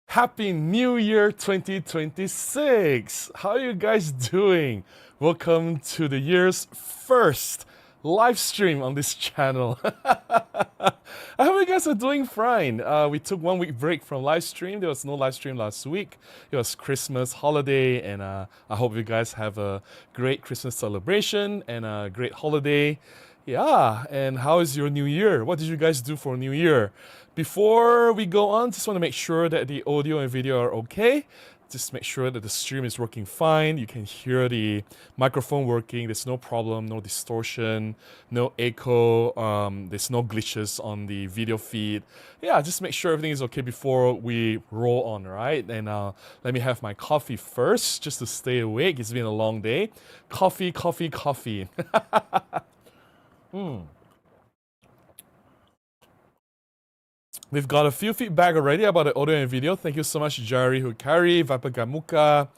Happy New Year 2026! How are you guys doing? Welcome to the year's first live stream on this channel. I hope you guys are doing fine. We took 1 week break from live stream. There was no live stream last week. It was Christmas holiday, and I hope you guys have a great Christmas celebration and a great holiday. Yeah, and how is your new year? What did you guys do for New Year? Before we go on, just want to make sure that the audio and video are okay. Just make sure that the stream is working fine. You can hear the microphone working. There's no problem, no distortion, no echo. There's no glitches on the video feed. Yeah, just make sure everything is okay before we roll on, right? And let me have my coffee first, just to stay awake. It's been a long day. Coffee, coffee, coffee. We've got a few feedback already about the audio and video. Thank you so much, Jari Hukari, Vapagamuka,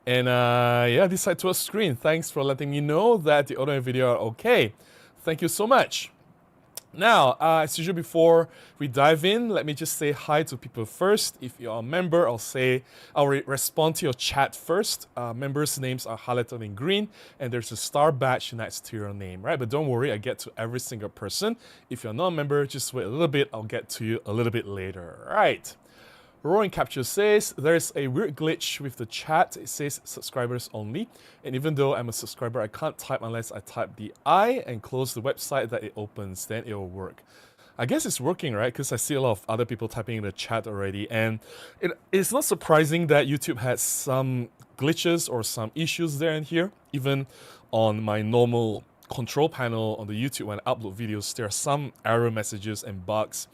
and yeah, this side to a screen. Thanks for letting me know that the audio and video are okay. Thank you so much. Now, as usual, before we dive in, let me just say hi to people first. If you're a member, I'll respond to your chat first. Members' names are highlighted in green, and there's a star badge next to your name, right? But don't worry, I get to every single person. If you're not a member, just wait a little bit. I'll get to you a little bit later, right? Roaring Capture says, there's a weird glitch with the chat. It says subscribers only. And even though I'm a subscriber, I can't type unless I type the I and close the website that it opens. Then it will work. I guess it's working, right? Because I see a lot of other people typing in the chat already. And it's not surprising that YouTube has some glitches or some issues there and here. Even on my normal control panel on the YouTube when I upload videos, there are some error messages and bugs.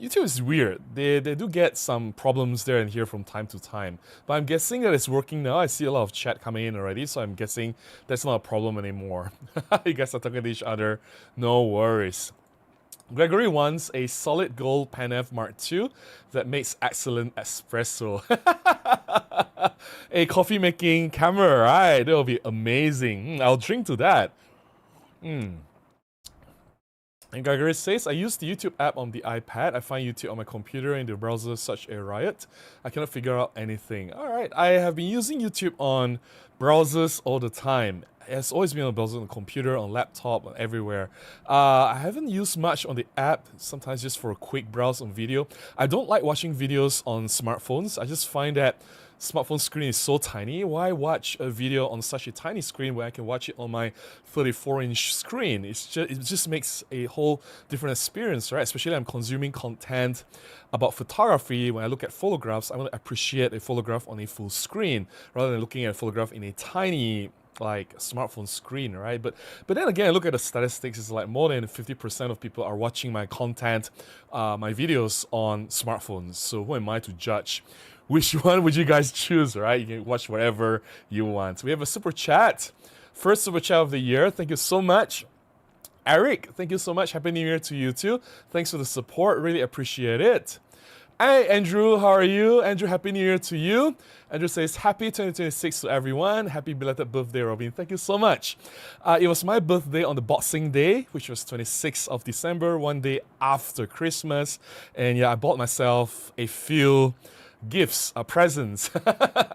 YouTube is weird. They do get some problems there and here from time to time. But I'm guessing that it's working now. I see a lot of chat coming in already, so I'm guessing that's not a problem anymore. You guys are talking to each other. No worries. Gregory wants a solid gold Pan F Mark II that makes excellent espresso. A coffee making camera, right? That will be amazing. I'll drink to that. And Gregory says, I use the YouTube app on the iPad. I find YouTube on my computer and the browser such a riot. I cannot figure out anything. Alright, I have been using YouTube on browsers all the time. It's always been on browser, on the computer, on laptop, on everywhere. I haven't used much on the app, sometimes just for a quick browse on video. I don't like watching videos on smartphones. I just find that smartphone screen is so tiny. Why watch a video on such a tiny screen when I can watch it on my 34-inch screen? It just makes a whole different experience, right? Especially I'm consuming content about photography. When I look at photographs, I want to appreciate a photograph on a full screen rather than looking at a photograph in a tiny like smartphone screen, right? But then again, I look at the statistics, it's like more than 50% of people are watching my content, my videos on smartphones. So who am I to judge? Which one would you guys choose, right? You can watch whatever you want. We have a super chat. First super chat of the year. Thank you so much. Eric, thank you so much. Happy New Year to you too. Thanks for the support. Really appreciate it. Hey, Andrew, how are you? Andrew, Happy New Year to you. Andrew says, Happy 2026 to everyone. Happy belated birthday, Robin. Thank you so much. It was my birthday on the Boxing Day, which was 26th of December, one day after Christmas. And yeah, I bought myself a few gifts, presents.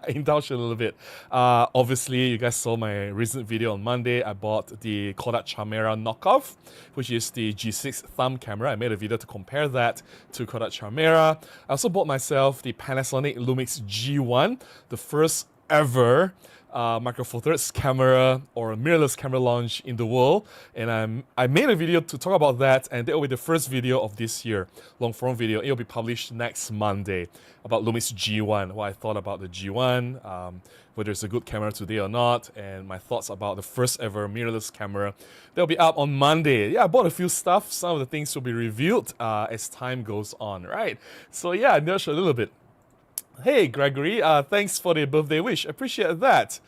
Indulge a little bit. Obviously, you guys saw my recent video on Monday. I bought the Kodak Charmera knockoff, which is the G6 thumb camera. I made a video to compare that to Kodak Charmera. I also bought myself the Panasonic Lumix G1, the first ever Micro Four Thirds camera or mirrorless camera launch in the world, and I made a video to talk about that, and that will be the first video of this year, long form video. It will be published next Monday about Lumix G1, what I thought about the G1, whether it's a good camera today or not, and my thoughts about the first ever mirrorless camera. They'll be up on Monday. Yeah, I bought a few stuff. Some of the things will be revealed as time goes on, right? So yeah, I nudged a little bit. Hey, Gregory, thanks for the birthday wish. Appreciate that.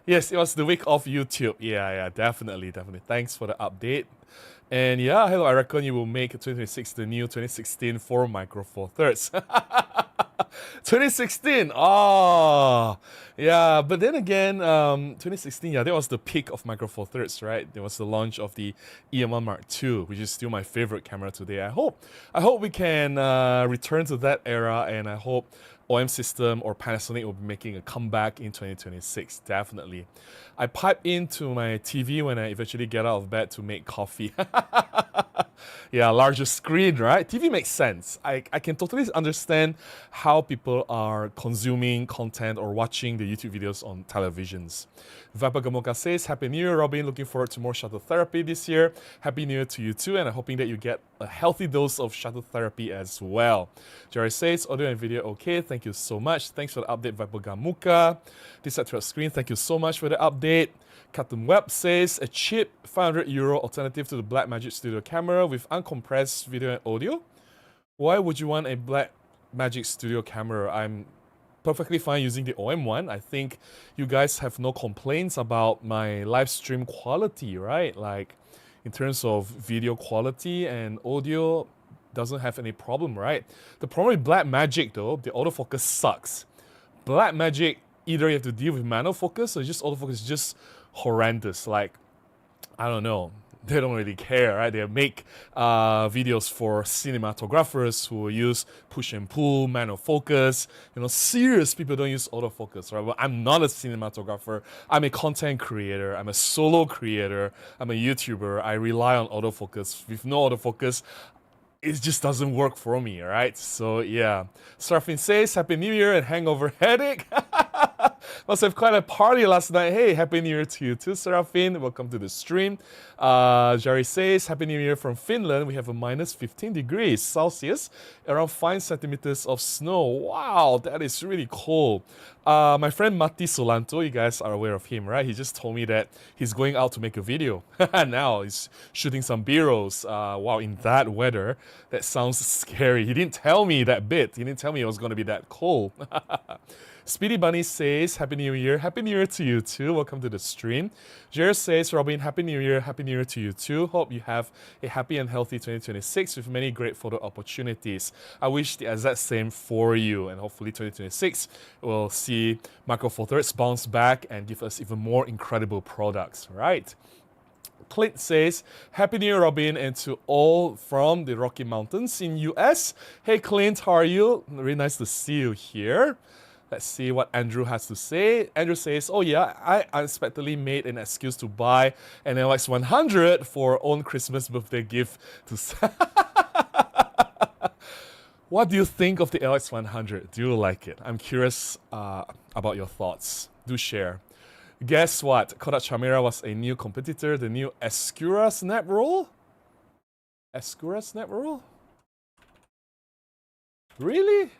Yes, it was the week of YouTube. Yeah, definitely. Thanks for the update. And yeah, hello, I reckon you will make 2026 the new 2016 for Micro Four Thirds. 2016. Oh, yeah. But then again, 2016. Yeah, that was the peak of Micro Four Thirds, right? There was the launch of the EM1 Mark II, which is still my favorite camera today. I hope we can return to that era, and I hope OM System or Panasonic will be making a comeback in 2026. Definitely. I pipe into my TV when I eventually get out of bed to make coffee. Yeah, larger screen, right? TV makes sense. I can totally understand how people are consuming content or watching the YouTube videos on televisions. Viper Gamoka says, Happy New Year, Robin. Looking forward to more shuttle therapy this year. Happy New Year to you too, and I'm hoping that you get a healthy dose of shuttle therapy as well. Jerry says, audio and video okay. Thank you so much. Thanks for the update, Viper Gamuka. This set to your screen. Thank you so much for the update. Captain Webb says, a cheap €500 alternative to the Blackmagic Studio camera with uncompressed video and audio. Why would you want a Blackmagic Studio camera? I'm perfectly fine using the OM one. I think you guys have no complaints about my live stream quality, right? Like, in terms of video quality and audio, doesn't have any problem, right? The problem with Blackmagic though, the autofocus sucks. Blackmagic, either you have to deal with manual focus or just autofocus is just horrendous. Like, I don't know, they don't really care, right? They make videos for cinematographers who use push and pull, manual focus. You know, serious people don't use autofocus, right? Well, I'm not a cinematographer. I'm a content creator. I'm a solo creator. I'm a YouTuber. I rely on autofocus. With no autofocus, it just doesn't work for me, right? So yeah. Serafin says, Happy New Year and hangover headache. Must have quite a party last night. Hey, Happy New Year to you too, Serafin. Welcome to the stream. Jerry says, Happy New Year from Finland. We have a minus 15 degrees Celsius, around 5 centimeters of snow. Wow, that is really cool. My friend Matti Solanto, you guys are aware of him, right? He just told me that he's going out to make a video. Now he's shooting some B-rolls. Wow, in that weather, that sounds scary. He didn't tell me that bit. He didn't tell me it was going to be that cold. Speedy Bunny says, Happy New Year. Happy New Year to you too. Welcome to the stream. Jared says, Robin, Happy New Year. Happy New Year to you too. Hope you have a happy and healthy 2026 with many great photo opportunities. I wish the exact same for you, and hopefully 2026 will see Micro Four Thirds bounce back and give us even more incredible products, right? Clint says, Happy New Year, Robin, and to all from the Rocky Mountains in US. Hey Clint, how are you? Really nice to see you here. Let's see what Andrew has to say. Andrew says, oh yeah, I unexpectedly made an excuse to buy an LX100 for own Christmas birthday gift to What do you think of the LX100? Do you like it? I'm curious about your thoughts. Do share. Guess what? Kodak Chimera was a new competitor, the new Escura snap roll? Escura snap roll? Really?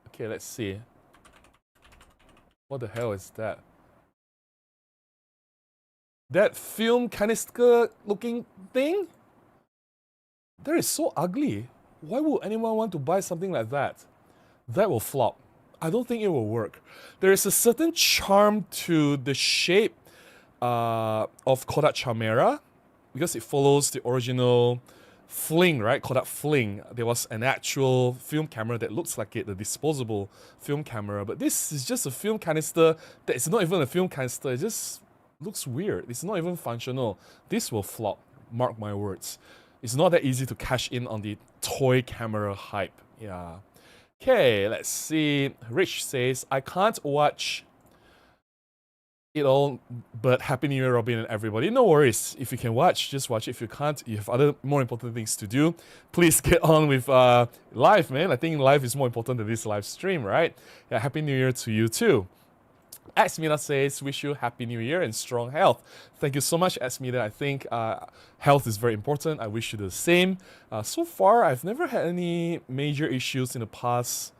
Okay, let's see. What the hell is that? That film canister looking thing? That is so ugly. Why would anyone want to buy something like that? That will flop. I don't think it will work. There is a certain charm to the shape of Kodak Chimera because it follows the original Fling, right? Kodak Fling. There was an actual film camera that looks like it, the disposable film camera. But this is just a film canister that is not even a film canister. It just looks weird. It's not even functional. This will flop. Mark my words. It's not that easy to cash in on the toy camera hype. Yeah. Okay, let's see. Rich says, I can't watch it all, but Happy New Year, Robin and everybody. No worries. If you can watch, just watch it. If you can't, you have other more important things to do. Please get on with live, man. I think live is more important than this live stream, right? Yeah, Happy New Year to you too. Asmina says, wish you Happy New Year and strong health. Thank you so much, Asmina. I think health is very important. I wish you the same. So far, I've never had any major issues in the past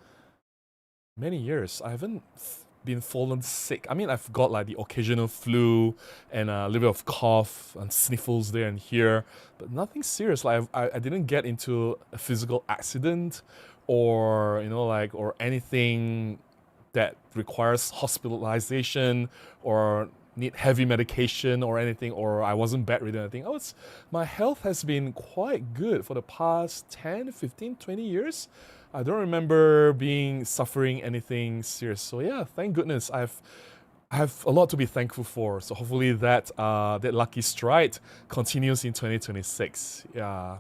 many years. I haven't been fallen sick. I mean, I've got like the occasional flu and a little bit of cough and sniffles there and here, but nothing serious. Like I didn't get into a physical accident or, you know, like, or anything that requires hospitalization or need heavy medication or anything, or I wasn't bedridden or anything. My health has been quite good for the past 10, 15, 20 years. I don't remember suffering anything serious. So yeah, thank goodness I have a lot to be thankful for. So hopefully that lucky strike continues in 2026. Yeah.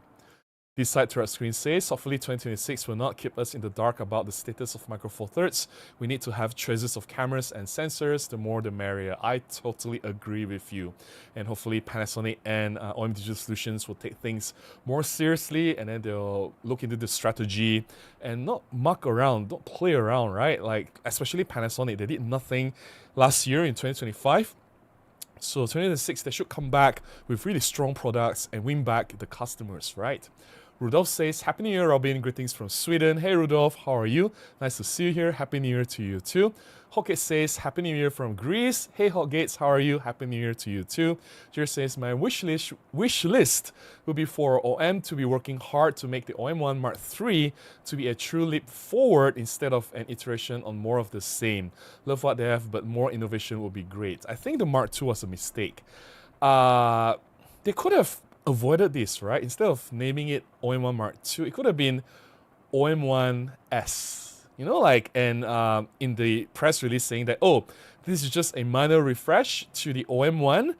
This side to our screen says, hopefully 2026 will not keep us in the dark about the status of Micro Four Thirds. We need to have choices of cameras and sensors. The more the merrier. I totally agree with you. And hopefully Panasonic and OM Digital Solutions will take things more seriously, and then they'll look into the strategy and not muck around, don't play around, right? Like, especially Panasonic, they did nothing last year in 2025. So 2026, they should come back with really strong products and win back the customers, right? Rudolph says, Happy New Year, Robin. Greetings from Sweden. Hey, Rudolph, how are you? Nice to see you here. Happy New Year to you too. Hotgate says, Happy New Year from Greece. Hey, Hotgates, how are you? Happy New Year to you too. Jer says, my wish list will be for OM to be working hard to make the OM1 Mark III to be a true leap forward instead of an iteration on more of the same. Love what they have, but more innovation would be great. I think the Mark II was a mistake. They could have avoided this, right? Instead of naming it OM1 Mark II, it could have been OM1S. You know, like, and in the press release saying that, oh, this is just a minor refresh to the OM1,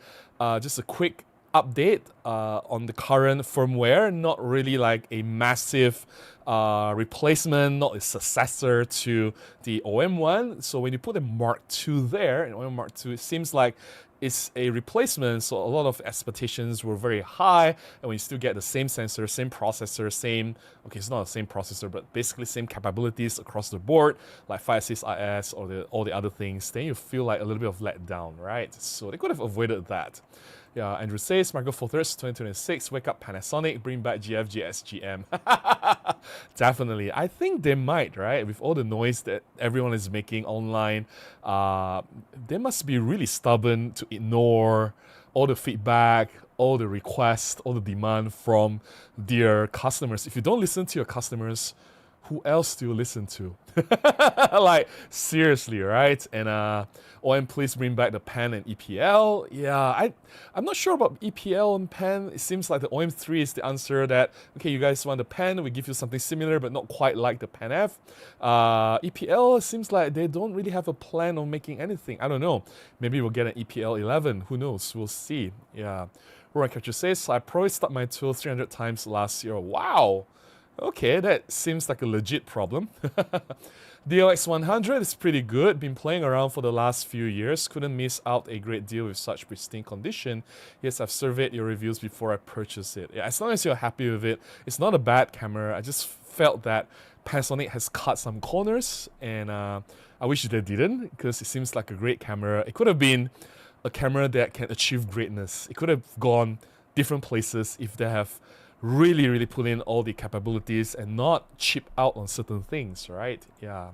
just a quick update on the current firmware, not really like a massive replacement, not a successor to the OM1. So when you put a Mark II there, in OM Mark II, it seems like it's a replacement, so a lot of expectations were very high, and when you still get the same sensor, same processor, okay, it's not the same processor, but basically same capabilities across the board, like 56IS or all the other things, then you feel like a little bit of letdown, right? So they could have avoided that. Yeah, Andrew says, Micro Four Thirds 2026, wake up Panasonic, bring back GFG SGM. Definitely. I think they might, right? With all the noise that everyone is making online, they must be really stubborn to ignore all the feedback, all the requests, all the demand from their customers. If you don't listen to your customers, who else do you listen to? Like, seriously, right? And OM, please bring back the pen and EPL. Yeah, I'm not sure about EPL and pen. It seems like the OM3 is the answer that, okay, you guys want the pen, we give you something similar, but not quite like the Pen F. EPL seems like they don't really have a plan on making anything. I don't know. Maybe we'll get an EPL 11. Who knows? We'll see. Yeah. Roran Catcher says, I probably stuck my tool 300 times last year. Wow. Okay, that seems like a legit problem. DLX100 is pretty good. Been playing around for the last few years. Couldn't miss out a great deal with such pristine condition. Yes, I've surveyed your reviews before I purchased it. Yeah, as long as you're happy with it, it's not a bad camera. I just felt that Panasonic has cut some corners, and I wish they didn't, because it seems like a great camera. It could have been a camera that can achieve greatness. It could have gone different places if they have really put in all the capabilities and not chip out on certain things, right? Yeah.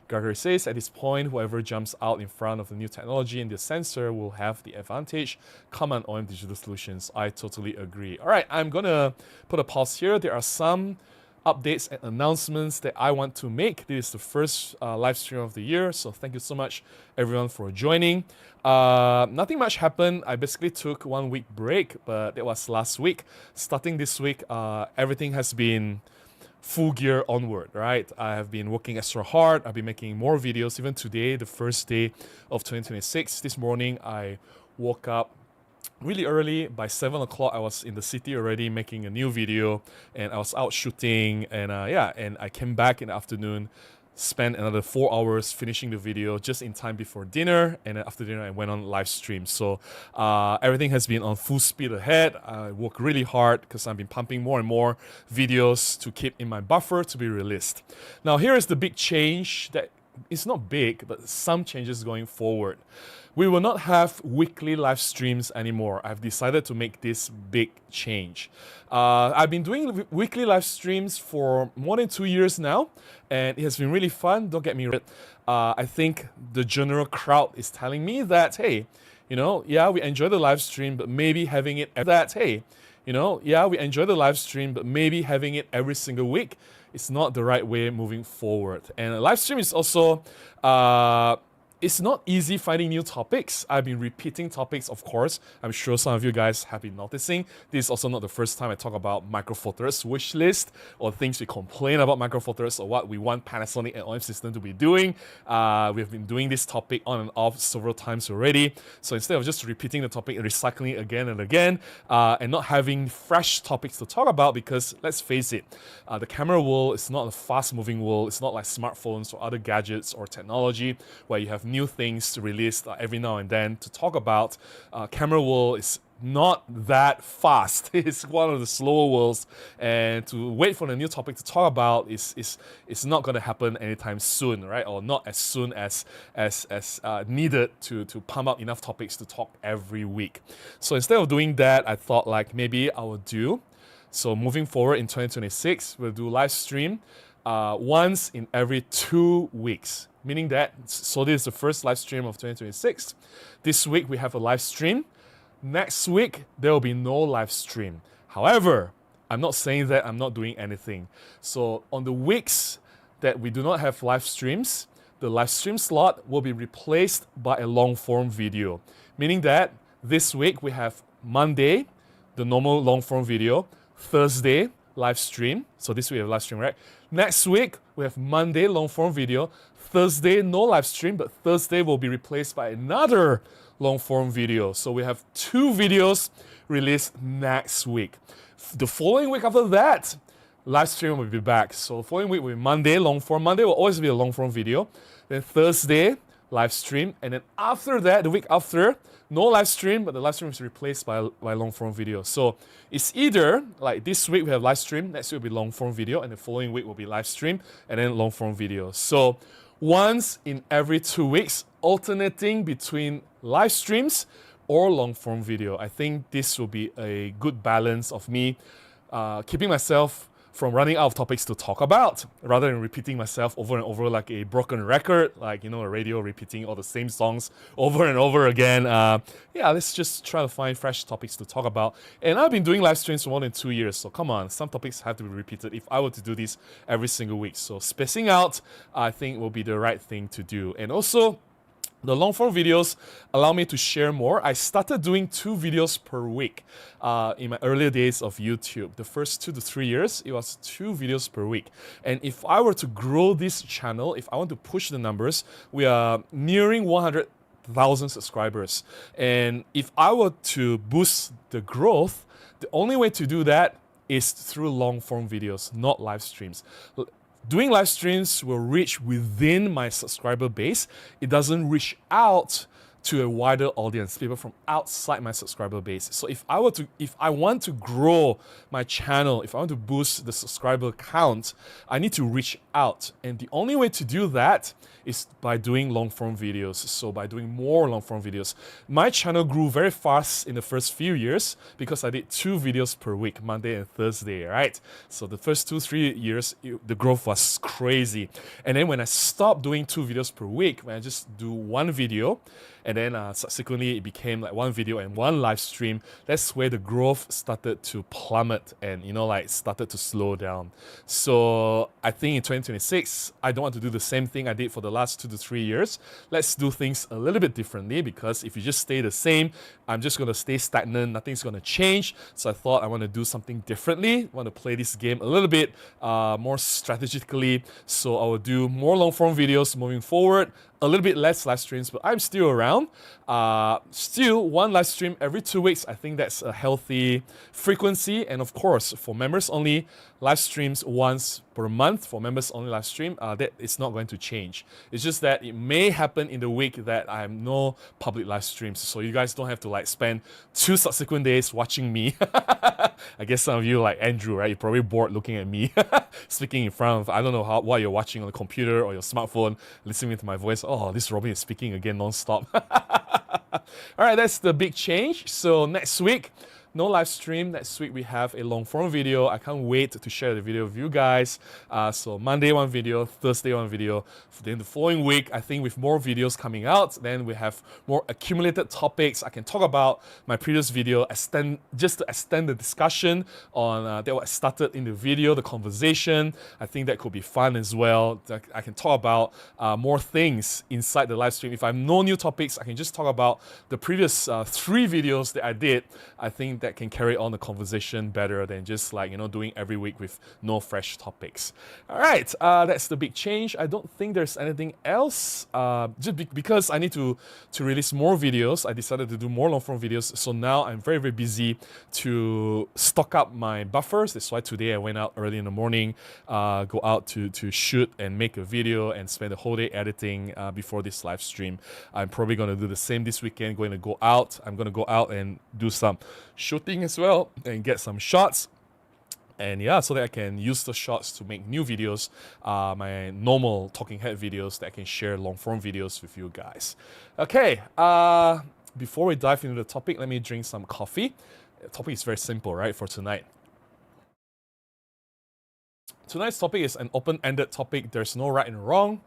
Gregor says, at this point, whoever jumps out in front of the new technology and the sensor will have the advantage. Come on, OM Digital Solutions. I totally agree. All right, I'm going to put a pause here. There are some updates and announcements that I want to make. This is the first live stream of the year, so thank you so much everyone for joining. Nothing much happened. I basically took 1 week break, but that was last week. Starting this week, everything has been full gear onward, right? I have been working extra hard. I've been making more videos. Even today, the first day of 2026, this morning I woke up really early. By 7 o'clock, I was in the city already making a new video, and I was out shooting, and and I came back in the afternoon, spent another 4 hours finishing the video just in time before dinner, and then after dinner I went on live stream. So everything has been on full speed ahead. I work really hard because I've been pumping more and more videos to keep in my buffer to be released. Now here is the big change that it's not big, but some changes going forward. We will not have weekly live streams anymore. I've decided to make this big change. I've been doing weekly live streams for more than 2 years now, and it has been really fun. Don't get me wrong. I think the general crowd is telling me that, hey, you know, yeah, we enjoy the live stream, but maybe having it every single week is not the right way moving forward. And a live stream is also it's not easy finding new topics. I've been repeating topics, of course. I'm sure some of you guys have been noticing. This is also not the first time I talk about Micro Four Thirds wish list, or things we complain about Micro Four Thirds, or what we want Panasonic and OM system to be doing. We've been doing this topic on and off several times already. So instead of just repeating the topic and recycling it again and again, and not having fresh topics to talk about, because let's face it, the camera world is not a fast-moving world. It's not like smartphones or other gadgets or technology where you have new things to release every now and then to talk about. Camera world is not that fast. It's one of the slower worlds, and to wait for the new topic to talk about is not going to happen anytime soon, right? Or not as soon as needed to pump up enough topics to talk every week. So instead of doing that, I thought like maybe I would do. So moving forward in 2026, we'll do live stream once in every 2 weeks. Meaning that, so this is the first live stream of 2026. This week we have a live stream. Next week, there will be no live stream. However, I'm not saying that I'm not doing anything. So on the weeks that we do not have live streams, the live stream slot will be replaced by a long form video. Meaning that this week we have Monday, the normal long form video, Thursday, live stream. So this week we have live stream, right? Next week, we have Monday, long form video. Thursday, no live stream, but Thursday will be replaced by another long form video. So we have 2 videos released next week. The following week after that, live stream will be back. So the following week will be Monday, long form. Monday will always be a long form video. Then Thursday, live stream. And then after that, the week after, no live stream, but the live stream is replaced by long form video. So it's either like this week we have live stream, next week will be long form video, and the following week will be live stream and then long form video. So once in every 2 weeks, alternating between live streams or long form video. I think this will be a good balance of me keeping myself from running out of topics to talk about, rather than repeating myself over and over like a broken record, like, you know, a radio repeating all the same songs over and over again. Yeah, let's just try to find fresh topics to talk about. And I've been doing live streams for more than 2 years, so come on, some topics have to be repeated if I were to do this every single week. So spacing out, I think, will be the right thing to do. And also, the long form videos allow me to share more. I started doing 2 videos per week in my earlier days of YouTube. The first 2 to 3 years, it was 2 videos per week. And if I were to grow this channel, if I want to push the numbers, we are nearing 100,000 subscribers. And if I were to boost the growth, the only way to do that is through long form videos, not live streams. Doing live streams will reach within my subscriber base. It doesn't reach out to a wider audience, people from outside my subscriber base. So if I want to grow my channel, if I want to boost the subscriber count, I need to reach out. And the only way to do that is by doing long form videos. So by doing more long form videos. My channel grew very fast in the first few years because I did 2 videos per week, Monday and Thursday, right? So the first 2-3 years, the growth was crazy. And then when I stopped doing 2 videos per week, when I just do 1 video, and then subsequently it became like 1 video and 1 live stream, that's where the growth started to plummet and, you know, like started to slow down. So I think in 2026, I don't want to do the same thing I did for the last 2 to 3 years. Let's do things a little bit differently, because if you just stay the same, I'm just going to stay stagnant, nothing's going to change. So I thought I want to do something differently. I want to play this game a little bit more strategically. So I will do more long form videos moving forward, a little bit less live streams, but I'm still around. Still 1 live stream every 2 weeks. I think that's a healthy frequency. And of course, for members only, live streams once per month. For members only live stream, that is not going to change. It's just that it may happen in the week that I have no public live streams. So you guys don't have to like spend 2 subsequent days watching me. I guess some of you, like Andrew, right? You're probably bored looking at me speaking in front of, I don't know what you're watching on the computer or your smartphone, listening to my voice. Oh, this Robin is speaking again non-stop. All right, that's the big change. So next week, no live stream. Next week we have a long form video. I can't wait to share the video with you guys. So Monday one video, Thursday one video. Then the following week, I think with more videos coming out, then we have more accumulated topics. I can talk about my previous video, just to extend the discussion on that what started in the video, the conversation. I think that could be fun as well. I can talk about more things inside the live stream. If I have no new topics, I can just talk about the previous 3 videos that I did. I think that can carry on the conversation better than just doing every week with no fresh topics. All right, that's the big change. I don't think there's anything else. Because I need to release more videos, I decided to do more long form videos. So now I'm very, very busy to stock up my buffers. That's why today I went out early in the morning, go out to shoot and make a video and spend the whole day editing before this live stream. I'm probably going to do the same this weekend. I'm going to go out and do some shooting as well and get some shots. And yeah, so that I can use the shots to make new videos, my normal talking head videos that I can share long form videos with you guys. Okay, before we dive into the topic, let me drink some coffee. The topic is very simple, right, for tonight. Tonight's topic is an open-ended topic. There's no right and wrong.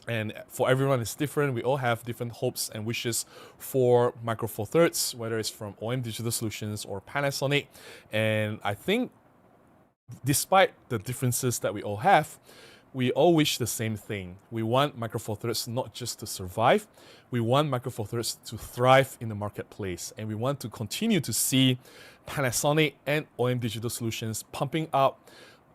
And for everyone, it's different. We all have different hopes and wishes for Micro Four Thirds, whether it's from OM Digital Solutions or Panasonic. And I think despite the differences that we all have, we all wish the same thing. We want Micro Four Thirds not just to survive, we want Micro Four Thirds to thrive in the marketplace. And we want to continue to see Panasonic and OM Digital Solutions pumping out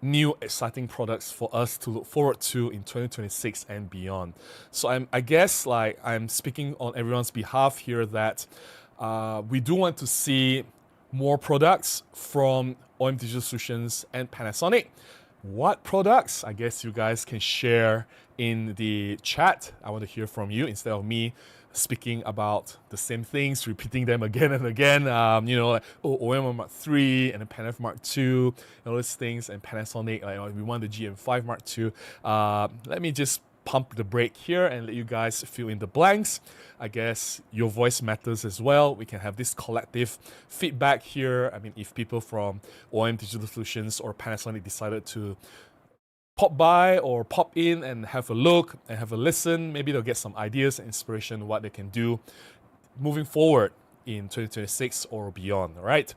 new exciting products for us to look forward to in 2026 and beyond. So I guess I'm speaking on everyone's behalf here that we do want to see more products from OM Digital Solutions and Panasonic. What products? I guess you guys can share in the chat. I want to hear from you instead of me speaking about the same things, repeating them again and again. OM Mark III and the Panaf Mark II, and all these things, and Panasonic, we want the GM5 Mark II. Let me just pump the brake here and let you guys fill in the blanks. I guess your voice matters as well. We can have this collective feedback here. I mean, if people from OM Digital Solutions or Panasonic decided to pop by or pop in and have a look and have a listen, maybe they'll get some ideas and inspiration what they can do moving forward in 2026 or beyond, all right?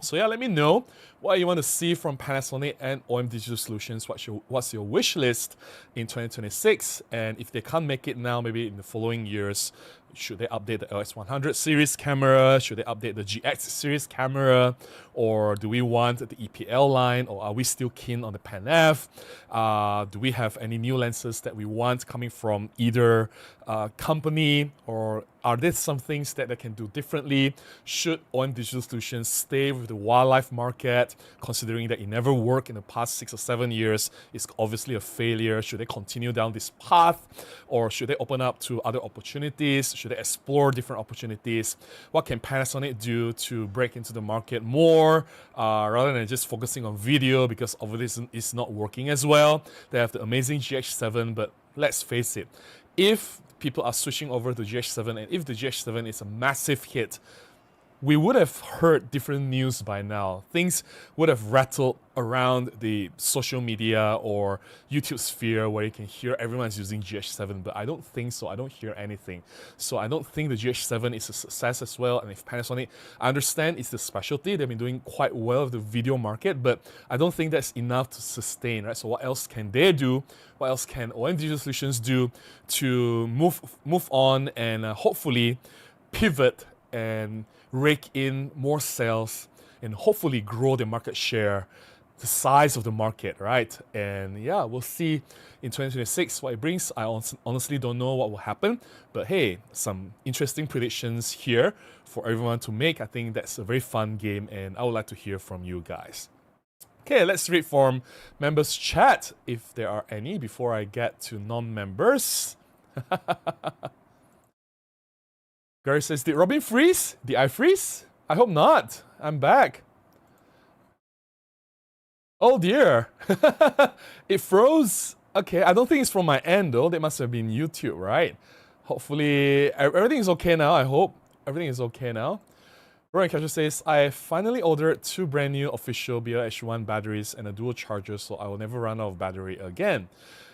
So yeah, let me know what you want to see from Panasonic and OM Digital Solutions. What's your wish list in 2026? And if they can't make it now, maybe in the following years, should they update the LX100 series camera? Should they update the GX series camera? Or do we want the EPL line? Or are we still keen on the Pan F? Do we have any new lenses that we want coming from either company? Or are there some things that they can do differently? Should OM Digital Solutions stay with the wildlife market, considering that it never worked in the past 6 or 7 years? It's obviously a failure. Should they continue down this path? Or should they open up to other opportunities? Should they explore different opportunities? What can Panasonic do to break into the market more rather than just focusing on video, because obviously it's not working as well? They have the amazing GH7, but let's face it, if people are switching over to GH7 and if the GH7 is a massive hit, we would have heard different news by now. Things would have rattled around the social media or YouTube sphere where you can hear everyone's using GH7, but I don't think so. I don't hear anything. So I don't think the GH7 is a success as well. And if Panasonic, I understand it's the specialty, they've been doing quite well with the video market, but I don't think that's enough to sustain, right? So what else can they do? What else can OM Digital Solutions do to move on and hopefully pivot and rake in more sales and hopefully grow the market share, the size of the market, right? And yeah, we'll see in 2026 what it brings. I honestly don't know what will happen, but hey, some interesting predictions here for everyone to make. I think that's a very fun game and I would like to hear from you guys. Okay, let's read from members chat if there are any before I get to non-members. Gary says, did Robin freeze? Did I freeze? I hope not. I'm back. Oh dear. It froze. Okay, I don't think it's from my end though. That must have been YouTube, right? Hopefully everything is okay now. I hope everything is okay now. Roy Catcher says, I finally ordered 2 brand new official BLH1 batteries and a dual charger, so I will never run out of battery again.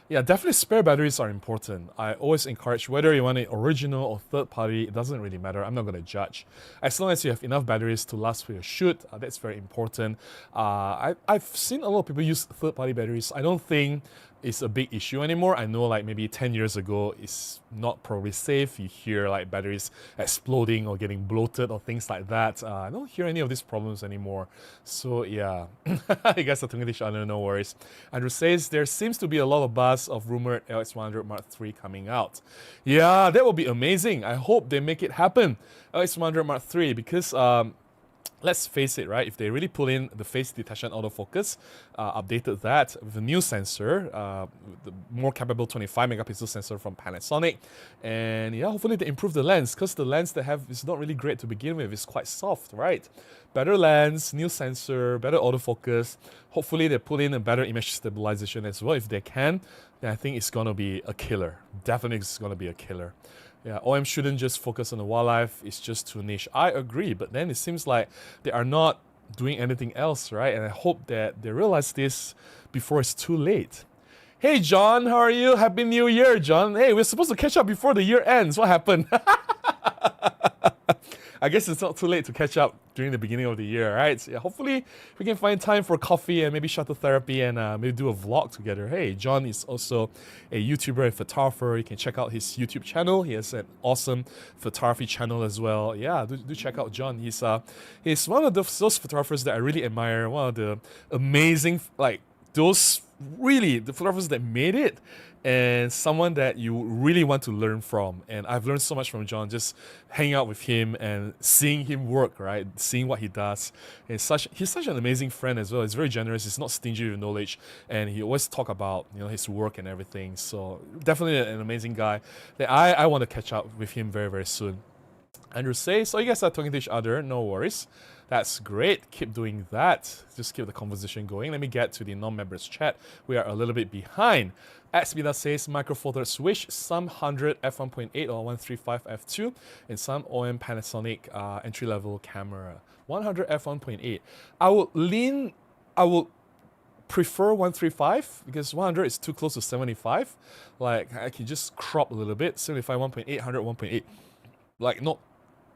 Yeah, definitely spare batteries are important. I always encourage whether you want it original or third party, it doesn't really matter. I'm not going to judge. As long as you have enough batteries to last for your shoot, that's very important. I've seen a lot of people use third party batteries. I don't think it's a big issue anymore. I know like maybe 10 years ago it's not probably safe. You hear like batteries exploding or getting bloated or things like that. I don't hear any of these problems anymore. So yeah, you guys are talking to each other, no worries. Andrew says, there seems to be a lot of buzz of rumored LX100 Mark III coming out. Yeah, that would be amazing. I hope they make it happen. LX100 Mark III, because let's face it, right? If they really pull in the face detection autofocus, updated that with a new sensor, the more capable 25 megapixel sensor from Panasonic, and yeah, hopefully they improve the lens, because the lens they have is not really great to begin with. It's quite soft, right? Better lens, new sensor, better autofocus. Hopefully they put in a better image stabilization as well. If they can, then I think it's gonna be a killer. Definitely it's gonna be a killer. Yeah, OM shouldn't just focus on the wildlife, it's just too niche. I agree, but then it seems like they are not doing anything else, right? And I hope that they realize this before it's too late. Hey John, how are you? Happy New Year, John. Hey, we're supposed to catch up before the year ends. What happened? I guess it's not too late to catch up during the beginning of the year, right? So yeah, hopefully we can find time for coffee and maybe shuttle therapy and maybe do a vlog together. Hey, John is also a YouTuber and photographer. You can check out his YouTube channel. He has an awesome photography channel as well. Yeah, do check out John. He's one of those photographers that I really admire. One of the amazing, like those really the photographers that made it, and someone that you really want to learn from. And I've learned so much from John, just hanging out with him and seeing him work, right? Seeing what he does. And he's such an amazing friend as well. He's very generous. He's not stingy with knowledge, and he always talk about his work and everything. So definitely an amazing guy that I want to catch up with him very, very soon. Andrew says, so you guys are talking to each other, no worries. That's great. Keep doing that. Just keep the conversation going. Let me get to the non-members chat. We are a little bit behind. Xbida says Micro Four Thirds Swish, some 100 f1.8 or 135 f2, and some OM Panasonic entry-level camera. 100 f1.8. I will prefer 135 because 100 is too close to 75. Like I can just crop a little bit. 75 1.8, 100 1.8. Like not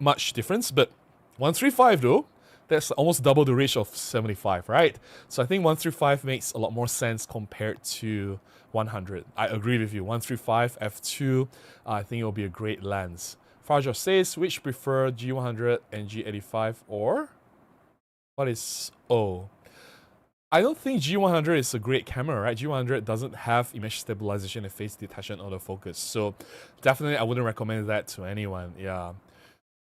much difference, but 135 though, that's almost double the reach of 75, right? So I think 135 makes a lot more sense compared to 100. I agree with you. 135 f2, I think it will be a great lens. Farjosh says, which prefer G100 and G85 or what is O? I don't think G100 is a great camera, right? G100 doesn't have image stabilization and face detection autofocus, so definitely I wouldn't recommend that to anyone. Yeah.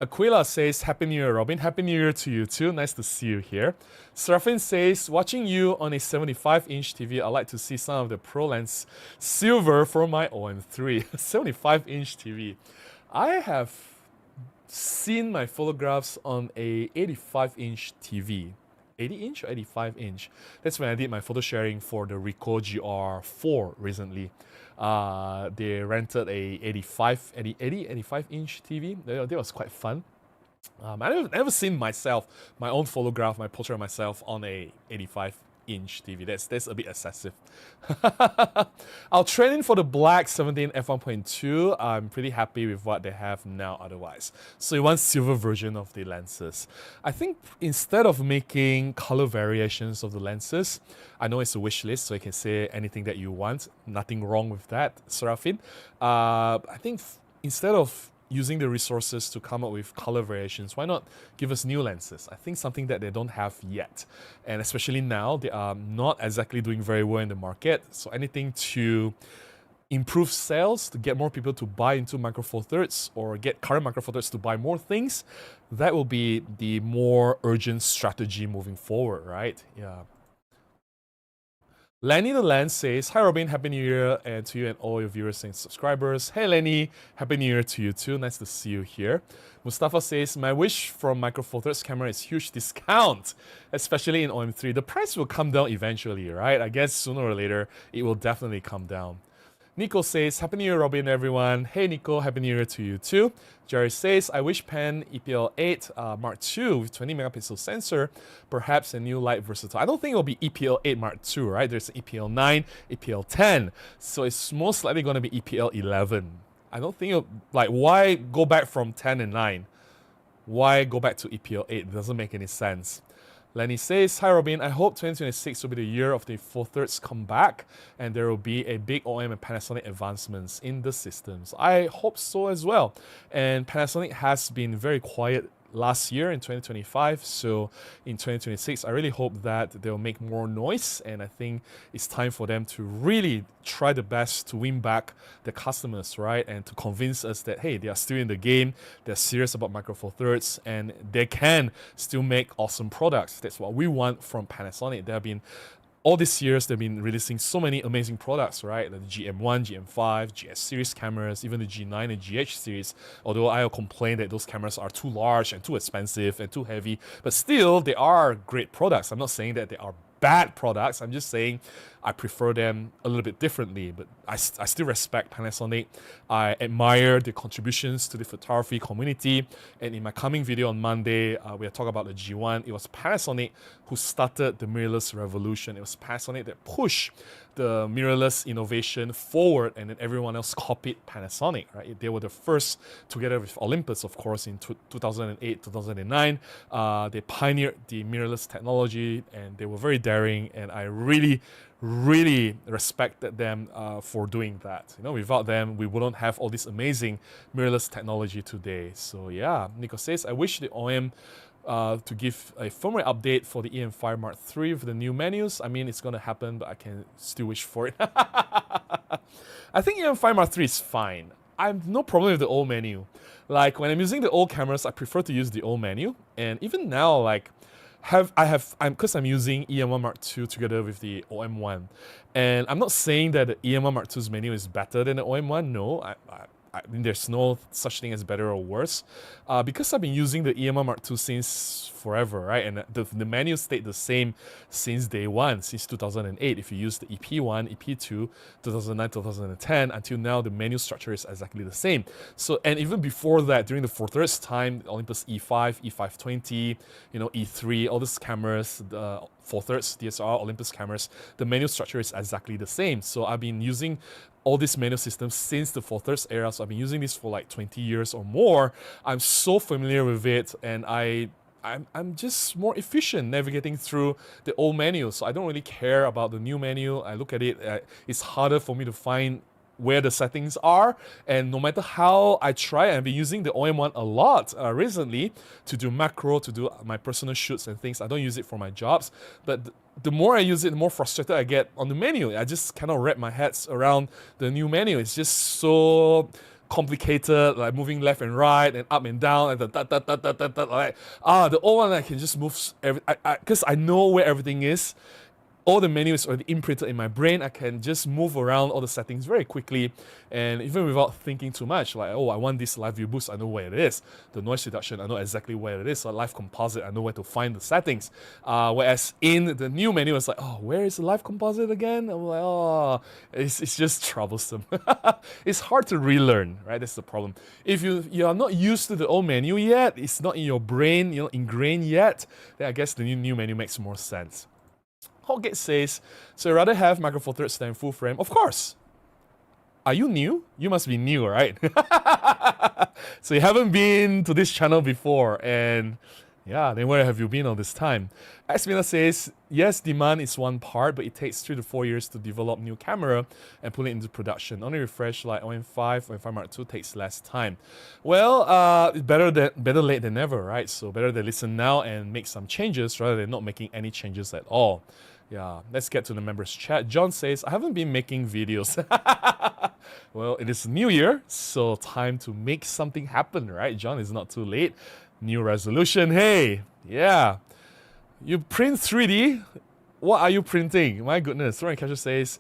Aquila says, Happy New Year, Robin. Happy New Year to you too. Nice to see you here. Serafin says, watching you on a 75-inch TV, I'd like to see some of the Pro Lens silver for my OM3. 75-inch TV. I have seen my photographs on a 85-inch TV. 80-inch or 85-inch? That's when I did my photo sharing for the Ricoh GR4 recently. They rented a 85-inch TV. That was quite fun. I've never seen my own photograph, my portrait of myself on a 85-inch TV. That's a bit excessive. I'll trade in for the black 17 f1.2. I'm pretty happy with what they have now otherwise. So you want silver version of the lenses. I think instead of making color variations of the lenses, I know it's a wish list, so you can say anything that you want. Nothing wrong with that, Serafin. I think instead of using the resources to come up with color variations, why not give us new lenses? I think something that they don't have yet. And especially now, they are not exactly doing very well in the market. So anything to improve sales, to get more people to buy into Micro Four Thirds or get current Micro Four Thirds to buy more things, that will be the more urgent strategy moving forward, right? Yeah. Lenny the Land says, Hi Robin, Happy New Year and to you and all your viewers and subscribers. Hey Lenny, Happy New Year to you too. Nice to see you here. Mustafa says, my wish from Micro Four Thirds camera is huge discount, especially in OM3. The price will come down eventually, right? I guess sooner or later, it will definitely come down. Nico says, Happy New Year, Robin, everyone. Hey, Nico, Happy New Year to you too. Jerry says, I wish Pan EPL 8 Mark II with 20 megapixel sensor, perhaps a new light versatile. I don't think it'll be EPL 8 Mark II, right? There's EPL 9, EPL 10. So it's most likely going to be EPL 11. I don't think, why go back from 10 and 9? Why go back to EPL 8? It doesn't make any sense. Lenny says, Hi Robin, I hope 2026 will be the year of the 4/3 comeback and there will be a big OM and Panasonic advancements in the systems. I hope so as well. And Panasonic has been very quiet last year in 2025, so in 2026 I really hope that they'll make more noise, and I think it's time for them to really try the best to win back the customers, right? And to convince us that hey, they are still in the game, they're serious about Micro Four Thirds, and they can still make awesome products. That's what we want from Panasonic. There have been all these years, they've been releasing so many amazing products, right? Like the GM1, GM5, GS series cameras, even the G9 and GH series. Although I'll complain that those cameras are too large and too expensive and too heavy, but still, they are great products. I'm not saying that they are bad products. I'm just saying I prefer them a little bit differently, but I still respect Panasonic. I admire the contributions to the photography community. And in my coming video on Monday, we'll talk about the G1. It was Panasonic who started the mirrorless revolution. It was Panasonic that pushed the mirrorless innovation forward, and then everyone else copied Panasonic, right? They were the first, together with Olympus, of course, in 2008, 2009. They pioneered the mirrorless technology, and they were very daring, and I really respected them for doing that. You know, without them, we wouldn't have all this amazing mirrorless technology today. So yeah, Nico says, I wish the OM to give a firmware update for the EM5 Mark III with the new menus. I mean, it's going to happen, but I can still wish for it. I think EM5 Mark III is fine. I have no problem with the old menu. Like, when I'm using the old cameras, I prefer to use the old menu. And even now, like, because I'm using EM1 Mark II together with the OM1. And I'm not saying that the EM1 Mark II's menu is better than the OM1. No, I mean, there's no such thing as better or worse. Because I've been using the EM1 Mark II since forever, right? And the menu stayed the same since day one, since 2008. If you use the EP1, EP2, 2009, 2010, until now, the menu structure is exactly the same. So, and even before that, during the 4/3 time, Olympus E5, E520, you know, E3, all these cameras, the 4/3 DSLR Olympus cameras, the menu structure is exactly the same. So I've been using all these menu systems since the 4/3 era. So I've been using this for like 20 years or more. I'm so familiar with it, and I'm just more efficient navigating through the old menu. So I don't really care about the new menu. I look at it, it's harder for me to find where the settings are, and no matter how I try, I've been using the OM1 a lot recently to do macro, to do my personal shoots and things. I don't use it for my jobs, but the more I use it, the more frustrated I get on the menu. I just cannot wrap my head around the new menu. It's just so complicated, like moving left and right and up and down and the old one I can just move because I know where everything is. All the menu is already imprinted in my brain. I can just move around all the settings very quickly, and even without thinking too much. Like, oh, I want this live view boost, I know where it is. The noise reduction, I know exactly where it is. So live composite, I know where to find the settings. Whereas in the new menu, it's like, oh, where is the live composite again? I'm like, oh, it's just troublesome. It's hard to relearn, right? That's the problem. If you are not used to the old menu yet, it's not in your brain, you know, ingrained yet, then I guess the new menu makes more sense. Hotgate says, so I'd rather have Micro Four Thirds than full frame. Of course. Are you new? You must be new, right? So you haven't been to this channel before, and yeah, then where have you been all this time? Xmina says, yes, demand is one part, but it takes 3 to 4 years to develop new camera and put it into production. Only refresh like OM5, OM5 Mark II takes less time. Well, it's better late than never, right? So better to listen now and make some changes rather than not making any changes at all. Yeah, let's get to the members chat. John says, I haven't been making videos. Well, it is New Year, so time to make something happen, right? John, it's not too late. New resolution, hey, yeah. You print 3D? What are you printing? My goodness. Ryan Catcher says,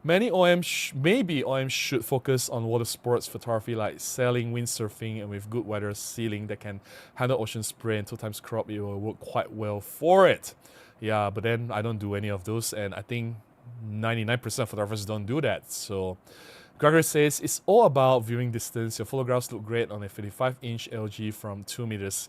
maybe OM should focus on water sports photography like sailing, windsurfing, and with good weather sealing that can handle ocean spray and 2x crop. It will work quite well for it. Yeah, but then I don't do any of those, and I think 99% of photographers don't do that. So Gregor says, it's all about viewing distance. Your photographs look great on a 55-inch LG from 2 meters.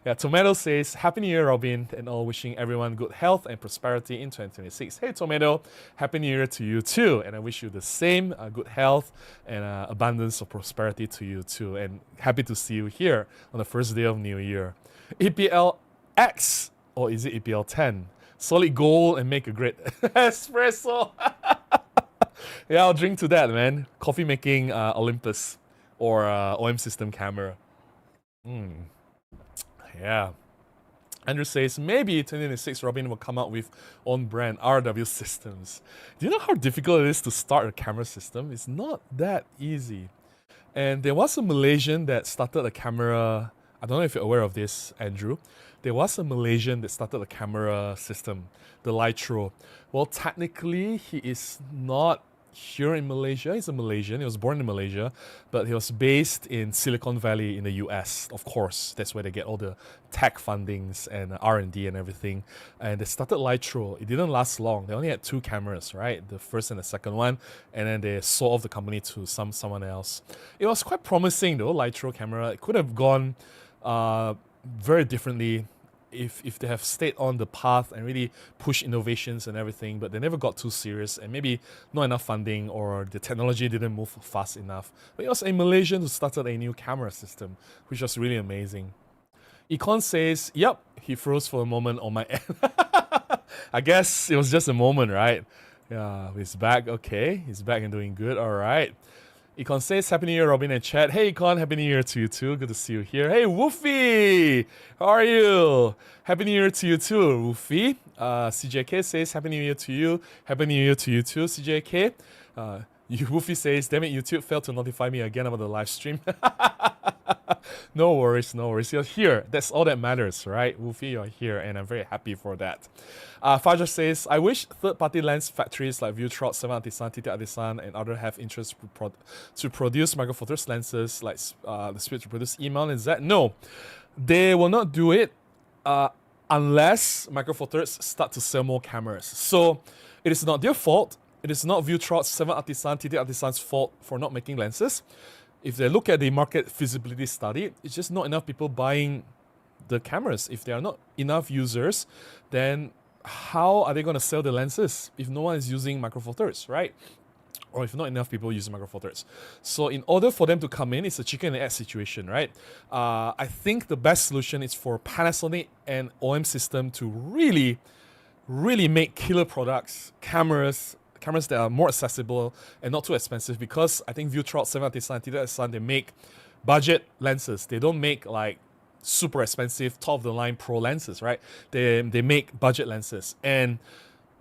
Yeah, Tomato says, Happy New Year, Robin, and all, wishing everyone good health and prosperity in 2026. Hey, Tomato, Happy New Year to you too, and I wish you the same good health and abundance of prosperity to you too, and happy to see you here on the first day of New Year. EPL X, or is it EPL 10? Solid gold and make a great espresso. Yeah, I'll drink to that, man. Coffee making Olympus or OM system camera. Yeah. Andrew says, maybe 2026 Robin will come out with own brand RW systems. Do you know how difficult it is to start a camera system? It's not that easy. And there was a Malaysian that started a camera. I don't know if you're aware of this, Andrew. There was a Malaysian that started a camera system, the Lytro. Well, technically, he is not here in Malaysia. He's a Malaysian. He was born in Malaysia, but he was based in Silicon Valley in the US. Of course, that's where they get all the tech fundings and R&D and everything. And they started Lytro. It didn't last long. They only had 2 cameras, right? The first and the second one, and then they sold off the company to someone else. It was quite promising though, Lytro camera. It could have gone very differently if they have stayed on the path and really push innovations and everything, but they never got too serious and maybe not enough funding or the technology didn't move fast enough. But it was a Malaysian who started a new camera system, which was really amazing. Econ says, yep, he froze for a moment on my end. I guess it was just a moment, right? Yeah, he's back. Okay, he's back and doing good. All right. Econ says, Happy New Year, Robin and Chad. Hey, Econ, Happy New Year to you too. Good to see you here. Hey, Woofy! How are you? Happy New Year to you too, Woofy. CJK says, Happy New Year to you. Happy New Year to you too, CJK. Woofy says, damn it, YouTube failed to notify me again about the live stream. No worries, no worries. You're here. That's all that matters, right? Woofy, you're here, and I'm very happy for that. Fajar says, I wish third-party lens factories like Vutrot, 7 Artisan, TT Artisan, and other have interest to produce Micro Four Thirds lenses like the Spirit to produce email and Z. No, they will not do it unless Micro Four Thirds start to sell more cameras. So it is not their fault. It is not Vutrot, 7 Artisan, TT Artisan's fault for not making lenses. If they look at the market feasibility study, it's just not enough people buying the cameras. If there are not enough users, then how are they going to sell the lenses if no one is using Micro Four Thirds, right? Or if not enough people use Micro Four Thirds. So in order for them to come in, it's a chicken and egg situation, right? I think the best solution is for Panasonic and OM system to really, really make killer products, cameras that are more accessible and not too expensive, because I think Vutrot, 7 Artisan, TT Artisan, they make budget lenses. They don't make like super expensive top of the line pro lenses, right? They make budget lenses. And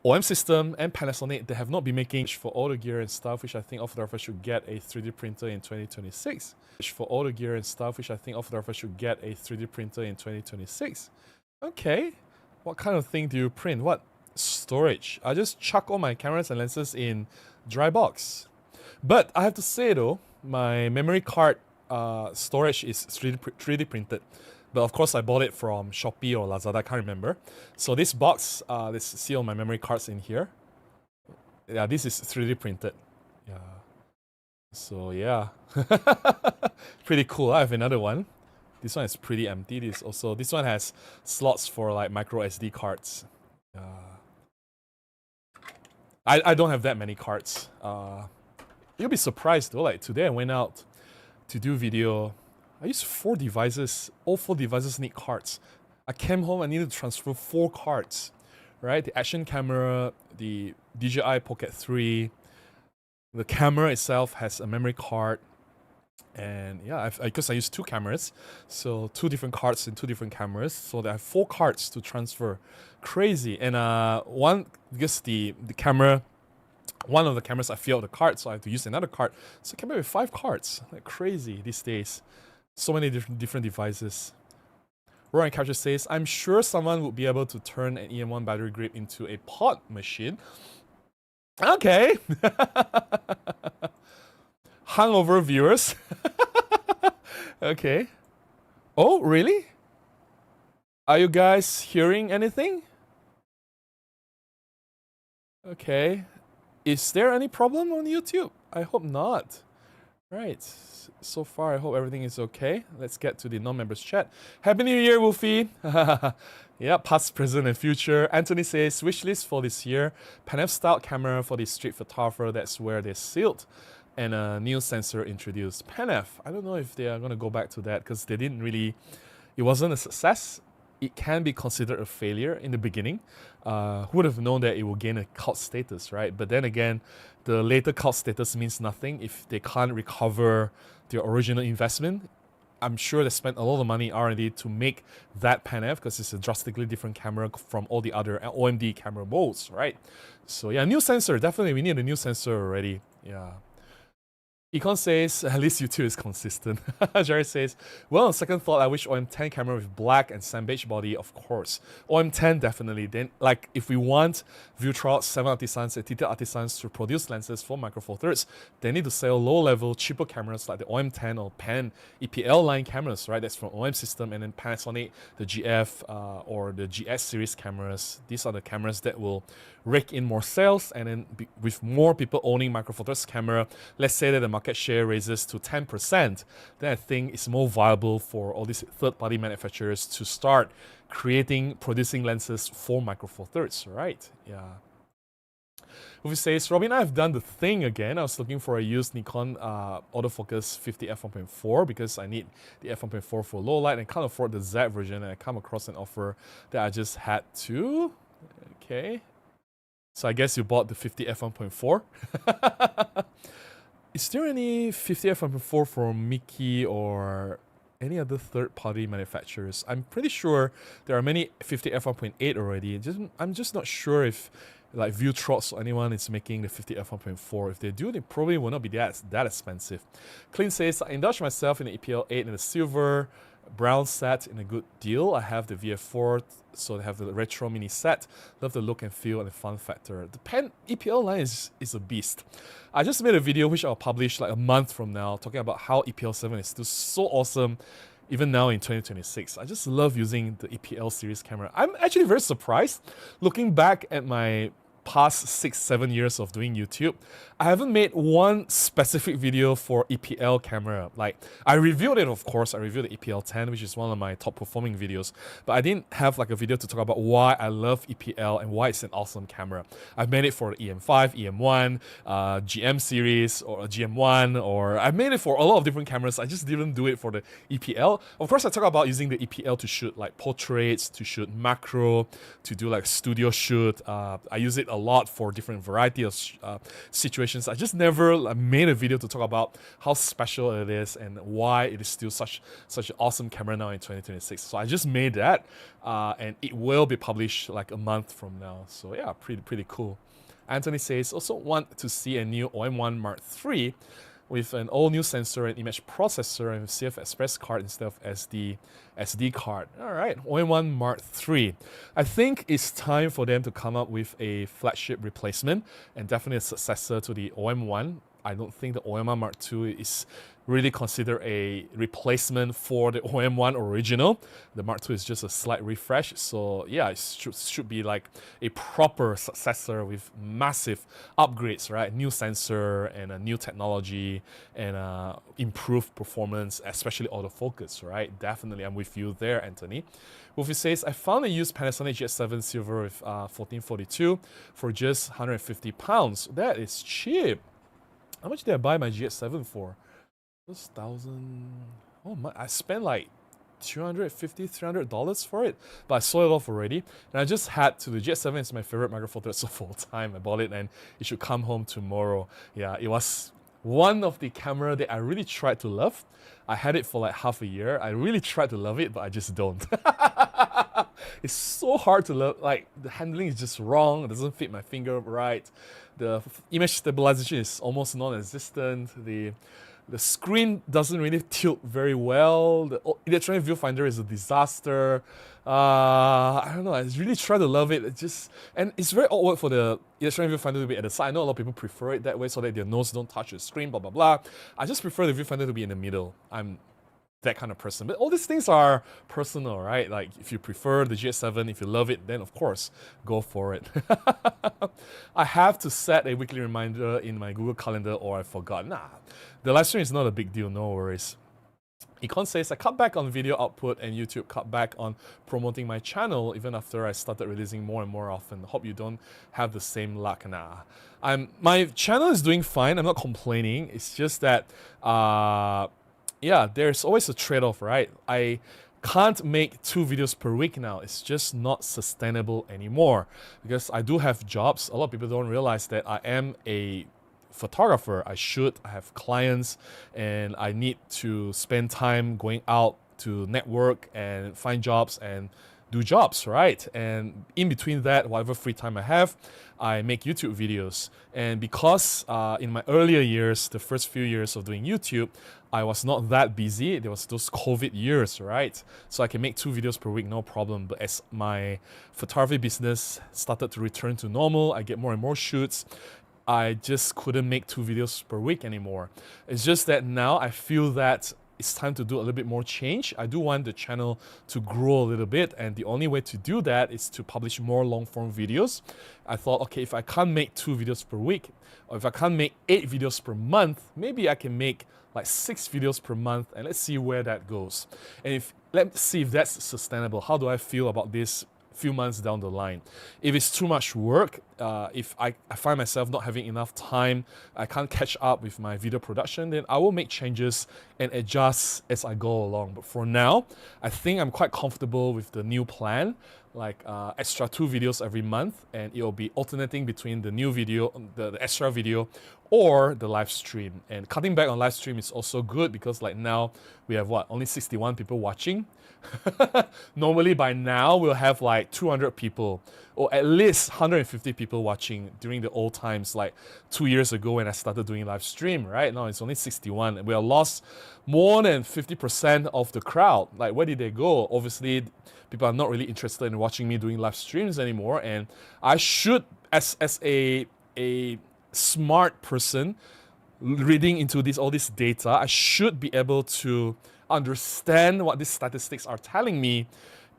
OM System and Panasonic, they have not been making for all the gear and stuff, which I think Off the Offer should get a 3D printer in 2026. For all the gear and stuff, which I think Off the Offer should get a 3D printer in 2026. Okay, what kind of thing do you print? What? Storage. I just chuck all my cameras and lenses in dry box. But I have to say though, my memory card storage is 3D printed. But of course I bought it from Shopee or Lazada, I can't remember. So this box, let's see all my memory cards in here. Yeah, this is 3D printed. Yeah. So yeah. Pretty cool. I have another one. This one is pretty empty. This one has slots for like micro SD cards. I don't have that many cards. You'll be surprised though, like today I went out to do video. I used 4 devices. All 4 devices need cards. I came home, I needed to transfer 4 cards, right? The action camera, the DJI Pocket 3, the camera itself has a memory card. And yeah, because I use 2 cameras, so 2 different cards in 2 different cameras, so I have 4 cards to transfer. Crazy. And one, because the camera, one of the cameras I failed the card, so I have to use another card. So I came up with 5 cards. Like crazy these days. So many different devices. Rowan Capture says, I'm sure someone would be able to turn an EM1 battery grip into a pod machine. Okay. Hungover viewers. Okay. Oh, really? Are you guys hearing anything? Okay. Is there any problem on YouTube? I hope not. Right. So far, I hope everything is okay. Let's get to the non-members chat. Happy New Year, Wolfie! Yeah, past, present, and future. Anthony says, wishlist for this year. Panasonic style camera for the street photographer. That's where they're sealed. And a new sensor introduced. Panasonic. I don't know if they are going to go back to that because they didn't really... It wasn't a success. It can be considered a failure in the beginning. Who would have known that it will gain a cult status, right? But then again, the later cult status means nothing if they can't recover their original investment. I'm sure they spent a lot of money R&D to make that Panasonic because it's a drastically different camera from all the other OMD camera molds, right? So yeah, new sensor. Definitely, we need a new sensor already. Yeah. Econ says, at least YouTube is consistent. Jerry says, well, on second thought, I wish OM10 camera with black and sand beige body, of course. OM10 definitely. Then, like, if we want Vutrot, 7 Artisans, and TT Artisans to produce lenses for Micro Four Thirds, they need to sell low-level, cheaper cameras like the OM10 or Pan EPL line cameras, right? That's from OM system, and then Panasonic, the GF or the GS series cameras. These are the cameras that will rake in more sales, and then with more people owning Micro Four Thirds camera, let's say that the market share raises to 10%, then I think it's more viable for all these third-party manufacturers to start producing lenses for Micro Four Thirds, right? Yeah. Ufi says, Robin, I've done the thing again. I was looking for a used Nikon autofocus 50 f1.4 because I need the f1.4 for low light and can't afford the Z version, and I come across an offer that I just had to. Okay. So I guess you bought the 50 f1.4. Is there any 50 f1.4 from Mickey or any other third-party manufacturers? I'm pretty sure there are many 50 f1.8 already. I'm just not sure if like Vutrots or anyone is making the 50 f1.4. If they do, they probably will not be that expensive. Clean says, I indulged myself in the EPL 8 in the silver brown set in a good deal. I have the VF4, so they have the retro mini set. Love the look and feel and the fun factor. The Pan EPL line is a beast. I just made a video which I'll publish like a month from now talking about how EPL 7 is still so awesome even now in 2026. I just love using the EPL series camera. I'm actually very surprised looking back at my past 6-7 years of doing YouTube, I haven't made one specific video for EPL camera. Like, I reviewed it, of course. I reviewed the EPL 10, which is one of my top performing videos, but I didn't have like a video to talk about why I love EPL and why it's an awesome camera. I've made it for the EM5, EM1, GM series, or GM1, or I've made it for a lot of different cameras. I just didn't do it for the EPL. Of course, I talk about using the EPL to shoot like portraits, to shoot macro, to do like studio shoot. I use it a lot for different variety of situations. I just never made a video to talk about how special it is and why it is still such an awesome camera now in 2026. So I just made that, and it will be published like a month from now. So yeah, pretty cool. Anthony says, also want to see a new OM1 Mark III with an all-new sensor and image processor and CF Express card instead of SD card. All right, OM1 Mark III. I think it's time for them to come up with a flagship replacement and definitely a successor to the OM1. I don't think the OM1 Mark II is really considered a replacement for the OM1 original. The Mark II is just a slight refresh. So yeah, it should be like a proper successor with massive upgrades, right? New sensor and a new technology and improved performance, especially autofocus, right? Definitely, I'm with you there, Anthony. Wolfie says, I found a used Panasonic GS7 silver with 1442 for just £150. That is cheap. How much did I buy my GS7 for? Those oh my, I spent like $250, $300 for it, but I sold it off already. And I just had to, the GS7 is my favorite Micro Four Thirds of all time. I bought it and it should come home tomorrow. Yeah, it was one of the camera that I really tried to love. I had it for like half a year. I really tried to love it, but I just don't. It's so hard to love, like the handling is just wrong. It doesn't fit my finger right. The image stabilization is almost non-existent. The screen doesn't really tilt very well. The electronic viewfinder is a disaster. I don't know. I really try to love it. And it's very awkward for the electronic viewfinder to be at the side. I know a lot of people prefer it that way so that their nose don't touch the screen, blah, blah, blah. I just prefer the viewfinder to be in the middle. I'm that kind of person. But all these things are personal, right? Like if you prefer the GS7, if you love it, then of course, go for it. I have to set a weekly reminder in my Google Calendar or I forgot. Nah, the live stream is not a big deal, no worries. Econ says, I cut back on video output and YouTube cut back on promoting my channel even after I started releasing more and more often. Hope you don't have the same luck. Nah. My channel is doing fine. I'm not complaining. It's just that, yeah, there's always a trade-off, right? I can't make 2 videos per week now. It's just not sustainable anymore because I do have jobs. A lot of people don't realize that I am a photographer. I have clients, and I need to spend time going out to network and find jobs and do jobs, right? And in between that, whatever free time I have, I make YouTube videos. And because in my earlier years, the first few years of doing YouTube, I was not that busy. There was those COVID years, right? So I can make 2 videos per week, no problem. But as my photography business started to return to normal, I get more and more shoots, I just couldn't make 2 videos per week anymore. It's just that now I feel that it's time to do a little bit more change. I do want the channel to grow a little bit, and the only way to do that is to publish more long-form videos. I thought, okay, if I can't make 2 videos per week, or if I can't make 8 videos per month, maybe I can make like 6 videos per month, and let's see where that goes. And let's see if that's sustainable. How do I feel about this few months down the line? If it's too much work, if I find myself not having enough time, I can't catch up with my video production, then I will make changes and adjust as I go along. But for now, I think I'm quite comfortable with the new plan, like extra 2 videos every month, and it'll be alternating between the new video, the extra video, or the live stream. And cutting back on live stream is also good because like now we have only 61 people watching. Normally by now we'll have like 200 people or at least 150 people watching during the old times, like 2 years ago when I started doing live stream, right? Now it's only 61 and we have lost more than 50% of the crowd. Like where did they go? Obviously people are not really interested in watching me doing live streams anymore, and I should, as a smart person reading into all this data, I should be able to understand what these statistics are telling me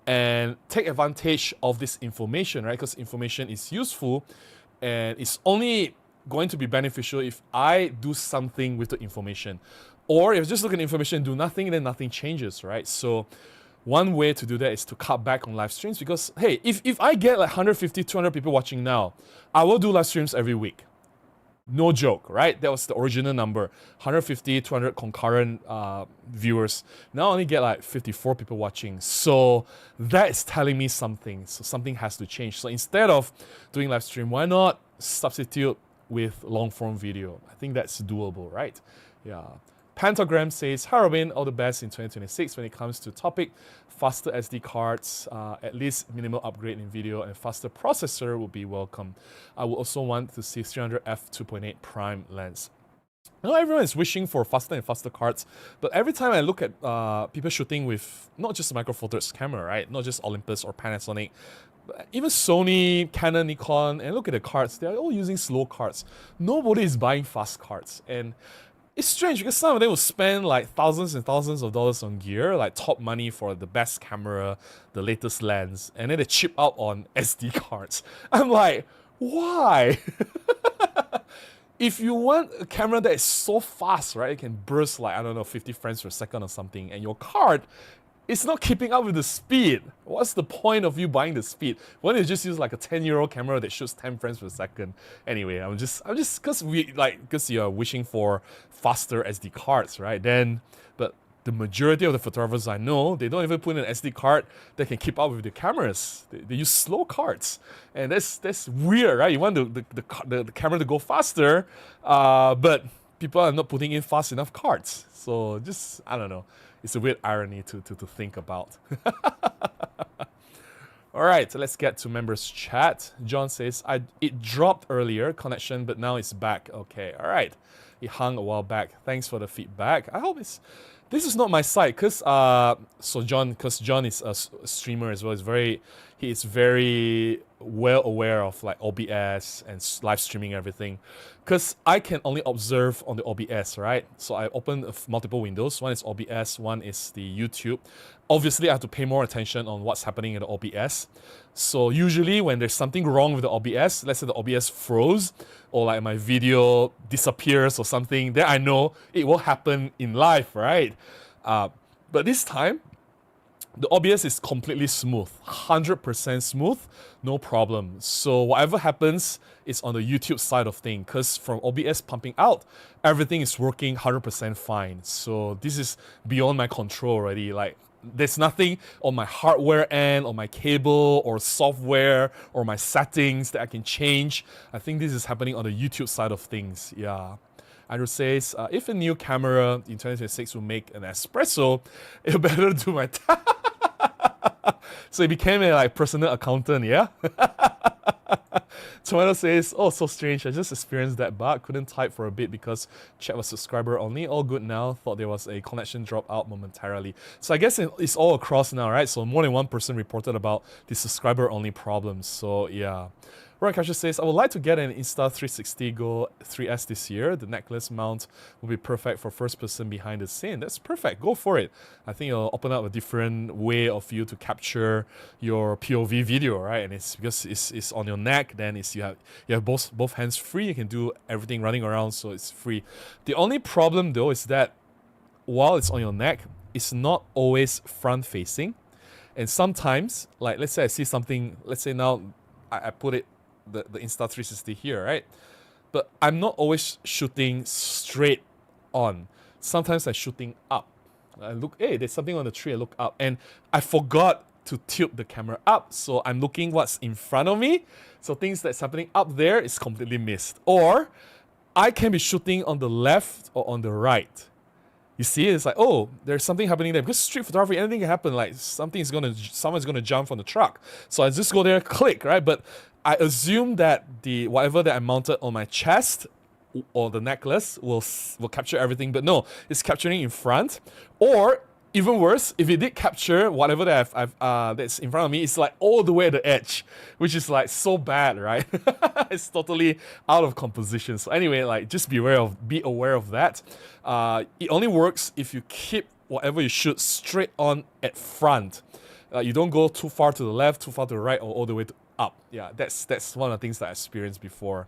and take advantage of this information, right? Because information is useful and it's only going to be beneficial if I do something with the information. Or if just look at the information and do nothing, then nothing changes, right? So one way to do that is to cut back on live streams because, hey, if I get like 150, 200 people watching now, I will do live streams every week. No joke, right? That was the original number. 150, 200 concurrent viewers. Now I only get like 54 people watching. So that is telling me something. So something has to change. So instead of doing live stream, why not substitute with long form video? I think that's doable, right? Yeah. Pentagram says, hi Robin, all the best in 2026 when it comes to topic. Faster SD cards, at least minimal upgrade in video, and faster processor would be welcome. I would also want to see 300f 2.8 prime lens. I know everyone is wishing for faster and faster cards, but every time I look at people shooting with not just a Micro Four Thirds camera, right? Not just Olympus or Panasonic, but even Sony, Canon, Nikon, and look at the cards, they're all using slow cards. Nobody is buying fast cards. And it's strange because some of them will spend like thousands and thousands of dollars on gear, like top money for the best camera, the latest lens, and then they chip out on SD cards. I'm like, why? If you want a camera that is so fast, right, it can burst like, I don't know, 50 frames per second or something, and your card is not keeping up with the speed. What's the point of you buying the speed? Why don't you just use like a 10-year-old camera that shoots 10 frames per second? Anyway, I'm just because you're wishing for faster SD cards, right? But the majority of the photographers I know, they don't even put in an SD card that can keep up with the cameras. They use slow cards, and that's weird, right? You want the camera to go faster, but people are not putting in fast enough cards. So just, I don't know. It's a weird irony to think about. All right, so let's get to members chat. John says, it dropped earlier, connection, but now it's back. Okay, all right. It hung a while back. Thanks for the feedback. I hope this is not my side, because John is a streamer as well. He is very well aware of like OBS and live streaming everything, because I can only observe on the OBS, right? So I open multiple windows. One is OBS, one is the YouTube. Obviously, I have to pay more attention on what's happening in the OBS. So usually when there's something wrong with the OBS, let's say the OBS froze or like my video disappears or something, then I know it will happen in live, right? But this time, the OBS is completely smooth, 100% smooth, no problem. So whatever happens is on the YouTube side of things, because from OBS pumping out, everything is working 100% fine. So this is beyond my control already. Like, there's nothing on my hardware end, or my cable, or software, or my settings that I can change. I think this is happening on the YouTube side of things, yeah. Andrew says, if a new camera in 2026 will make an espresso, it better do my So he became a like personal accountant, yeah? Tomato says, oh, so strange. I just experienced that bug. Couldn't type for a bit because chat was subscriber only. All good now. Thought there was a connection drop out momentarily. So I guess it's all across now, right? So more than one person reported about the subscriber only problems. So yeah. Roy Casher says, I would like to get an Insta360 Go 3S this year. The necklace mount will be perfect for first person behind the scene. That's perfect. Go for it. I think it'll open up a different way of you to capture your POV video, right? And it's because it's on your neck, then you have both hands free. You can do everything running around, so it's free. The only problem though is that while it's on your neck, it's not always front facing. And sometimes, like let's say I see something, let's say now I put it the Insta360 here, right? But I'm not always shooting straight on. Sometimes I'm shooting up. I look, hey, there's something on the tree, I look up. And I forgot to tilt the camera up, so I'm looking what's in front of me. So things that's happening up there is completely missed. Or I can be shooting on the left or on the right. You see, it's like, oh, there's something happening there. Because street photography, anything can happen. Like someone's gonna jump from the truck. So I just go there, click, right? But I assume that the whatever that I mounted on my chest or the necklace will capture everything. But no, it's capturing in front. Or even worse, if it did capture whatever that that's in front of me, it's like all the way at the edge, which is like so bad, right? It's totally out of composition. So anyway, like just be aware of that. It only works if you keep whatever you shoot straight on at front. You don't go too far to the left, too far to the right, or all the way up. Yeah, that's one of the things that I experienced before.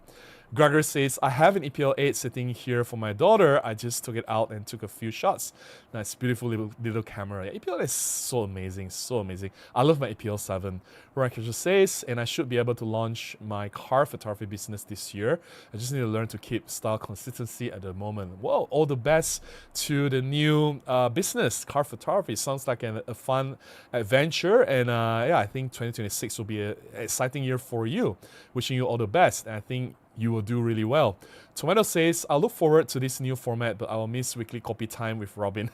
Gregor says, I have an EPL 8 sitting here for my daughter. I just took it out and took a few shots. Nice, beautiful little camera. Yeah, EPL is so amazing, so amazing. I love my EPL 7. Ryan says, and I should be able to launch my car photography business this year. I just need to learn to keep style consistency at the moment. Well, all the best to the new business, car photography. Sounds like a fun adventure. And yeah, I think 2026 will be an exciting year for you. Wishing you all the best. And I think you will do really well. Tomato says, I look forward to this new format, but I will miss weekly copy time with Robin.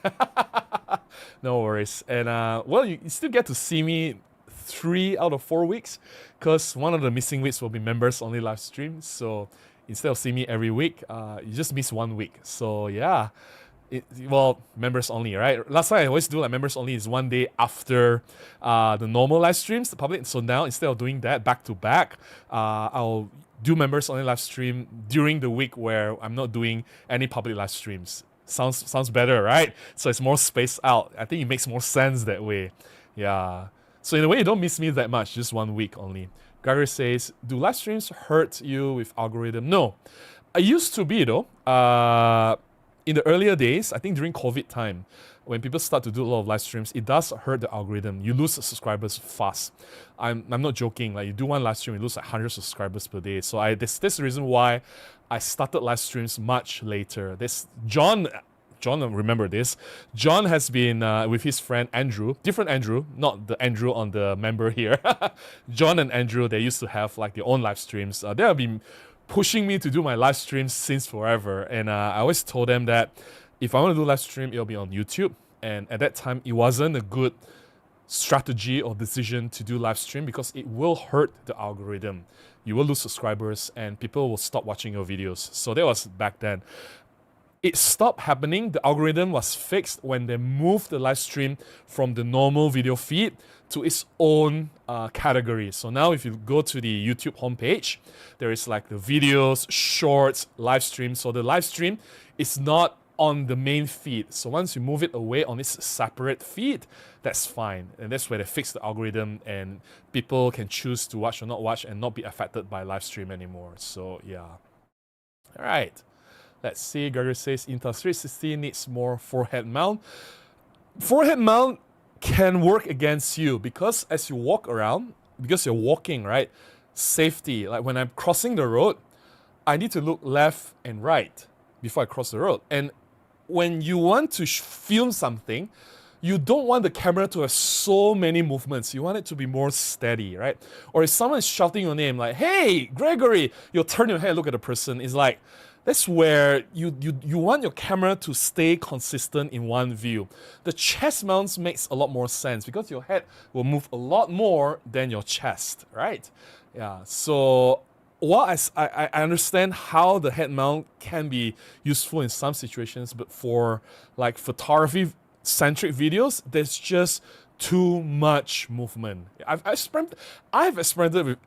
No worries. And well, you still get to see me 3 out of 4 weeks, because one of the missing weeks will be members only live streams. So instead of seeing me every week, you just miss 1 week. So yeah. Well, members only, right? Last time I always do like members only is 1 day after the normal live streams, the public. So now instead of doing that back to back, I'll do members only live stream during the week where I'm not doing any public live streams. Sounds better, right? So it's more spaced out. I think it makes more sense that way. Yeah. So in a way, you don't miss me that much, just 1 week only. Gary says, do live streams hurt you with algorithm? No. I used to be though. In the earlier days, I think during COVID time, when people start to do a lot of live streams, it does hurt the algorithm. You lose subscribers fast. I'm not joking. Like you do one live stream, you lose like 100 subscribers per day. So that's the reason why I started live streams much later. John, remember this. John has been with his friend Andrew, different Andrew, not the Andrew on the member here. John and Andrew, they used to have like their own live streams. They have been pushing me to do my live streams since forever. And I always told them that if I want to do live stream, it'll be on YouTube. And at that time, it wasn't a good strategy or decision to do live stream because it will hurt the algorithm. You will lose subscribers and people will stop watching your videos. So that was back then. it stopped happening. The algorithm was fixed when they moved the live stream from the normal video feed to its own category. So now if you go to the YouTube homepage, there is like the videos, shorts, live stream. So the live stream is not on the main feed. So once you move it away on its separate feed, that's fine. And that's where they fix the algorithm and people can choose to watch or not watch and not be affected by live stream anymore. So yeah. All right. Let's see. Gregory says Intel 360 needs more forehead mount. Forehead mount can work against you because as you walk around, because you're walking, right? Safety. Like when I'm crossing the road, I need to look left and right before I cross the road. And when you want to film something, you don't want the camera to have so many movements. You want it to be more steady, right? Or if someone is shouting your name like, hey, Gregory, you'll turn your head, look at the person. It's like, that's where you want your camera to stay consistent in one view. The chest mounts makes a lot more sense because your head will move a lot more than your chest, right? Yeah, so while I understand how the head mount can be useful in some situations, but for like photography-centric videos, there's just too much movement. I've experimented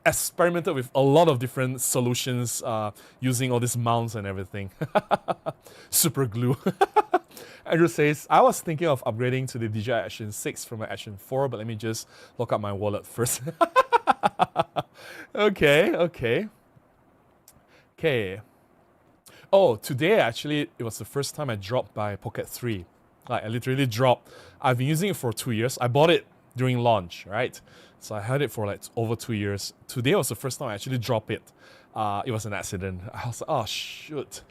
with a lot of different solutions using all these mounts and everything. Super glue. Andrew says, I was thinking of upgrading to the DJI Action 6 from my Action 4, but let me just lock up my wallet first. Okay. Oh, today actually, it was the first time I dropped my Pocket 3. Like I literally dropped. I've been using it for 2 years. I bought it during launch, right? So I had it for like over 2 years. Today was the first time I actually dropped it. It was an accident. I was like, oh shoot.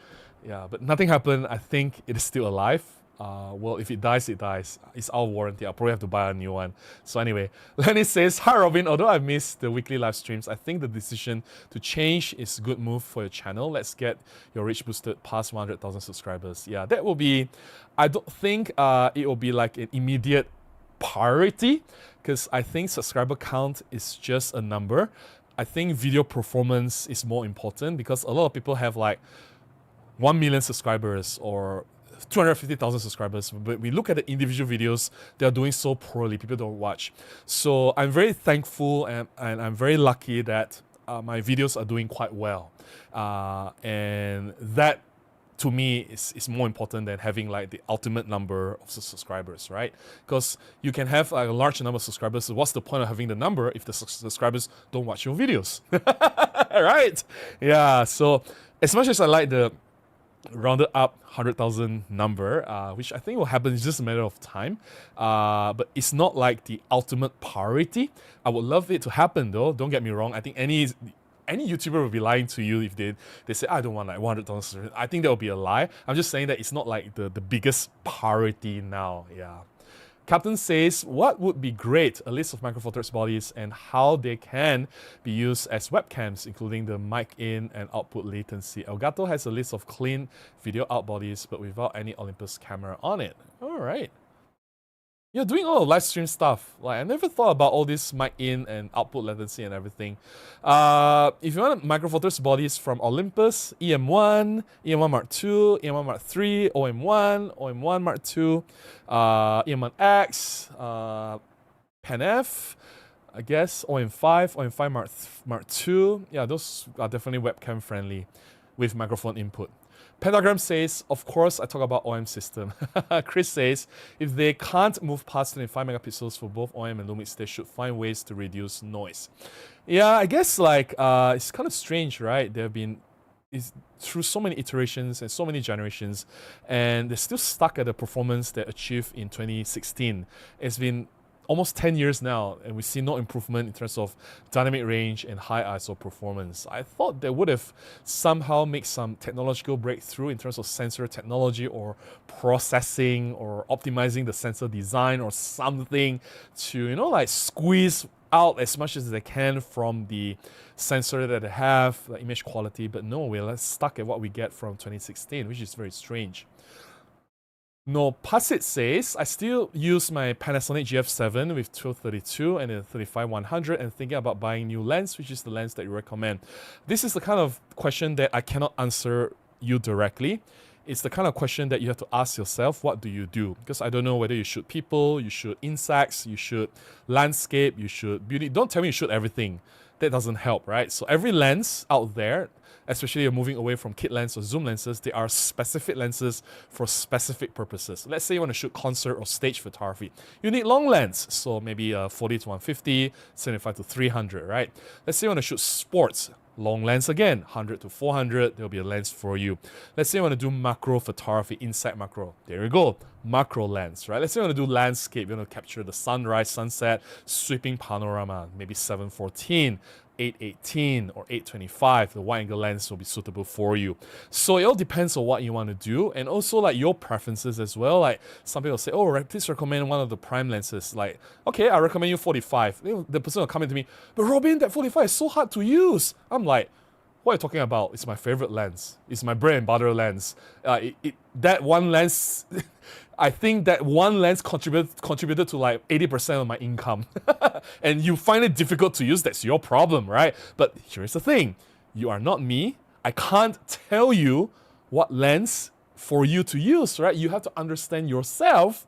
Yeah, but nothing happened. I think it is still alive. Well, if it dies, it dies. It's our warranty. I'll probably have to buy a new one. So anyway, Lenny says, hi Robin, although I missed the weekly live streams, I think the decision to change is a good move for your channel. Let's get your reach boosted past 100,000 subscribers. Yeah, that will be, I don't think it will be like an immediate priority because I think subscriber count is just a number. I think video performance is more important because a lot of people have like 1 million subscribers or 250,000 subscribers, but we look at the individual videos, they are doing so poorly, people don't watch. So I'm very thankful and I'm very lucky that my videos are doing quite well. And that to me is more important than having like the ultimate number of subscribers, right? Because you can have like, a large number of subscribers, so what's the point of having the number if the subscribers don't watch your videos? Right? Yeah, so as much as I like the rounded up 100,000 number, which I think will happen, it's just a matter of time. But it's not like the ultimate priority. I would love it to happen though, don't get me wrong. I think any YouTuber will be lying to you if they say, I don't want like 100,000. I think that will be a lie. I'm just saying that it's not like the biggest priority now, yeah. Captain says, what would be great? A list of Micro Four Thirds bodies and how they can be used as webcams, including the mic in and output latency. Elgato has a list of clean video out bodies, but without any Olympus camera on it. All right. You're doing all the live stream stuff. Like I never thought about all this mic in and output latency and everything. If you want Micro Four Thirds bodies from Olympus, EM1, EM1 Mark II, EM1 Mark III, OM1, OM1 Mark II, EM1X, Pan F, I guess, OM5, OM5 Mark II. Yeah, those are definitely webcam friendly with microphone input. Pentagram says, of course, I talk about OM system. Chris says, if they can't move past 25 megapixels for both OM and Lumix, they should find ways to reduce noise. Yeah, I guess like it's kind of strange, right? They've been through so many iterations and so many generations, and they're still stuck at the performance they achieved in 2016. It's been almost 10 years now, and we see no improvement in terms of dynamic range and high ISO performance. I thought they would have somehow made some technological breakthrough in terms of sensor technology or processing or optimizing the sensor design or something to, you know, like squeeze out as much as they can from the sensor that they have, the image quality, but no, we're stuck at what we get from 2016, which is very strange. No, Passit says, I still use my Panasonic GF7 with 1232 and a 35-100 and thinking about buying new lens, which is the lens that you recommend. This is the kind of question that I cannot answer you directly. it's the kind of question that you have to ask yourself, what do you do? Because I don't know whether you shoot people, you shoot insects, you shoot landscape, you shoot beauty. Don't tell me you shoot everything. That doesn't help, right? So every lens out there, especially you're moving away from kit lens or zoom lenses, they are specific lenses for specific purposes. Let's say you want to shoot concert or stage photography. You need long lens, so maybe 40 to 150, 75 to 300, right? Let's say you want to shoot sports. Long lens again, 100 to 400, there'll be a lens for you. Let's say you want to do macro photography, inside macro. There you go, macro lens, right? Let's say you want to do landscape, you want to capture the sunrise, sunset, sweeping panorama, maybe 714, 818 or 825, the wide angle lens will be suitable for you. So it all depends on what you want to do, and also like your preferences as well. Like some people say, oh, please recommend one of the prime lenses. Like, okay, I recommend you 45. The person will come into me, but Robin, that 45 is so hard to use. I'm like, what are you talking about? It's my favorite lens. It's my bread and butter lens. That one lens, I think that one lens contributed to like 80% of my income. And you find it difficult to use, that's your problem, right? But here's the thing. You are not me. I can't tell you what lens for you to use, right? You have to understand yourself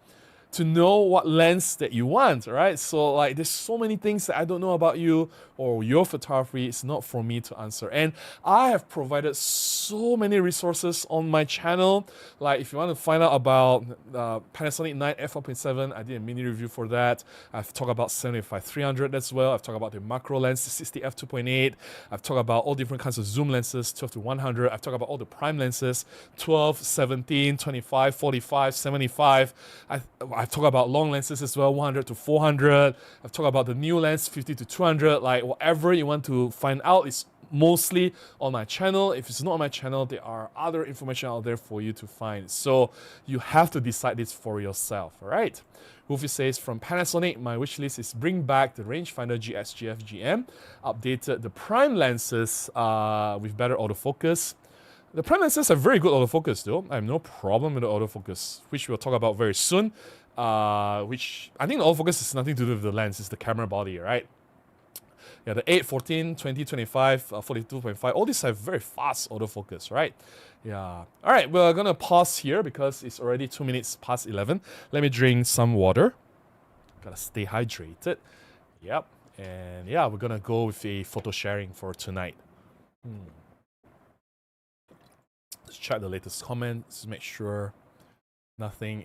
to know what lens that you want, right? So like there's so many things that I don't know about you or your photography. It's not for me to answer. And I have provided so many resources on my channel. Like if you want to find out about Panasonic 9 f1.7, I did a mini review for that. I've talked about 75-300 as well. I've talked about the macro lens, 60 f2.8. I've talked about all different kinds of zoom lenses, 12 to 100. I've talked about all the prime lenses, 12, 17, 25, 45, 75. I've talked about long lenses as well, 100 to 400. I've talked about the new lens, 50 to 200. Like whatever you want to find out is mostly on my channel. If it's not on my channel, there are other information out there for you to find. So you have to decide this for yourself, all right? Wolfie says, from Panasonic, my wish list is bring back the rangefinder GS/GF GM, updated the prime lenses with better autofocus. The prime lenses have very good autofocus though. I have no problem with the autofocus, which we'll talk about very soon. Which I think the autofocus has nothing to do with the lens, it's the camera body, right? Yeah, the 8, 14, 20, 25, 42.5, all these have very fast autofocus, right? Yeah. All right, we're gonna pause here because it's already 2 minutes past 11. Let me drink some water. Gotta stay hydrated. Yep. And yeah, we're gonna go with a photo sharing for tonight. Let's check the latest comments, make sure nothing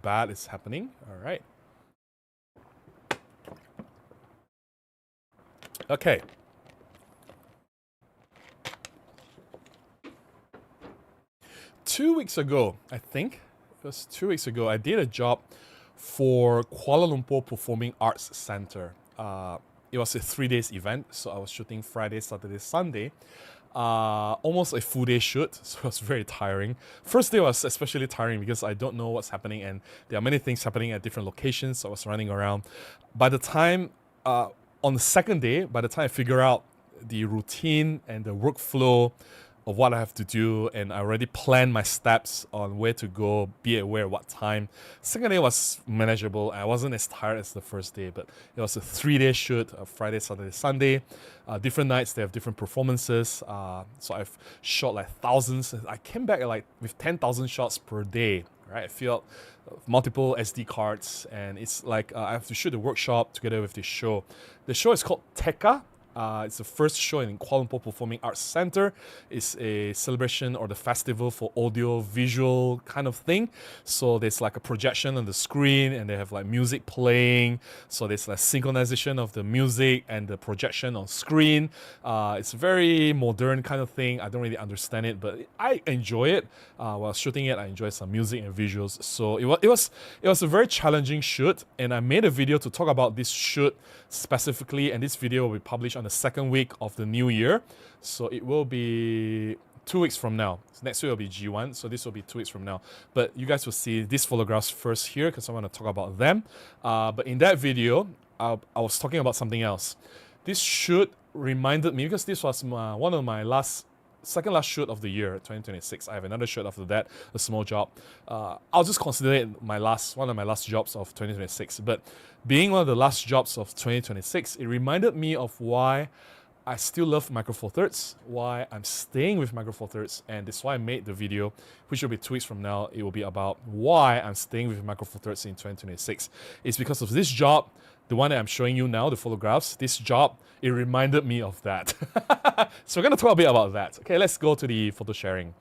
bad is happening. All right. Okay. Two weeks ago, I think, it was 2 weeks ago, I did a job for Kuala Lumpur Performing Arts Centre. It was a 3 days event, so I was shooting Friday, Saturday, Sunday. Almost a full day shoot, so it was very tiring. First day was especially tiring because I don't know what's happening and there are many things happening at different locations, so I was running around. By the time, on the second day, by the time I figure out the routine and the workflow of what I have to do, and I already planned my steps on where to go, be at where, what time. Second day was manageable. I wasn't as tired as the first day, but it was a 3 day shoot, Friday, Saturday, Sunday. Different nights, they have different performances. So I've shot like thousands. I came back like with 10,000 shots per day, right? I filled multiple SD cards, and it's like I have to shoot the workshop together with this show. The show is called Tekka. It's the first show in Kuala Lumpur Performing Arts Centre. It's a celebration or the festival for audio visual kind of thing. So there's like a projection on the screen and they have like music playing. So there's like synchronization of the music and the projection on screen. It's a very modern kind of thing. I don't really understand it, but I enjoy it. While shooting it, I enjoy some music and visuals. So it was a very challenging shoot, and I made a video to talk about this shoot specifically, and this video will be published on the second week of the new year. So it will be 2 weeks from now. So next week will be G1, so this will be 2 weeks from now. But you guys will see these photographs first here because I want to talk about them. But in that video, I was talking about something else. This shoot reminded me, because this was one of my second last shoot of the year, 2026. I have another shoot after that, a small job. I'll just consider it one of my last jobs of 2026. But being one of the last jobs of 2026, it reminded me of why I still love Micro Four Thirds, why I'm staying with Micro Four Thirds, and that's why I made the video, which will be 2 weeks from now. It will be about why I'm staying with Micro Four Thirds in 2026. It's because of this job, the one that I'm showing you now, the photographs, this job, it reminded me of that. So we're going to talk a bit about that. Okay, let's go to the photo sharing.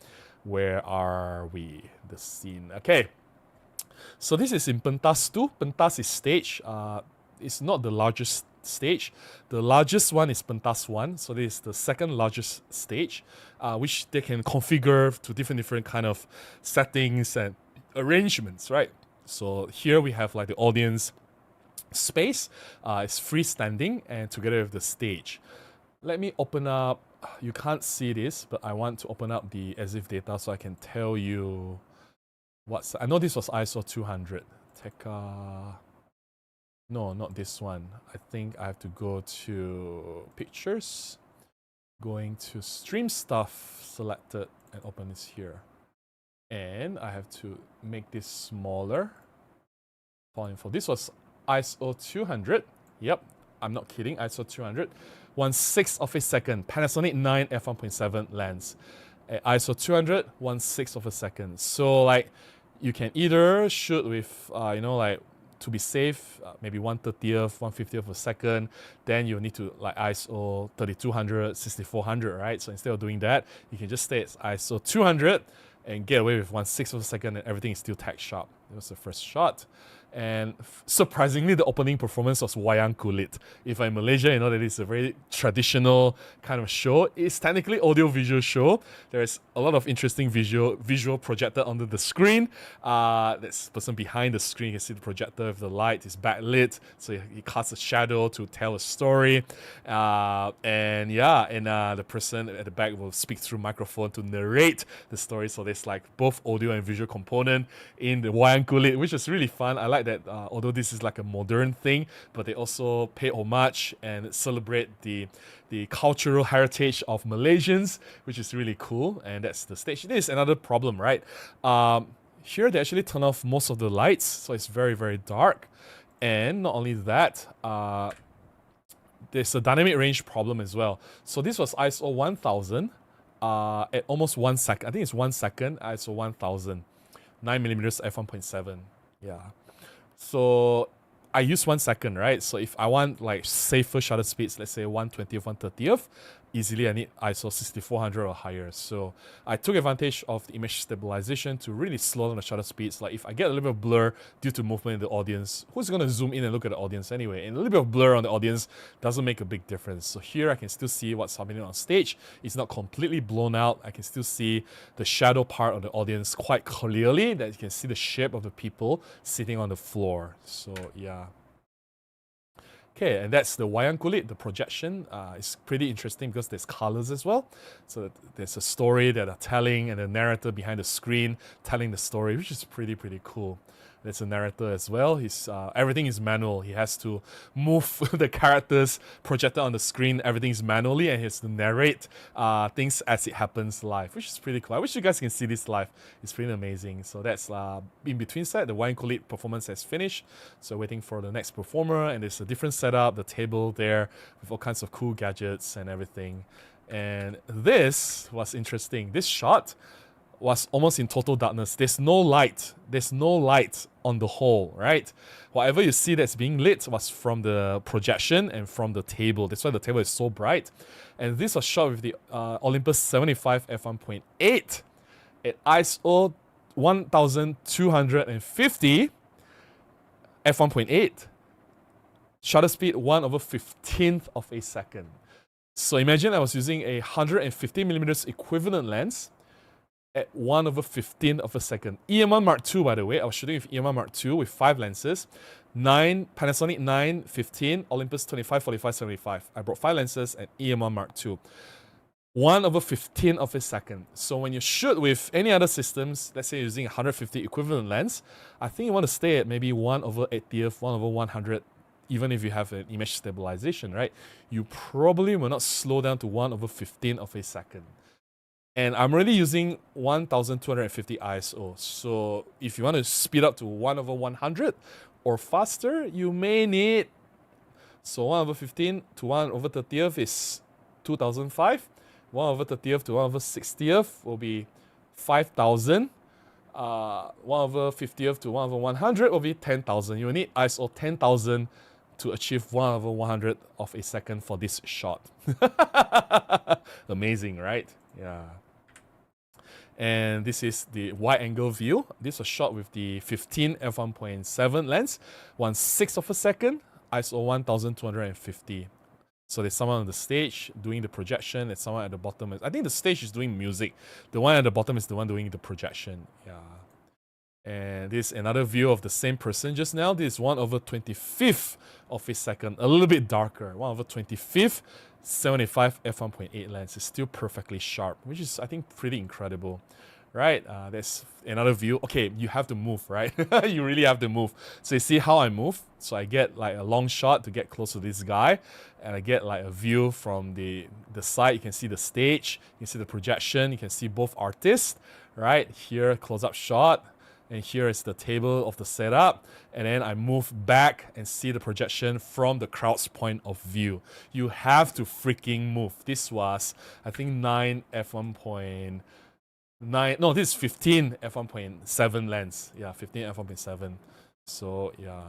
Where are we? The scene. Okay. So this is in Pentas 2. Pentas is stage. It's not the largest stage. The largest one is Pentas 1. So this is the second largest stage, which they can configure to different kind of settings and arrangements, right? So here we have like the audience space. It's freestanding and together with the stage. Let me open up. You can't see this, but I want to open up the as if data so I can tell you what's. I know this was ISO 200. No, not this one. I think I have to go to pictures, going to stream stuff selected and open this here. And I have to make this smaller. This was ISO 200. Yep, I'm not kidding. ISO 200. 1/6 of a second. Panasonic 9 f1.7 lens. ISO 200, 1/6 of a second. So like, you can either shoot with, like to be safe, maybe 1/30th, 1/50th of a second. Then you need to like ISO 3200, 6400, right? So instead of doing that, you can just stay at ISO 200 and get away with 1/6 of a second, and everything is still tag sharp. It was the first shot. And surprisingly, the opening performance was Wayang Kulit. If I'm in Malaysia, you know that it's a very traditional kind of show. It's technically audio-visual show. There's a lot of interesting visual projected onto the screen. That's the person behind the screen. You can see the projector with the light is backlit, so he casts a shadow to tell a story. The person at the back will speak through microphone to narrate the story. So there's like both audio and visual component in the Wayang Kulit, which is really fun. I like that although this is like a modern thing, but they also pay homage and celebrate the cultural heritage of Malaysians, which is really cool. And that's the stage. This is another problem, right? Here they actually turn off most of the lights, so it's very, very dark. And not only that, there's a dynamic range problem as well. So this was ISO 1000 at almost 1 second. I think it's 1 second, ISO 1000. 9mm f1.7. Yeah. So I use 1 second, right? So if I want like safer shutter speeds, let's say 1/20th, 1/30th, easily I need ISO 6400 or higher. So I took advantage of the image stabilization to really slow down the shutter speeds. Like if I get a little bit of blur due to movement in the audience, who's going to zoom in and look at the audience anyway? And a little bit of blur on the audience doesn't make a big difference. So here I can still see what's happening on stage. It's not completely blown out. I can still see the shadow part of the audience quite clearly, that you can see the shape of the people sitting on the floor. So yeah. Okay, and that's the Wayang Kulit, the projection. It's pretty interesting because there's colors as well. So there's a story that are telling and a narrator behind the screen telling the story, which is pretty cool. There's a narrator as well. He's everything is manual. He has to move the characters projected on the screen. Everything is manually, and he has to narrate things as it happens live, which is pretty cool. I wish you guys can see this live. It's pretty amazing. So that's in between set. The Wayang Kulit performance has finished. So waiting for the next performer, and there's a different setup. The table there with all kinds of cool gadgets and everything. And this was interesting. This shot was almost in total darkness. There's no light. There's no light on the whole, right? Whatever you see that's being lit was from the projection and from the table. That's why the table is so bright. And this was shot with the Olympus 75 f1.8 at ISO 1250 f1.8. Shutter speed 1/15th of a second. So imagine I was using a 150mm equivalent lens at 1/15th of a second. EM1 Mark II, by the way. I was shooting with EM1 Mark II with 5 lenses. Panasonic 9, 15, Olympus 25, 45, 75. I brought 5 lenses and EM1 Mark II. 1/15th of a second. So when you shoot with any other systems, let's say you're using a 150 equivalent lens, I think you want to stay at maybe 1/80th, 1/100, even if you have an image stabilization, right? You probably will not slow down to 1/15th of a second. And I'm already using 1250 ISO. So if you want to speed up to 1/100 or faster, you may need, so 1/15 to 1/30th is 2005. 1/30th to 1/60th will be 5,000. 1/50th to 1/100 will be 10,000. You will need ISO 10,000 to achieve 1/100 of a second for this shot. Amazing, right? Yeah. And this is the wide angle view. This was shot with the 15 f1.7 lens, 1/6 of a second, ISO 1250. So there's someone on the stage doing the projection, there's someone at the bottom. I think the stage is doing music. The one at the bottom is the one doing the projection. Yeah. And this is another view of the same person just now. This is 1/25th of a second, a little bit darker. 1/25th, 75 f1.8 lens is still perfectly sharp, which is, I think, pretty incredible. Right, there's another view. Okay, you have to move, right? You really have to move. So you see how I move? So I get like a long shot to get close to this guy, and I get like a view from the side. You can see the stage, you can see the projection, you can see both artists, right? Here, close-up shot, and here is the table of the setup, and then I move back and see the projection from the crowd's point of view. You have to freaking move. This was, I think, 9 f1.9. No, this is 15 f1.7 lens. Yeah, 15 f1.7. So, yeah.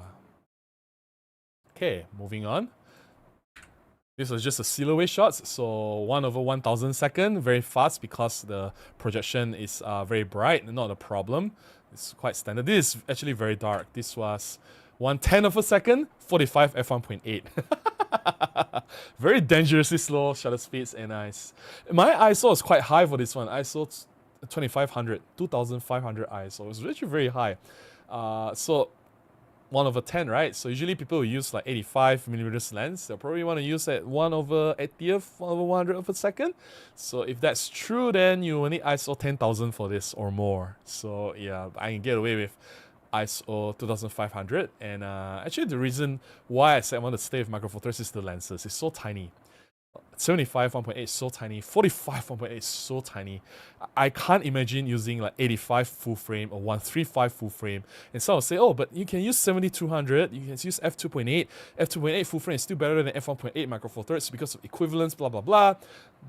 Okay, moving on. This was just a silhouette shots, so 1/1000 second, very fast because the projection is very bright, not a problem. It's quite standard. This is actually very dark. This was 1/10 of a second, 45 f1.8. Very dangerously slow shutter speeds and nice. My ISO is quite high for this one. ISO 2500, 2500 ISO. It's actually very high. So 1/10, right? So usually people will use like 85mm lens. They'll probably want to use at 1/80th, 1/100 of a second. So if that's true, then you will need ISO 10,000 for this or more. So yeah, I can get away with ISO 2500. And actually the reason why I said I want to stay with Micro Four Thirds is the lenses. It's so tiny. 75 1.8 is so tiny, 45 1.8 is so tiny. I can't imagine using like 85 full frame or 135 full frame. And some will say, oh, but you can use 7200, you can use f2.8. F2.8 full frame is still better than f1.8 Micro Four Thirds because of equivalence, blah, blah, blah.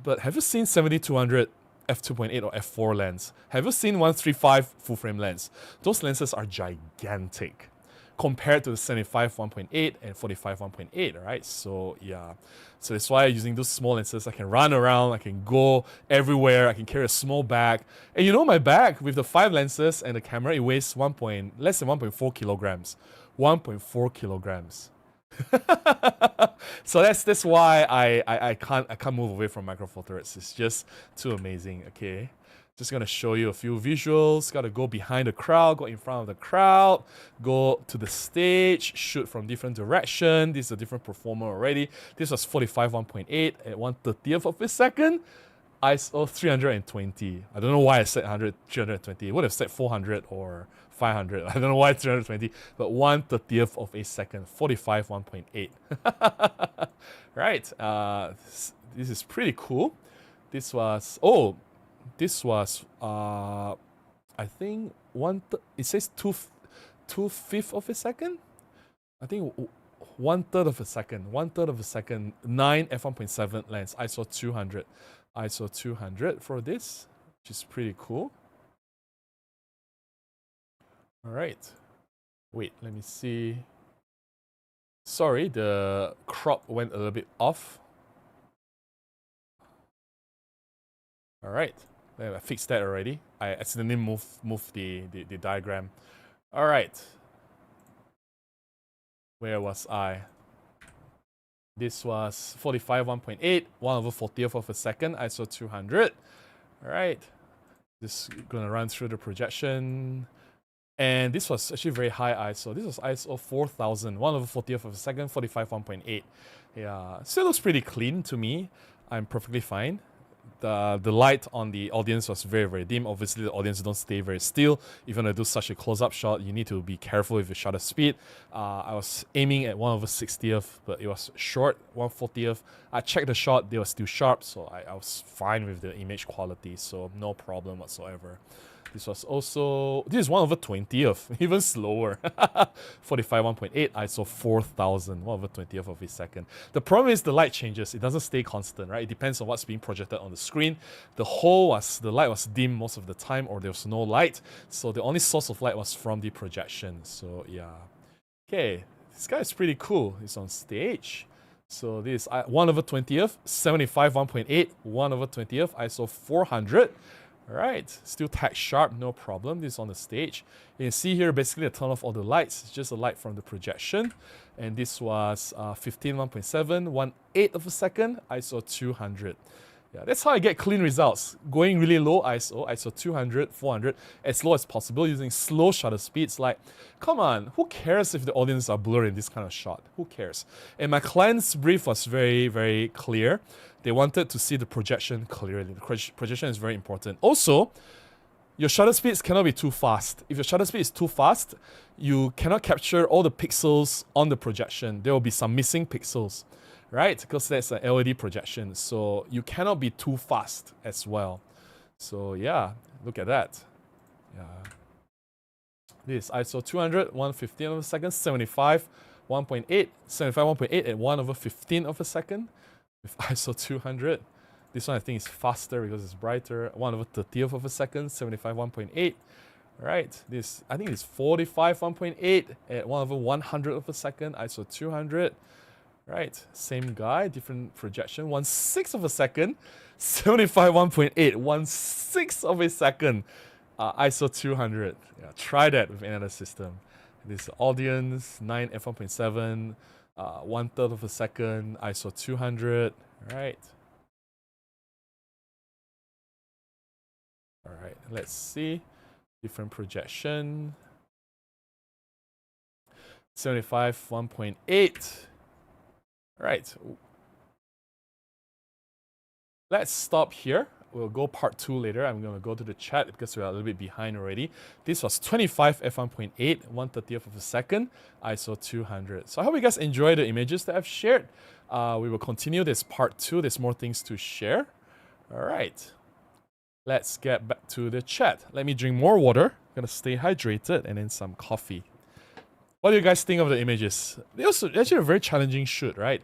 But have you seen 7200 f2.8 or f4 lens? Have you seen 135 full frame lens? Those lenses are gigantic compared to the 75 1.8 and 45 1.8, right? So yeah, so that's why using those small lenses, I can run around, I can go everywhere, I can carry a small bag. And you know my bag with the 5 lenses and the camera, it weighs less than 1.4 kilograms. 1.4 kilograms. So that's why I can't move away from Micro Four Thirds. It's just too amazing. Okay. Just gonna show you a few visuals. Gotta go behind the crowd, go in front of the crowd, go to the stage, shoot from different direction. This is a different performer already. This was 45 1.8 at 1/30th of a second. ISO 320. I don't know why I said 320. I would have said 400 or 500. I don't know why 320, but 1/30th of a second, 45 1.8. Right. This is pretty cool. This was I think it says 2/5 of a second. I think 1/3 of a second. 1/3 of a second. 9 f1.7 lens. ISO 200. ISO 200 for this, which is pretty cool. All right. Wait, let me see. Sorry, the crop went a little bit off. All right. I fixed that already. I accidentally moved the diagram. All right. Where was I? This was 45 1.8, 1/40th of a second, ISO 200. All right. Just gonna run through the projection. And this was actually very high ISO. This was ISO 4000, 1/40th of a second, 45 1.8. Yeah, still looks pretty clean to me. I'm perfectly fine. The light on the audience was very, very dim. Obviously, the audience don't stay very still. If you're going to do such a close-up shot, you need to be careful with your shutter speed. I was aiming at 1/60th, but it was short, 1/40th. I checked the shot, they were still sharp, so I was fine with the image quality, so no problem whatsoever. This was also, this is 1/20th, even slower. 45 1.8 ISO 4000, 1/20th of a second. The problem is the light changes. It doesn't stay constant, right? It depends on what's being projected on the screen. The light was dim most of the time, or there was no light. So the only source of light was from the projection. So yeah. Okay, this guy is pretty cool. He's on stage. So this is 1/20th, 75 1.8, 1/20th, ISO 400. Alright, still tack sharp, no problem. This is on the stage. You can see here basically I turn off all the lights. It's just a light from the projection. And this was 15 1.7, 1/8 of a second, ISO 200. Yeah, that's how I get clean results. Going really low ISO 200, 400, as low as possible using slow shutter speeds. Like, come on, who cares if the audience are blurred in this kind of shot? Who cares? And my client's brief was very, very clear. They wanted to see the projection clearly. The projection is very important. Also, your shutter speeds cannot be too fast. If your shutter speed is too fast, you cannot capture all the pixels on the projection. There will be some missing pixels, right? Because that's an LED projection. So you cannot be too fast as well. So yeah, look at that. Yeah. This ISO 200, 1/15 of a second, 75, 1.8, 75, 1.8 at 1/15 of a second. With ISO 200. This one I think is faster because it's brighter. 1/30th of a second, 75 1.8. Right, this I think it's 45 1.8 at 1/100th of a second, ISO 200. Right, same guy, different projection. 1/6 of a second, 75 1.8, 1/6 of a second, ISO 200. Yeah, try that with another system. This audience 9 f1.7. 1/3 of a second, ISO 200, right? All right, let's see. Different projection. 75 1.8. All right. Let's stop here. We'll go part 2 later. I'm going to go to the chat because we're a little bit behind already. This was 25 f1.8, 1/30th of a second, ISO 200. So I hope you guys enjoy the images that I've shared. We will continue this part 2. There's more things to share. All right. Let's get back to the chat. Let me drink more water. I'm going to stay hydrated and then some coffee. What do you guys think of the images? They're also actually a very challenging shoot, right?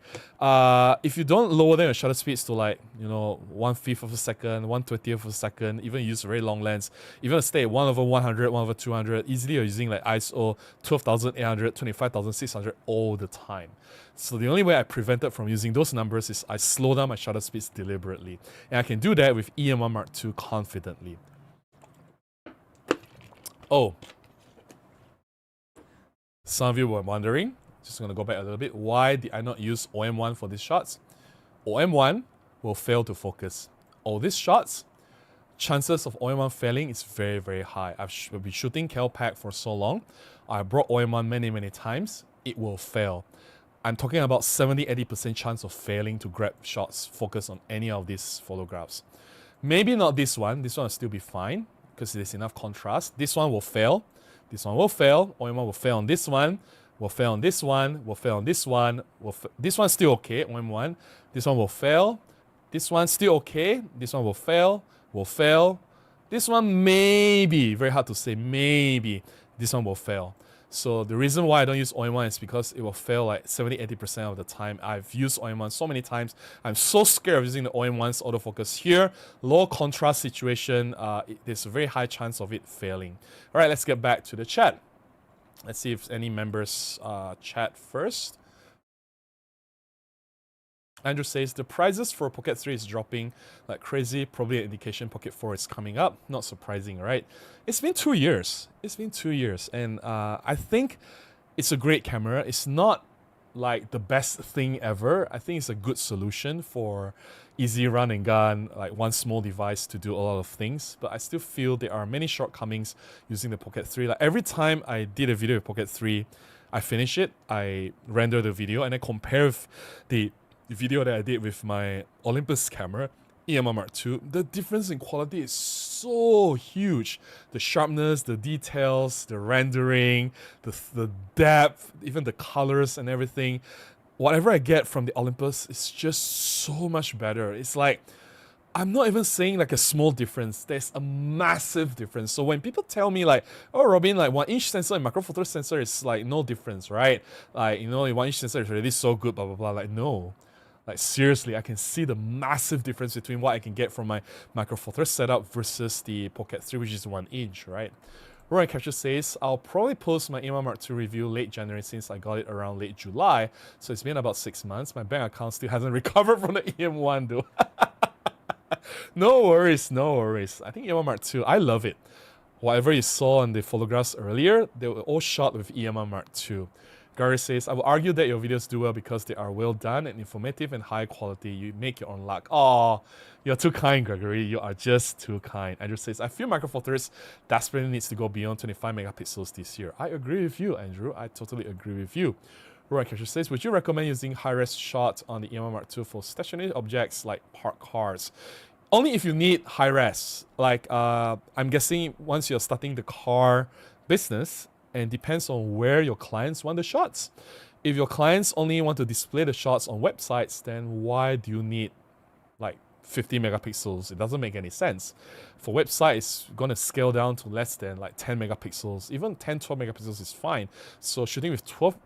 If you don't lower down your shutter speeds to like, 1/5 of a second, 1/20th of a second, even use a very long lens, even stay at 1/100, 1/200, easily you're using like ISO 12,800, 25,600 all the time. So the only way I prevented from using those numbers is I slow down my shutter speeds deliberately. And I can do that with EM1 Mark II confidently. Oh. Some of you were wondering, just going to go back a little bit, why did I not use OM1 for these shots? OM1 will fail to focus. All these shots, chances of OM1 failing is very, very high. I've been shooting Calpac for so long. I brought OM1 many, many times. It will fail. I'm talking about 70-80% chance of failing to grab shots, focus on any of these photographs. Maybe not this one. This one will still be fine because there's enough contrast. This one will fail. This one will fail. OM1 will fail on this one. Will fail on this one. Will fail on this one. This one's still okay. OM1. This one will fail. This one's still okay. This one will fail. Will fail. This one maybe. Very hard to say. Maybe. This one will fail. So the reason why I don't use OM1 is because it will fail like 70-80% of the time. I've used OM1 so many times. I'm so scared of using the OM1's autofocus here. Low contrast situation, there's a very high chance of it failing. All right, let's get back to the chat. Let's see if any members chat first. Andrew says, the prices for Pocket 3 is dropping like crazy. Probably an indication Pocket 4 is coming up. Not surprising, right? It's been 2 years. It's been 2 years. And I think it's a great camera. It's not like the best thing ever. I think it's a good solution for easy run and gun, like one small device to do a lot of things. But I still feel there are many shortcomings using the Pocket 3. Like every time I did a video with Pocket 3, I finish it, I render the video, and I compare with the video that I did with my Olympus camera, EM1 Mark II, the difference in quality is so huge. The sharpness, the details, the rendering, the depth, even the colors and everything. Whatever I get from the Olympus is just so much better. It's like, I'm not even saying like a small difference. There's a massive difference. So when people tell me like, oh Robin, like 1-inch sensor and micro four thirds sensor is like no difference, right? Like, you know, a 1-inch sensor is already so good, blah blah blah. Like, no. Like, seriously, I can see the massive difference between what I can get from my micro four thirds setup versus the Pocket 3, which is 1-inch, right? Roy Catcher says, I'll probably post my EMA Mark II review late January since I got it around late July. So it's been about 6 months. My bank account still hasn't recovered from the EM1 though. No worries, no worries. I think EMA Mark II, I love it. Whatever you saw in the photographs earlier, they were all shot with EMA Mark II. Gary says, I would argue that your videos do well because they are well done and informative and high quality. You make your own luck. Oh, you're too kind, Gregory. You are just too kind. Andrew says, I feel Micro Four Thirds desperately needs to go beyond 25 megapixels this year. I agree with you, Andrew. I totally agree with you. Roy Catcher says, would you recommend using high-res shot on the EMA Mark II for stationary objects like parked cars? Only if you need high-res. Like, I'm guessing once you're starting the car business, and depends on where your clients want the shots. If your clients only want to display the shots on websites, then why do you need like 50 megapixels? It doesn't make any sense. For websites, it's going to scale down to less than like 10 megapixels. Even 10, 12 megapixels is fine. So shooting with 20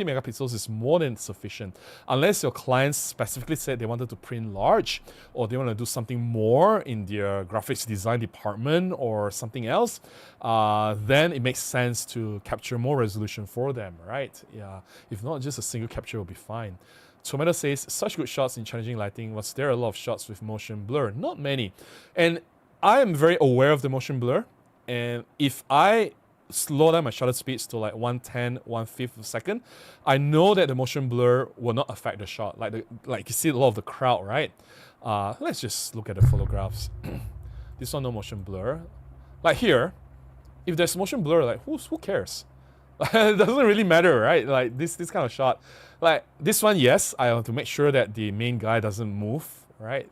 megapixels is more than sufficient. Unless your clients specifically said they wanted to print large, or they want to do something more in their graphics design department or something else, then it makes sense to capture more resolution for them, right? Yeah. If not, just a single capture will be fine. Tomato says, such good shots in challenging lighting. Was there a lot of shots with motion blur? Not many. And I am very aware of the motion blur. And if I slow down my shutter speeds to like 1/10, 1/5 of a second, I know that the motion blur will not affect the shot. Like you see a lot of the crowd, right? Let's just look at the photographs. This one, no motion blur. Like here, if there's motion blur, like who cares? It doesn't really matter, right? Like this kind of shot. Like this one, yes, I have to make sure that the main guy doesn't move, right?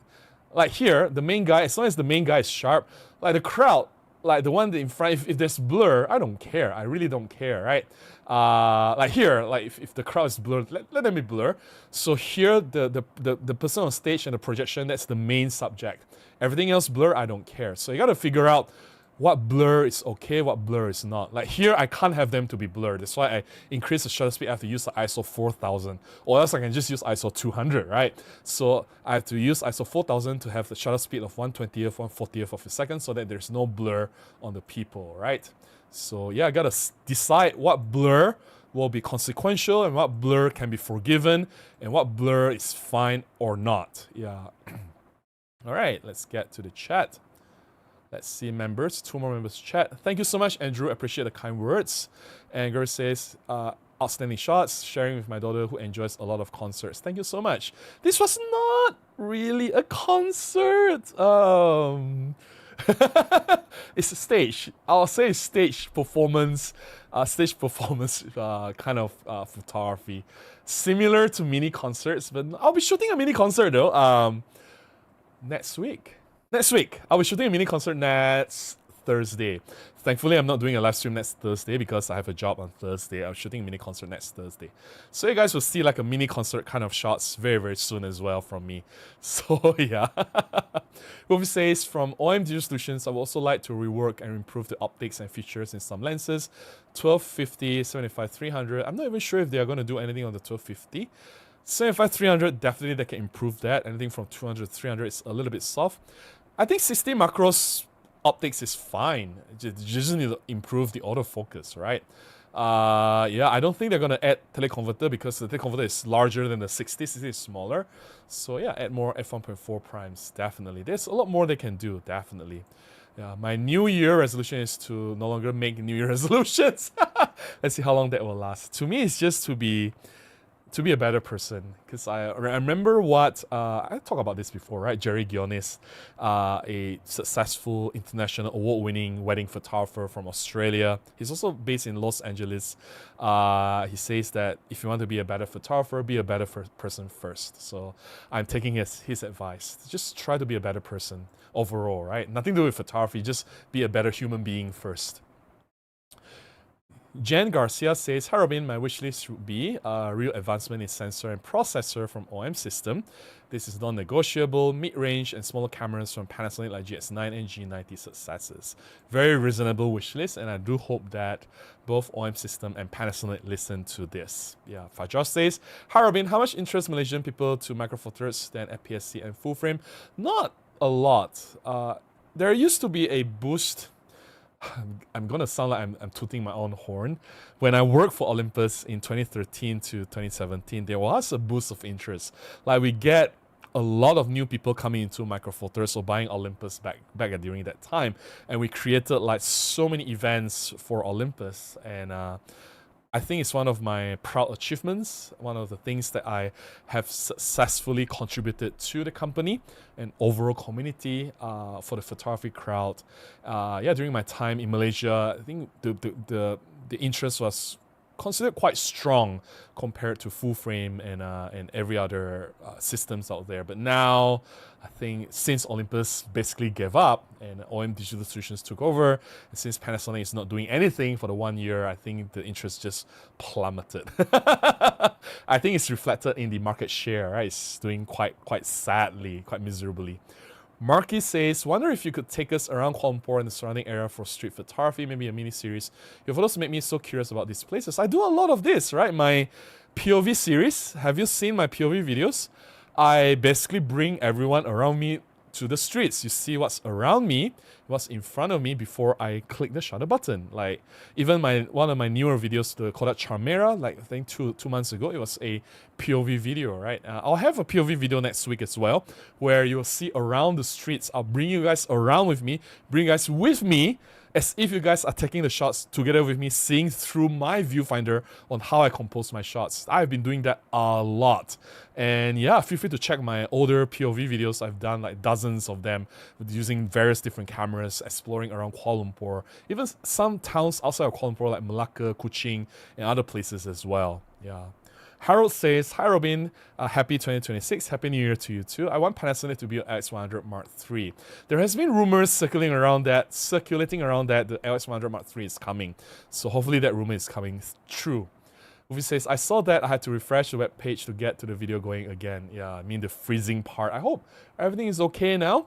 Like here, the main guy, as long as the main guy is sharp, like the crowd, like the one in front, if there's blur, I don't care. I really don't care, right? Like here, like if the crowd is blurred, let them be blur. So here, the person on stage and the projection, that's the main subject. Everything else blur, I don't care. So you got to figure out what blur is okay, what blur is not. Like here, I can't have them to be blurred. That's why I increase the shutter speed. I have to use the ISO 4000, or else I can just use ISO 200, right? So I have to use ISO 4000 to have the shutter speed of 1/20th, 1/40th of a second, so that there's no blur on the people, right? So yeah, I gotta decide what blur will be consequential and what blur can be forgiven and what blur is fine or not. Yeah. All right, let's get to the chat. Let's see members, 2 more members chat. Thank you so much, Andrew. Appreciate the kind words. And Gary says, outstanding shots, sharing with my daughter who enjoys a lot of concerts. Thank you so much. This was not really a concert. It's a stage. I'll say stage performance kind of photography. Similar to mini concerts, but I'll be shooting a mini concert though next week. I'll be shooting a mini concert next Thursday. Thankfully, I'm not doing a live stream next Thursday because I have a job on Thursday. I'm shooting a mini concert next Thursday. So you guys will see like a mini concert kind of shots very, very soon as well from me. So yeah. Wolfie says, from OM Digital Solutions, I would also like to rework and improve the optics and features in some lenses. 1250, 75-300. I'm not even sure if they are going to do anything on the 1250. 75-300, definitely they can improve that. Anything from 200-300 is a little bit soft. I think 60 macros optics is fine. You just need to improve the autofocus, right? Yeah, I don't think they're going to add teleconverter because the teleconverter is larger than the 60. 60 is smaller. So yeah, add more f1.4 primes, definitely. There's a lot more they can do, definitely. Yeah, my New Year resolution is to no longer make New Year resolutions. Let's see how long that will last. To me, it's just to be a better person, because I remember what I talked about this before, right? Jerry Gionis, a successful international award-winning wedding photographer from Australia. He's also based in Los Angeles. He says that if you want to be a better photographer, be a better person first. So I'm taking his advice. Just try to be a better person overall, right? Nothing to do with photography. Just be a better human being first. Jen Garcia says, "Hi Robin, my wishlist would be a real advancement in sensor and processor from OM system. This is non-negotiable, mid-range and smaller cameras from Panasonic like GX9 and G90 successors. Very reasonable wishlist, and I do hope that both OM system and Panasonic listen to this." Yeah, Fajar says, "Hi Robin, how much interest Malaysian people to Micro Four Thirds than FPS-C and full frame? Not a lot. There used to be a boost." I'm gonna sound like I'm tooting my own horn. When I worked for Olympus in 2013 to 2017, there was a boost of interest. Like we get a lot of new people coming into Micro Four Thirds or buying Olympus back during that time, and we created like so many events for Olympus, and I think it's one of my proud achievements, one of the things that I have successfully contributed to the company and overall community for the photography crowd. Yeah, during my time in Malaysia, I think the interest was considered quite strong compared to full frame and every other systems out there. But now, I think since Olympus basically gave up and OM Digital Solutions took over, and since Panasonic is not doing anything for the 1 year, I think the interest just plummeted. I think it's reflected in the market share, right? It's doing quite sadly, quite miserably. Marky says, "Wonder if you could take us around Kuala Lumpur and the surrounding area for street photography, maybe a mini-series. Your photos make me so curious about these places." I do a lot of this, right? My POV series, have you seen my POV videos? I basically bring everyone around me to the streets. You see what's around me, what's in front of me before I click the shutter button. Like even one of my newer videos, the Kodak Charmera, like I think two months ago, it was a POV video, right? I'll have a POV video next week as well, where you'll see around the streets. I'll bring you guys around with me, bring you guys with me, as if you guys are taking the shots together with me, seeing through my viewfinder on how I compose my shots. I've been doing that a lot. And yeah, feel free to check my older POV videos. I've done like dozens of them using various different cameras, exploring around Kuala Lumpur, even some towns outside of Kuala Lumpur like Malacca, Kuching, and other places as well. Yeah. Harold says, "Hi Robin, happy 2026, happy new year to you too. I want Panasonic to be an LX100 Mark III. There has been rumors circulating around that the LX100 Mark III is coming. So hopefully that rumor is coming true." Uvi says, "I saw that. I had to refresh the web page to get to the video going again." Yeah, I mean the freezing part. I hope everything is okay now.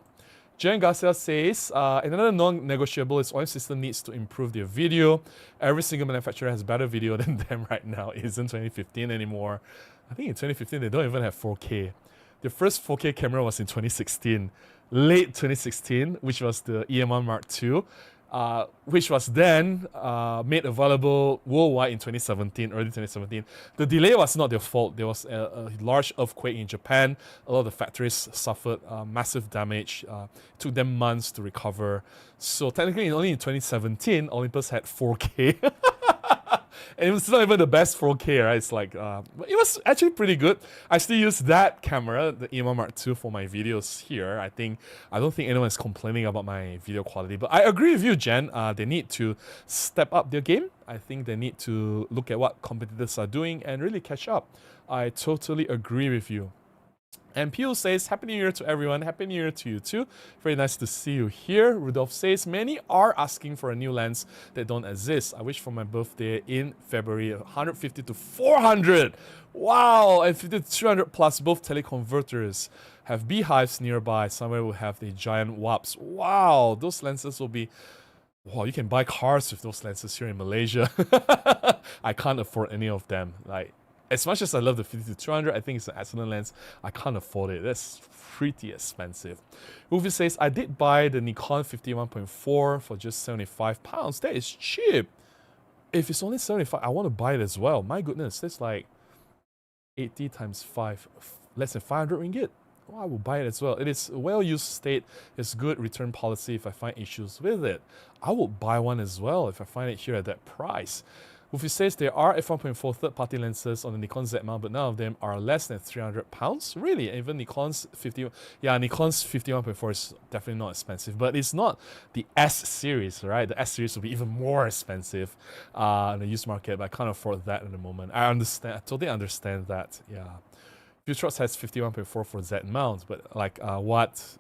Jen Garcia says, "Another non-negotiable is OM system needs to improve their video. Every single manufacturer has better video than them right now. It isn't 2015 anymore." I think in 2015 they don't even have 4K. The first 4K camera was in 2016, late 2016, which was the EM1 Mark II. Which was then made available worldwide in 2017, early 2017. The delay was not their fault. There was a large earthquake in Japan. A lot of the factories suffered massive damage. It took them months to recover. So technically, only in 2017, Olympus had 4K. And it was not even the best 4K, right? It's like, it was actually pretty good. I still use that camera, the EM1 Mark II, for my videos here. I don't think anyone is complaining about my video quality. But I agree with you, Jen. They need to step up their game. I think they need to look at what competitors are doing and really catch up. I totally agree with you. And Pio says, "Happy New Year to everyone. Happy New Year to you too. Very nice to see you here." Rudolph says, "Many are asking for a new lens that don't exist. I wish for my birthday in February, 150 to 400. Wow, and 50 to 200 plus, both teleconverters. Have beehives nearby. Somewhere will have the giant warps. Wow, those lenses will be... Wow, you can buy cars with those lenses here in Malaysia." I can't afford any of them. Like, as much as I love the 50 to 200, I think it's an excellent lens. I can't afford it. That's pretty expensive. Uvi says, "I did buy the Nikon 51.4 for just £75. That is cheap. If it's only 75, I want to buy it as well. My goodness, that's like 80 times 5, less than 500 ringgit. Oh, I will buy it as well. It is a well-used state. It's good return policy if I find issues with it. I will buy one as well if I find it here at that price." Ufi says, "There are f1.4 third-party lenses on the Nikon Z mount, but none of them are less than £300. Really? Even Nikon's 51.4 is definitely not expensive, but it's not the S series, right? The S series will be even more expensive in the used market, but I can't afford that at the moment. I totally understand that. Yeah, Futrox has 51.4 for Z mount, but like what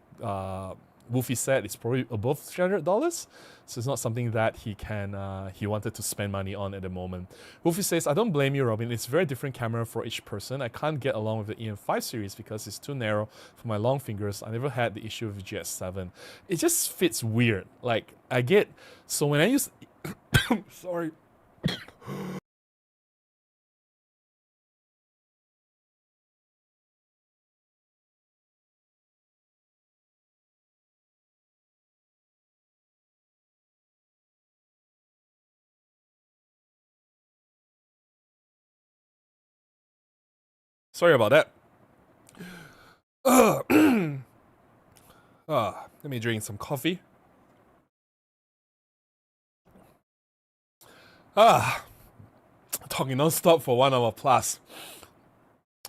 Wolfie said it's probably above $300, so it's not something that he wanted to spend money on at the moment. Wolfie says, I don't blame you, Robin. It's a very different camera for each person. I can't get along with the EM5 series because it's too narrow for my long fingers. I never had the issue with GS7. It just fits weird. Like, I get, so when I use, sorry. Sorry about that. Let me drink some coffee. Talking non-stop for 1 hour plus.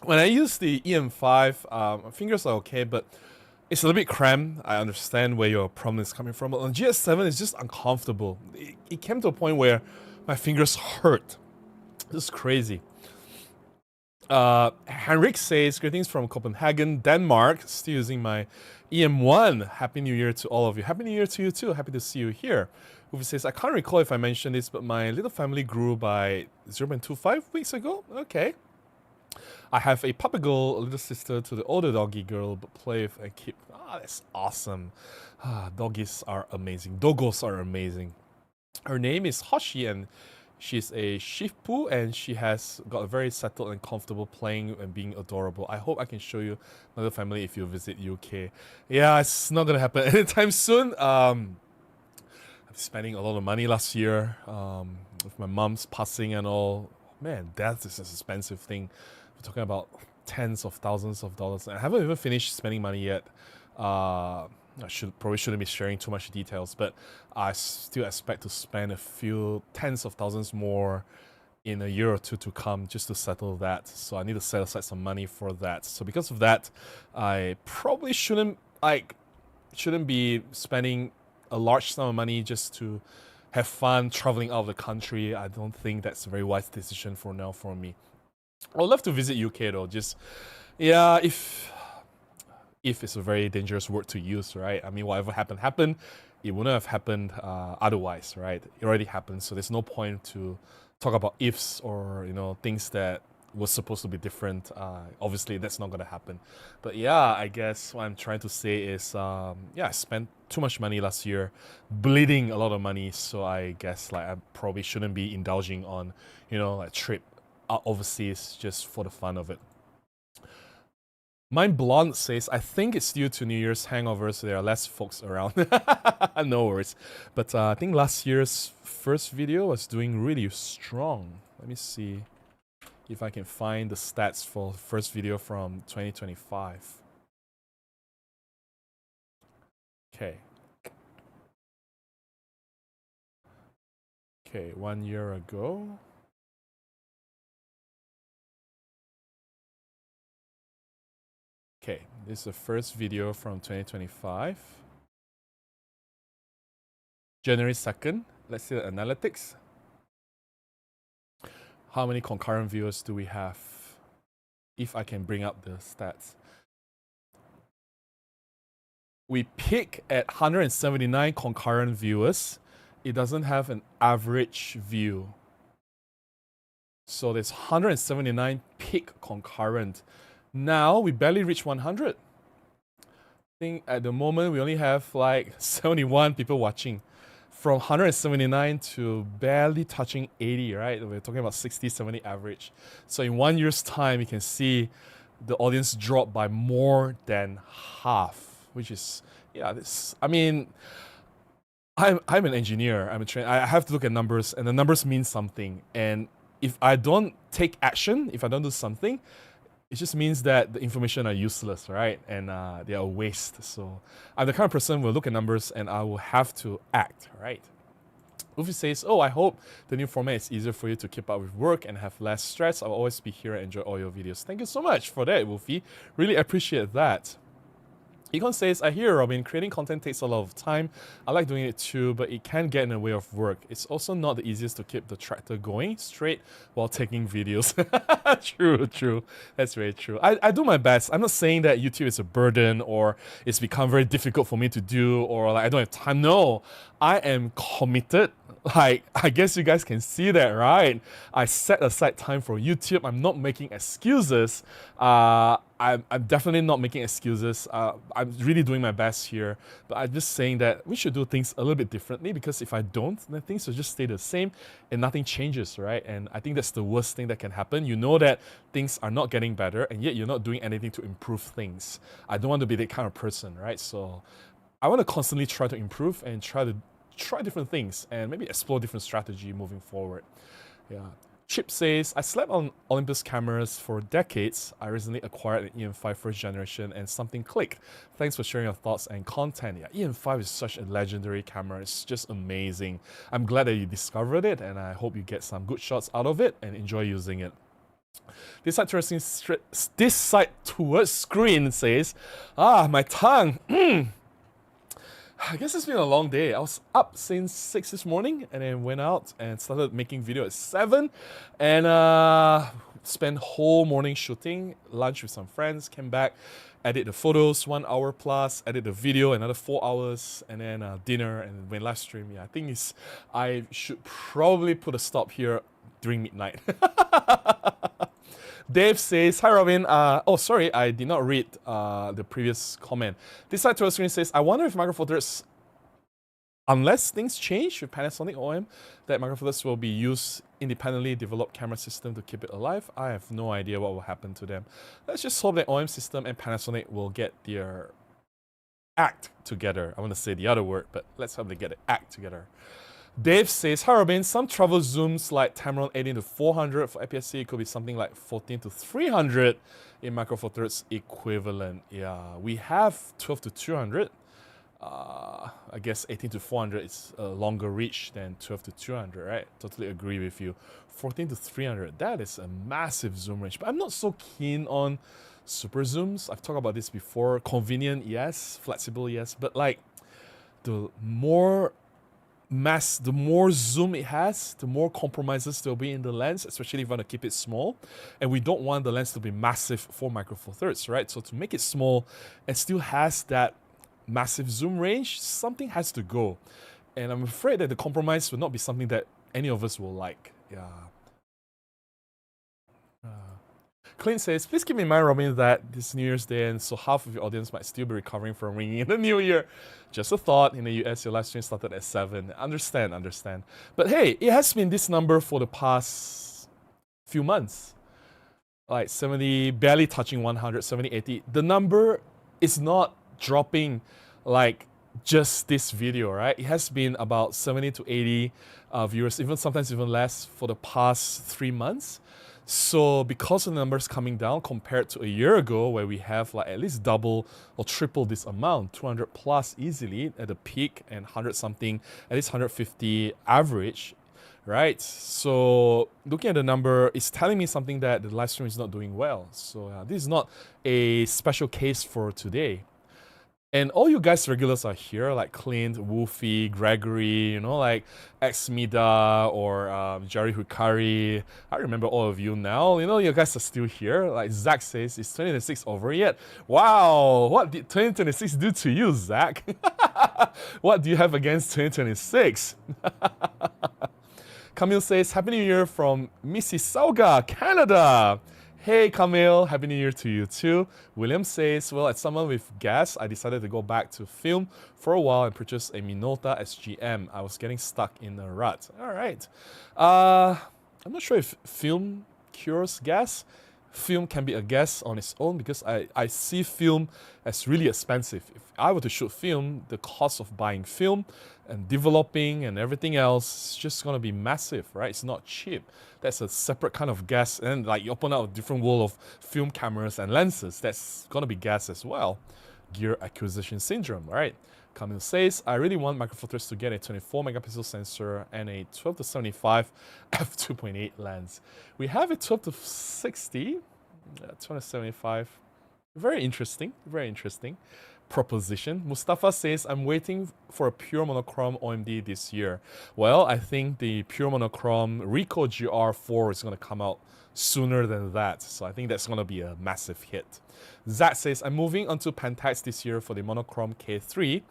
When I use the EM5, my fingers are okay, but it's a little bit cramped. I understand where your problem is coming from, but on GS7, it's just uncomfortable. It came to a point where my fingers hurt. This is crazy. Henrik says, greetings from Copenhagen, Denmark. Still using my EM1. Happy New Year to all of you. Happy New Year to you too. Happy to see you here. Uwe says, I can't recall if I mentioned this, but my little family grew by 0.25 weeks ago. Okay. I have a puppy girl, a little sister to the older doggy girl, but play with and keep. That's awesome. Doggies are amazing. Doggos are amazing. Her name is Hoshi, and she's a Shih Tzu, and she has got a very settled and comfortable playing and being adorable. I hope I can show you my little family if you visit UK. Yeah, it's not gonna happen anytime soon. I'm spending a lot of money last year with my mom's passing and all. Man, death is an expensive thing. We're talking about tens of thousands of dollars. I haven't even finished spending money yet. I probably shouldn't be sharing too much details, but I still expect to spend a few tens of thousands more in a year or two to come just to settle that. So I need to set aside some money for that. So because of that, I probably shouldn't be spending a large sum of money just to have fun traveling out of the country. I don't think that's a very wise decision for now for me. I would love to visit UK though. Just, yeah, if it's a very dangerous word to use, right? I mean, whatever happened. It wouldn't have happened otherwise, right? It already happened, so there's no point to talk about ifs or, you know, things that was supposed to be different. Obviously, that's not gonna happen. But yeah, I guess what I'm trying to say is, yeah, I spent too much money last year, bleeding a lot of money. So I guess like I probably shouldn't be indulging on, you know, like trip overseas just for the fun of it. Mine Blonde says, I think it's due to New Year's hangovers. There are less folks around. No worries. But I think last year's first video was doing really strong. Let me see if I can find the stats for the first video from 2025. Okay. Okay, 1 year ago. Okay, this is the first video from 2025. January 2nd. Let's see the analytics. How many concurrent viewers do we have? If I can bring up the stats. We peak at 179 concurrent viewers. It doesn't have an average view. So there's 179 peak concurrent. Now we barely reach 100. I think at the moment we only have like 71 people watching. From 179 to barely touching 80, right? We're talking about 60, 70 average. So in 1 year's time, you can see the audience drop by more than half, which is, yeah, this, I mean, I'm an engineer, I'm a trainer. I have to look at numbers, and the numbers mean something. And if I don't take action, if I don't do something, it just means that the information are useless, right? And they are a waste. So I'm the kind of person who will look at numbers and I will have to act, right? Ufi says, oh, I hope the new format is easier for you to keep up with work and have less stress. I'll always be here and enjoy all your videos. Thank you so much for that, Wolfie. Really appreciate that. Econ says, I hear, Robin, creating content takes a lot of time. I like doing it too, but it can get in the way of work. It's also not the easiest to keep the tractor going straight while taking videos. True. That's very true. I do my best. I'm not saying that YouTube is a burden or it's become very difficult for me to do or like I don't have time. No, I am committed. Like, I guess you guys can see that, right? I set aside time for YouTube. I'm not making excuses. I'm definitely not making excuses. I'm really doing my best here. But I'm just saying that we should do things a little bit differently because if I don't, then things will just stay the same and nothing changes, right? And I think that's the worst thing that can happen. You know that things are not getting better and yet you're not doing anything to improve things. I don't want to be that kind of person, right? So I want to constantly try to improve and try different things and maybe explore different strategy moving forward. Yeah. Chip says, I slept on Olympus cameras for decades. I recently acquired an EM5 first generation and something clicked. Thanks for sharing your thoughts and content. Yeah, EM5 is such a legendary camera. It's just amazing. I'm glad that you discovered it and I hope you get some good shots out of it and enjoy using it. This side towards screen says, my tongue. I guess it's been a long day. I was up since 6 this morning and then went out and started making video at 7 and spent whole morning shooting, lunch with some friends, came back, edit the photos 1 hour plus, edit the video another 4 hours, and then dinner and went live stream. Yeah, I think I should probably put a stop here during midnight. Dave says, hi Robin, sorry, I did not read the previous comment. This side to our screen says, I wonder if Micro Four Thirds, unless things change with Panasonic OM, that Micro Four Thirds will be used independently developed camera system to keep it alive. I have no idea what will happen to them. Let's just hope that OM system and Panasonic will get their act together. I want to say the other word, but let's hope they get the act together. Dave says, hi Robin, some travel zooms like Tamron 18 to 400 for APS-C could be something like 14 to 300 in Micro Four Thirds equivalent. Yeah, we have 12 to 200. I guess 18 to 400 is a longer reach than 12 to 200, right? Totally agree with you. 14 to 300, that is a massive zoom range. But I'm not so keen on super zooms. I've talked about this before. Convenient, yes. Flexible, yes. But like, the more zoom it has, the more compromises there'll be in the lens, especially if you want to keep it small. And we don't want the lens to be massive for Micro Four Thirds, right? So to make it small and still has that massive zoom range, something has to go. And I'm afraid that the compromise will not be something that any of us will like. Yeah. Clint says, please keep in mind, Robin, that this New Year's Day, and so half of your audience might still be recovering from ringing in the new year. Just a thought, in the US, your live stream started at 7. Understand. But hey, it has been this number for the past few months. Like 70, barely touching 100, 70, 80. The number is not dropping like just this video, right? It has been about 70 to 80 viewers, sometimes even less for the past 3 months. So because of the numbers coming down compared to a year ago where we have like at least double or triple this amount, 200 plus easily at the peak and 100 something, at least 150 average, right? So looking at the number, it's telling me something that the live stream is not doing well. So this is not a special case for today. And all you guys regulars are here, like Clint, Wolfie, Gregory, you know, like Xmida or Jerry Hukari. I remember all of you now. You know, you guys are still here. Like Zach says, is 2026 over yet? Wow, what did 2026 do to you, Zach? What do you have against 2026? Camille says, Happy New Year from Mississauga, Canada. Hey Camille, Happy New Year to you too. William says, well, as someone with gas, I decided to go back to film for a while and purchase a Minolta SGM. I was getting stuck in a rut. All right. I'm not sure if film cures gas. Film can be a gas on its own because I see film as really expensive. If I were to shoot film, the cost of buying film and developing and everything else is just going to be massive, right? It's not cheap. That's a separate kind of gas. And like you open up a different world of film cameras and lenses, that's going to be gas as well. Gear acquisition syndrome, right? Camille says, I really want Micro Four Thirds to get a 24 megapixel sensor and a 12 to 75 f2.8 lens. We have a 12 to 60, 275. Very interesting, very interesting. proposition. Mustafa says, I'm waiting for a pure monochrome OMD this year. Well, I think the pure monochrome Ricoh GR4 is going to come out sooner than that. So I think that's going to be a massive hit. Zach says, I'm moving onto Pentax this year for the monochrome K3.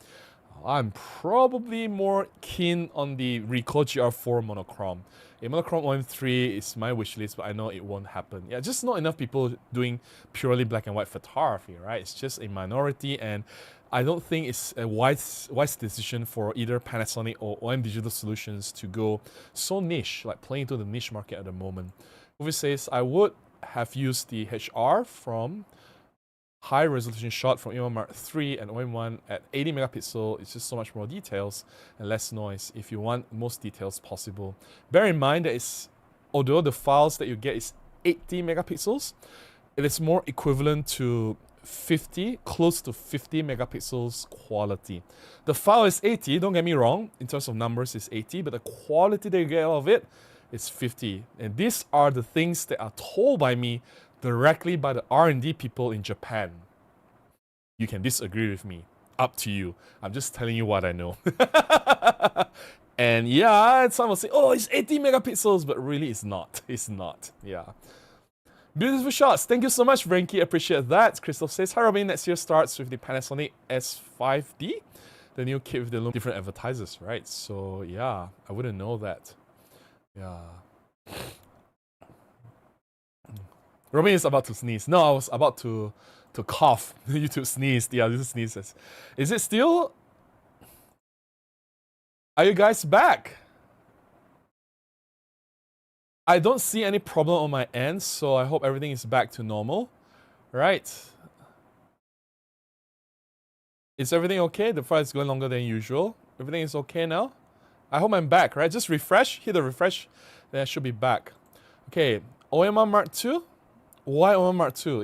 I'm probably more keen on the Ricoh GR4 monochrome. A monochrome OM3 is my wish list, but I know it won't happen. Yeah, just not enough people doing purely black and white photography, right? It's just a minority, and I don't think it's a wise decision for either Panasonic or OM Digital Solutions to go so niche, like playing into the niche market at the moment. Movie says, I would have used the HR from high resolution shot from EM1 Mark III and OM1 at 80 megapixel. It's just so much more details and less noise if you want most details possible. Bear in mind that although the files that you get is 80 megapixels, it is more equivalent to 50, close to 50 megapixels quality. The file is 80, don't get me wrong, in terms of numbers it's 80, but the quality that you get out of it is 50. And these are the things that are told by me directly by the R&D people in Japan. You can disagree with me. Up to you. I'm just telling you what I know. And yeah, some will say, oh, it's 80 megapixels, but really it's not. It's not. Yeah. Beautiful shots. Thank you so much, Frankie. Appreciate that. Crystal says, hi, Robin. Next year starts with the Panasonic S5D. The new kit with the different advertisers, right? So yeah, I wouldn't know that. Yeah. Robin is about to sneeze. No, I was about to cough. YouTube sneezed. Yeah, this sneezes. Is it still? Are you guys back? I don't see any problem on my end, so I hope everything is back to normal. Right. Is everything okay? The file is going longer than usual. Everything is okay now? I hope I'm back, right? Just refresh. Hit the refresh. Then I should be back. Okay. OM1 Mark II. Why OM1 Mark II?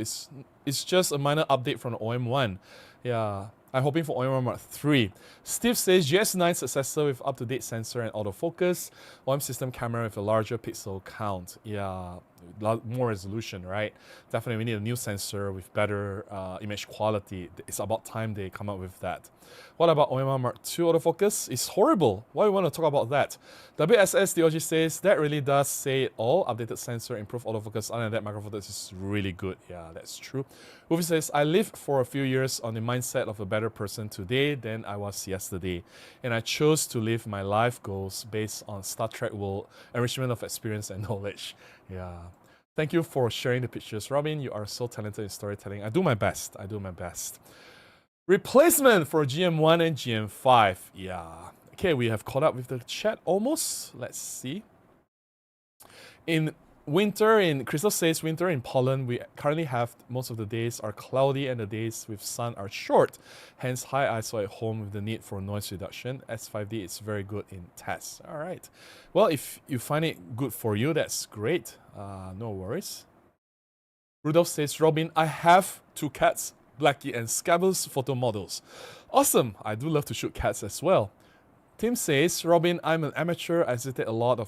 It's just a minor update from the OM1. Yeah. I'm hoping for OM1 Mark III. Steve says GS9 successor with up-to-date sensor and autofocus. OM system camera with a larger pixel count. Yeah, more resolution, right? Definitely we need a new sensor with better image quality. It's about time they come up with that. What about OM1 Mark II autofocus? It's horrible. Why we want to talk about that? WSS DOG says that really does say it all. Updated sensor, improved autofocus. Other than that, microfocus is really good. Yeah, that's true. Wolfie says, I lived for a few years on the mindset of a better person today than I was yesterday. And I chose to live my life goals based on Star Trek world, enrichment of experience and knowledge. Yeah. Thank you for sharing the pictures, Robin. You are so talented in storytelling. I do my best. I do my best. Replacement for GM1 and GM5. Yeah. Okay, we have caught up with the chat almost. Let's see. In Crystal says winter in Poland, we currently have most of the days are cloudy and the days with sun are short. Hence, high ISO at home with the need for noise reduction. S5D is very good in tests. All right. Well, if you find it good for you, that's great. No worries. Rudolph says, Robin, I have 2 cats, Blackie and Scabbers photo models. Awesome. I do love to shoot cats as well. Tim says, Robin, I'm an amateur. I hesitate a lot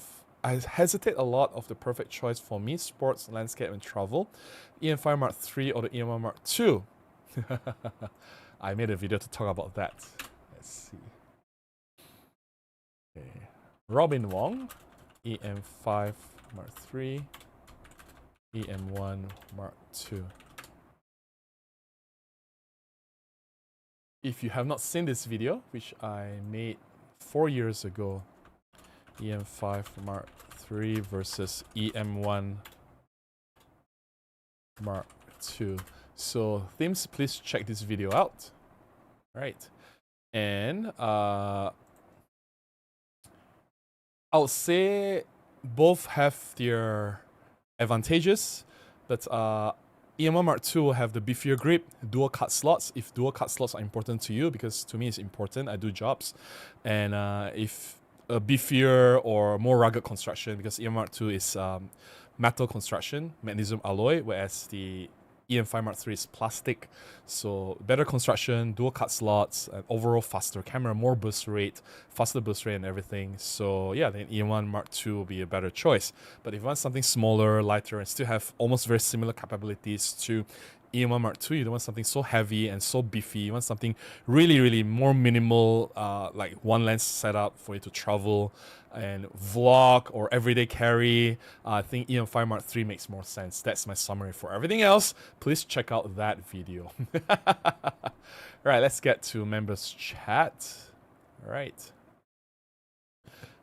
of the perfect choice for me, sports, landscape, and travel. EM5 Mark III or the EM1 Mark II. I made a video to talk about that. Let's see. Okay. Robin Wong, EM5 Mark III, EM1 Mark II. If you have not seen this video, which I made 4 years ago, EM5 Mark III versus EM1 Mark II. So themes, please check this video out. Right. And I would say both have their advantages, but EM1 Mark II will have the beefier grip, dual cut slots, if dual cut slots are important to you, because to me it's important, I do jobs. And if a beefier or more rugged construction, because EM Mark II is metal construction, magnesium alloy, whereas the EM5 Mark III is plastic. So better construction, dual cut slots, and overall faster camera, more burst rate, faster burst rate and everything. So yeah, then EM1 Mark II will be a better choice. But if you want something smaller, lighter, and still have almost very similar capabilities to EM1 Mark II, you don't want something so heavy and so beefy. You want something really, really more minimal, like one lens setup for you to travel and vlog or everyday carry. I think EM5 Mark III makes more sense. That's my summary. For everything else, please check out that video. Alright, let's get to members chat. Alright.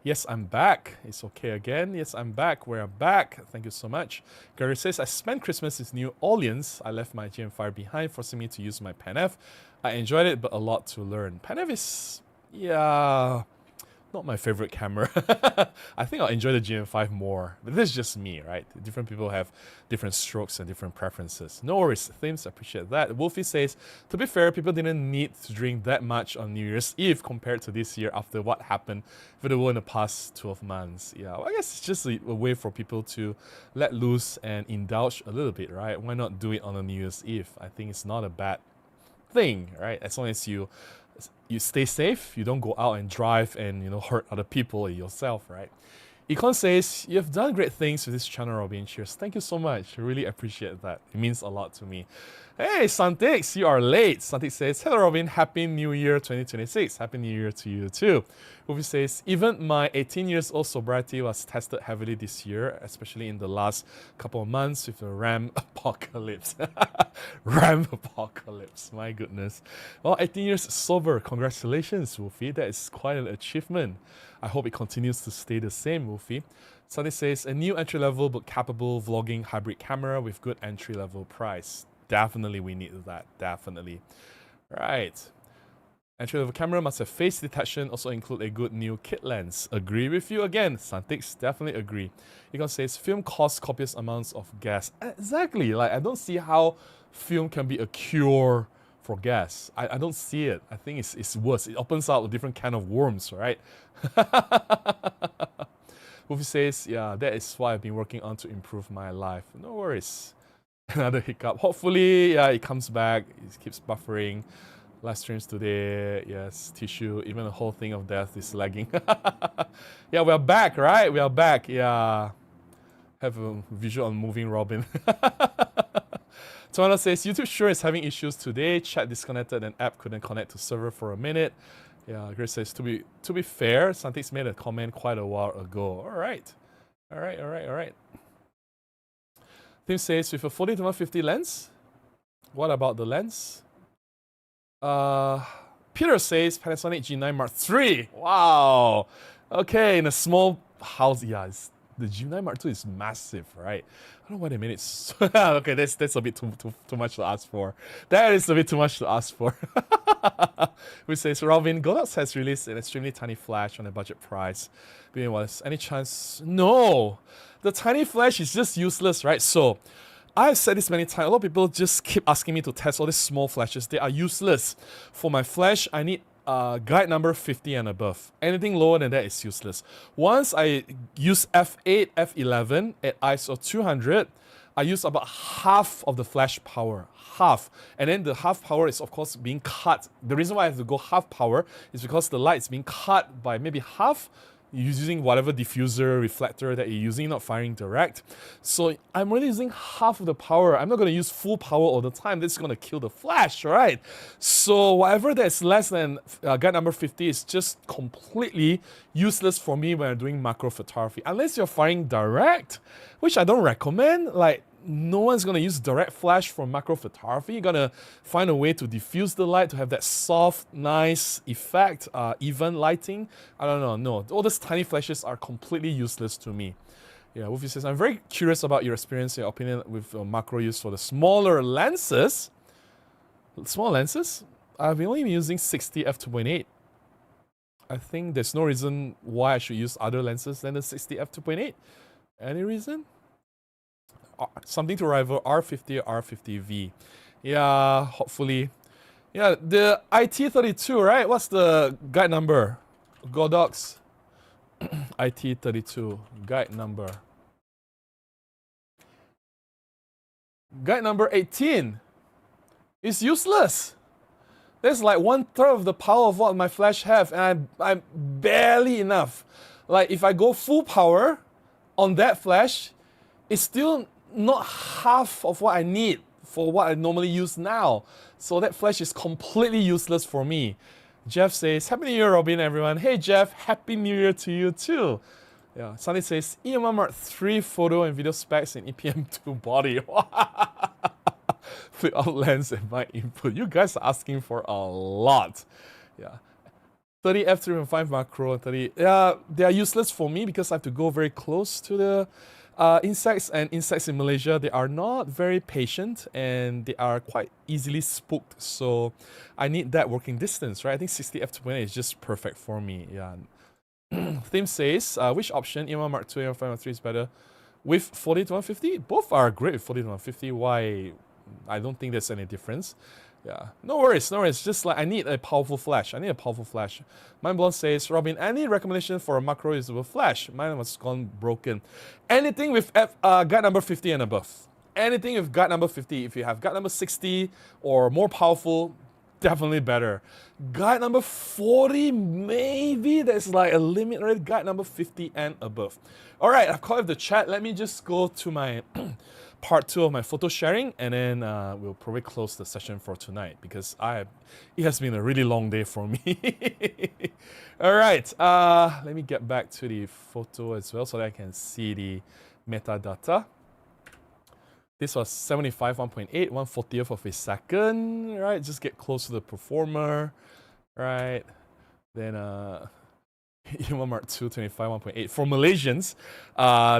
Yes, I'm back. It's okay again. Yes, I'm back. We're back. Thank you so much. Gary says, I spent Christmas in New Orleans. I left my GM5 behind, forcing me to use my Pan-F. I enjoyed it, but a lot to learn. Pan-F is, yeah, not my favorite camera. I think I'll enjoy the GM5 more. But this is just me, right? Different people have different strokes and different preferences. No worries, Themes, I appreciate that. Wolfie says, to be fair, people didn't need to drink that much on New Year's Eve compared to this year after what happened with the world in the past 12 months. Yeah, well, I guess it's just a way for people to let loose and indulge a little bit, right? Why not do it on a New Year's Eve? I think it's not a bad thing, right? As long as you stay safe, you don't go out and drive and, hurt other people or yourself, right? Econ says, you have done great things with this channel, Robin. Cheers. Thank you so much. I really appreciate that. It means a lot to me. Hey, Santix, you are late. Santix says, hello, Robin. Happy New Year 2026. Happy New Year to you too. Ruby says, even my 18 years old sobriety was tested heavily this year, especially in the last couple of months with the RAM apocalypse. RAM apocalypse, my goodness. Well, 18 years sober. Congratulations, Wolfie. That is quite an achievement. I hope it continues to stay the same, Wolfie. Sunday says, a new entry-level but capable vlogging hybrid camera with good entry-level price. Definitely we need that, definitely. Right. Entry-level camera must have face detection, also include a good new kit lens. Agree with you again, Santix, definitely agree. Econ says, film costs copious amounts of gas. Exactly, like I don't see how film can be a cure for gas. I don't see it. I think it's worse. It opens up a different kind of worms, right? Wolfie says, yeah, that is why I've been working on to improve my life. No worries. Another hiccup. Hopefully, yeah, it comes back. It keeps buffering. Live streams today. Yes, tissue. Even the whole thing of death is lagging. Yeah, we are back, right? We are back. Yeah. Have a visual on moving Robin. Toana says, YouTube sure is having issues today. Chat disconnected and app couldn't connect to server for a minute. Yeah, Grace says, to be fair, Santix made a comment quite a while ago. Alright. Alright. Tim says, with a 40 to 150 lens? What about the lens? Peter says, Panasonic G9 Mark III. Wow. Okay, in a small house. Yeah, the G9 Mark II is massive, right? I don't know why they made it so... Okay, that's a bit too much to ask for. That is a bit too much to ask for. Which says, Robin, Godox has released an extremely tiny flash on a budget price. Was any chance? No! The tiny flash is just useless, right? So, I've said this many times. A lot of people just keep asking me to test all these small flashes. They are useless. For my flash, I need guide number 50 and above. Anything lower than that is useless. Once I use f8, f11 at ISO 200, I use about half of the flash power. Half. And then the half power is, of course, being cut. The reason why I have to go half power is because the light is being cut by maybe half, using whatever diffuser, reflector that you're using, not firing direct. So I'm really using half of the power. I'm not going to use full power all the time. This is going to kill the flash, right? So whatever that's less than guide number 50 is just completely useless for me when I'm doing macro photography. Unless you're firing direct, which I don't recommend. Like, no one's going to use direct flash for macro photography. You're going to find a way to diffuse the light to have that soft, nice effect, even lighting. I don't know, no. All these tiny flashes are completely useless to me. Yeah, Wolfie says, I'm very curious about your experience, your opinion with macro use for the smaller lenses. Small lenses? I've only been using 60 f2.8. I think there's no reason why I should use other lenses than the 60 f2.8. Any reason? Something to rival R50 or R50V. Yeah, hopefully. Yeah, the IT32, right? What's the guide number? Godox IT32 guide number. Guide number 18 is useless. That's like 1/3 of the power of what my flash have, and I'm barely enough. Like if I go full power on that flash, it's still not half of what I need for what I normally use now. So that flash is completely useless for me. Jeff says, Happy New Year, Robin, everyone. Hey, Jeff, Happy New Year to you too. Yeah, Sunny says, EMR Mark 3 photo and video specs in EPM2 body. Flip out lens and mic input. You guys are asking for a lot. Yeah. 30 f3.5 macro, 30. Yeah, they are useless for me because I have to go very close to the insects, and insects in Malaysia, they are not very patient and they are quite easily spooked. So I need that working distance, right? I think 60 f2.8 is just perfect for me. Yeah. Theme says, which option, EMR Mark 2 and 5 3 is better? With 40 to 150? Both are great with 40 to 150. Why? I don't think there's any difference. Yeah, no worries. Just like I need a powerful flash. Mind Blonde says, Robin, any recommendation for a macro usable flash? Mine was gone broken. Anything with guide number 50 and above. Anything with guide number 50. If you have guide number 60 or more powerful, definitely better. Guide number 40, maybe there's like a limit, right? Guide number 50 and above. All right, I've called up the chat. Let me just go to my part 2 of my photo sharing, and then we'll probably close the session for tonight because it has been a really long day for me. All right, let me get back to the photo as well so that I can see the metadata. This was 75 1.8, 1/40th of a second, right? Just get close to the performer, right? Then EMR Mark 2, 25 1.8. For Malaysians,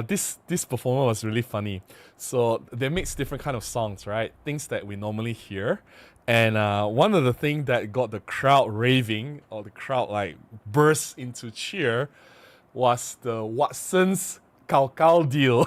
this performer was really funny. So they mix different kind of songs, right? Things that we normally hear. And one of the things that got the crowd raving, or the crowd like burst into cheer, was the Watson's Cao Cao deal.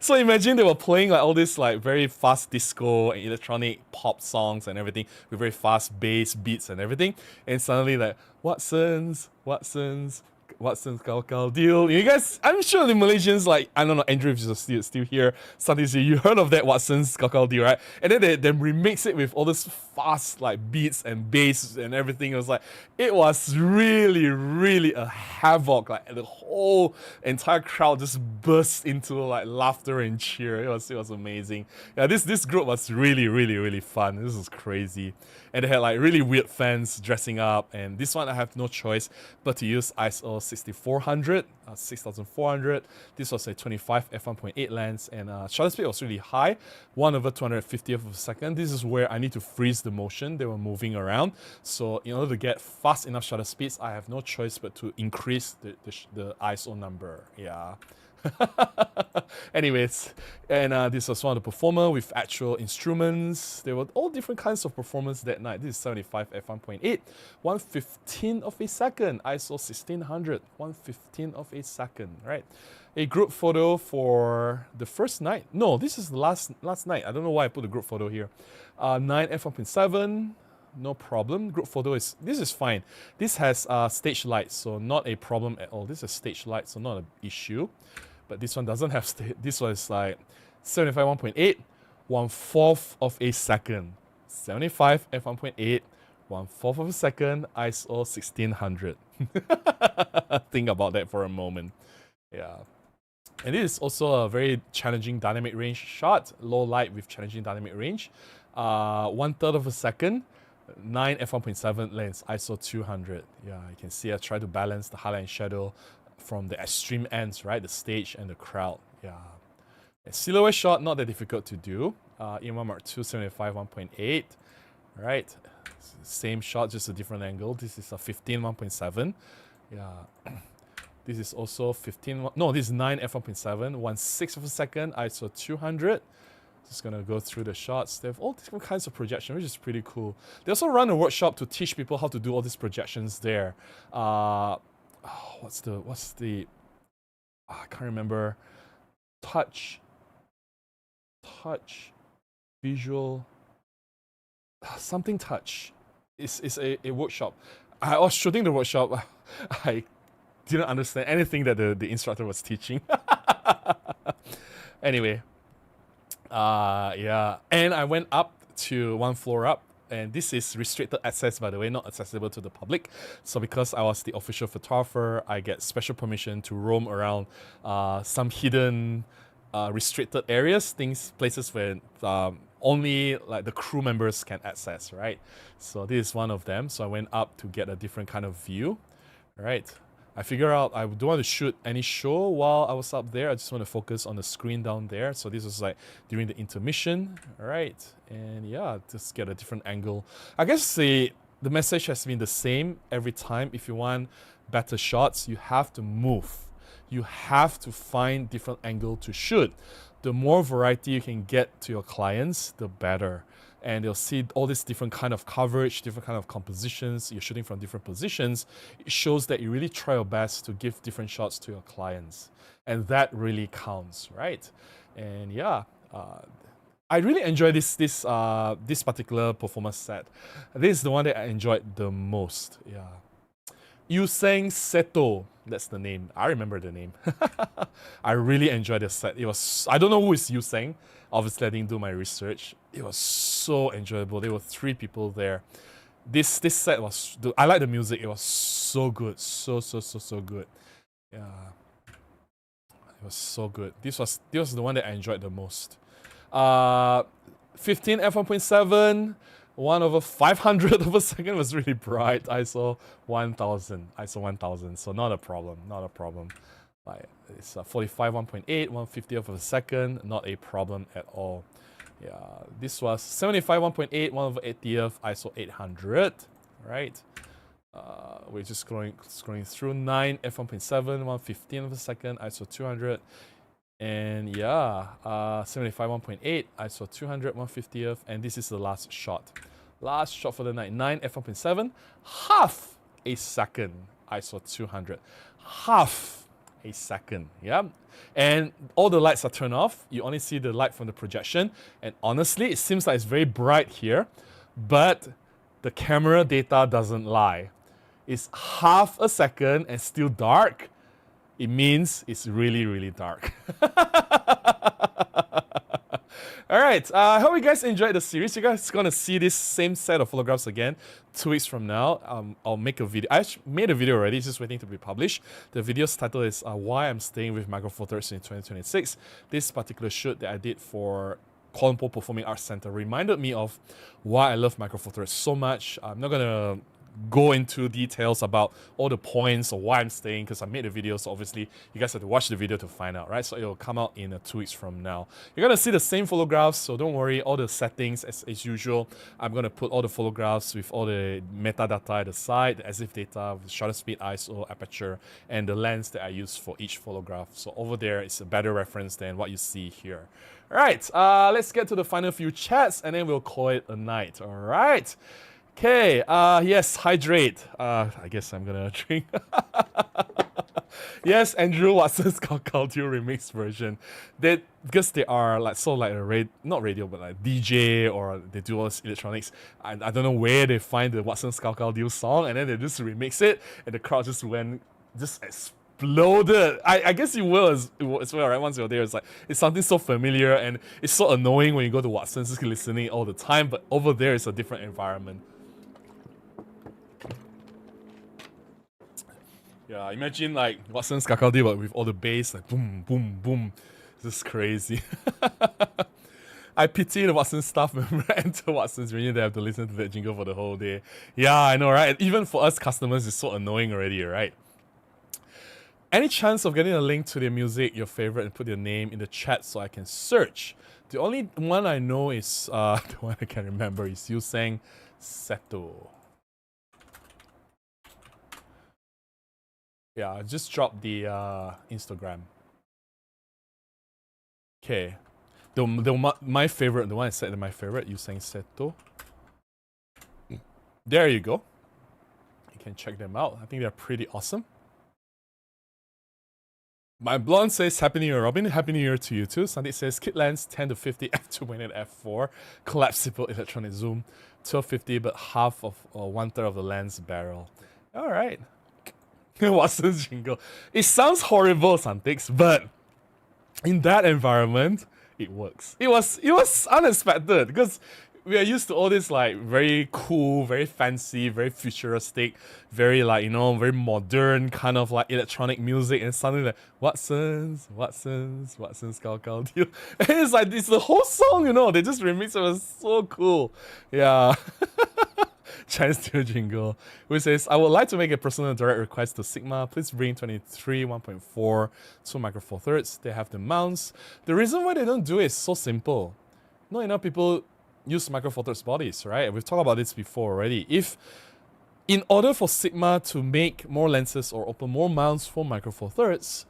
So imagine they were playing like all this like very fast disco and electronic pop songs and everything with very fast bass beats and everything, and suddenly like Watson's Cao Cao deal. You guys, I'm sure the Malaysians, like, I don't know, Andrew, if you're still here, suddenly say, you heard of that Watson's Cao Cao deal, right? And then they remix it with all this fast like beats and bass and everything. It was really, really a havoc. Like the whole entire crowd just burst into like laughter and cheer. It was amazing. Yeah, this group was really, really, really fun. This was crazy. And they had like really weird fans dressing up. And this one I have no choice but to use ISO 6400, 6400. This was a 25 f1.8 lens, and shutter speed was really high, 1/250th of a second. This is where I need to freeze the motion. They were moving around. So in order to get fast enough shutter speeds, I have no choice but to increase the ISO number. Yeah. Anyways, and this was one of the performer with actual instruments. There were all different kinds of performance that night. This is 75 f1.8, 1/15 of a second, ISO 1600, 1/15 of a second, right? A group photo for the first night. No, this is the last night. I don't know why I put the group photo here. 9 f1.7. No problem. Group photo this is fine. This has stage lights, so not a problem at all. This is stage light, so not an issue. But this one doesn't have this was like 75 1.8, 1/4 of a second. 75 f1.8, 1/4 of a second, ISO 1600. Think about that for a moment. Yeah. And this is also a very challenging dynamic range shot. Low light with challenging dynamic range. 1/3 of a second. 9 f1.7 lens, ISO 200. Yeah, you can see I try to balance the highlight and shadow from the extreme ends, right? The stage and the crowd. Yeah. A silhouette shot, not that difficult to do. EMR Mark 2, 75 1.8. Right. Same shot, just a different angle. This is a 15 1.7. Yeah. This is also 15. No, this is 9 f1.7. 1/6 of a second, ISO 200. Just gonna go through the shots. They have all different kinds of projection, which is pretty cool. They also run a workshop to teach people how to do all these projections there. What's the I can't remember. Touch, visual, something touch. It's a workshop. I was shooting the workshop. I didn't understand anything that the instructor was teaching. Anyway. Yeah, and I went up to one floor up, and this is restricted access, by the way, not accessible to the public. So because I was the official photographer, I get special permission to roam around some hidden restricted areas, places where only like the crew members can access, right? So this is one of them. So I went up to get a different kind of view, right? I figure out I don't want to shoot any show while I was up there. I just want to focus on the screen down there. So this was like during the intermission, all right? And yeah, just get a different angle. I guess the message has been the same every time. If you want better shots, you have to move. You have to find different angle to shoot. The more variety you can get to your clients, the better. And they'll see all this different kind of coverage, different kind of compositions. You're shooting from different positions. It shows that you really try your best to give different shots to your clients. And that really counts, right? And yeah, I really enjoy this particular performance set. This is the one that I enjoyed the most. Yeah. Yuseng Seto, that's the name. I remember the name. I really enjoyed the set. It was, I don't know who is Yuseng. Obviously, I didn't do my research. It was so enjoyable. There were 3 people there. This set was, I like the music. It was so good. So good. Yeah. It was so good. This was the one that I enjoyed the most. 15 f1.7. 1/500 of a second was really bright. ISO 1000. ISO 1000. So not a problem. Not a problem. Like it's 45 1.8, 1/50th of a second. Not a problem at all. Yeah, this was 75 1.8, 1/80th, ISO 800. Right. We're just scrolling through 9 f1.7, 1/15th of a second, ISO 200. And yeah, 75 1.8, ISO 200, 1/50th, and this is the last shot. Last shot for the night, 9 f1.7, half a second, ISO 200. Half a second, yeah? And all the lights are turned off. You only see the light from the projection. And honestly, it seems like it's very bright here, but the camera data doesn't lie. It's half a second and still dark. It means it's really, really dark. Alright, I hope you guys enjoyed the series. You guys are going to see this same set of photographs again 2 weeks from now. I'll make a video. I actually made a video already, it's just waiting to be published. The video's title is Why I'm Staying with Micro Four Thirds in 2026. This particular shoot that I did for Kuala Lumpur Performing Arts Centre reminded me of why I love Micro Four Thirds so much. I'm not going to go into details about all the points or why I'm staying because I made the video, so obviously you guys have to watch the video to find out, right? So it'll come out in 2 weeks from now. You're gonna see the same photographs, so don't worry, all the settings as usual. I'm gonna put all the photographs with all the metadata at the side, the as if data with shutter speed, ISO, aperture, and the lens that I use for each photograph. So over there, it's a better reference than what you see here. Alright, let's get to the final few chats and then we'll call it a night, alright? Okay, yes, hydrate. I guess I'm gonna drink. Yes, Andrew Watson's Calcaldio remix version. Because they are like so like not radio, but like DJ or they do all this electronics. I don't know where they find the Watson's Calcaldio song and then they just remix it and the crowd just exploded. I guess you will as well, right? Once you're there, it's something so familiar and it's so annoying when you go to Watson's just listening all the time, but over there it's a different environment. Yeah, imagine like Watson's Kakao but with all the bass, like boom, boom, boom. This is crazy. I pity the Watson's staff member enter Watson's when they have to listen to that jingle for the whole day. Yeah, I know, right? Even for us customers, it's so annoying already, right? Any chance of getting a link to their music, your favorite, and put your name in the chat so I can search? The only one I know is, the one I can remember is Yuseng Seto. Yeah, I just dropped the Instagram. Okay. My favorite, the one I said my favorite, Yuseng Seto. There you go. You can check them out. I think they're pretty awesome. My blonde says, Happy New Year, Robin. Happy New Year to you too. Sandeep says, kit lens 10 to 50, f2.8, f4, collapsible electronic zoom, 1250, but half of, or 1/3 of the lens barrel. Alright. Watson's jingle. It sounds horrible, Santix, but in that environment, it works. It was unexpected because we are used to all this like very cool, very fancy, very futuristic, very like, you know, very modern kind of like electronic music, and suddenly like Watson's, Cow Cow Deal. And it's like it's the whole song, you know, they just remixed it. It was so cool. Yeah. Chinese New Jingle, which says, I would like to make a personal direct request to Sigma. Please bring 23 1.4 2 micro four thirds. They have the mounts. The reason why they don't do it is so simple. Not enough people use micro four thirds bodies, right? We've talked about this before already. If in order for Sigma to make more lenses or open more mounts for micro four thirds,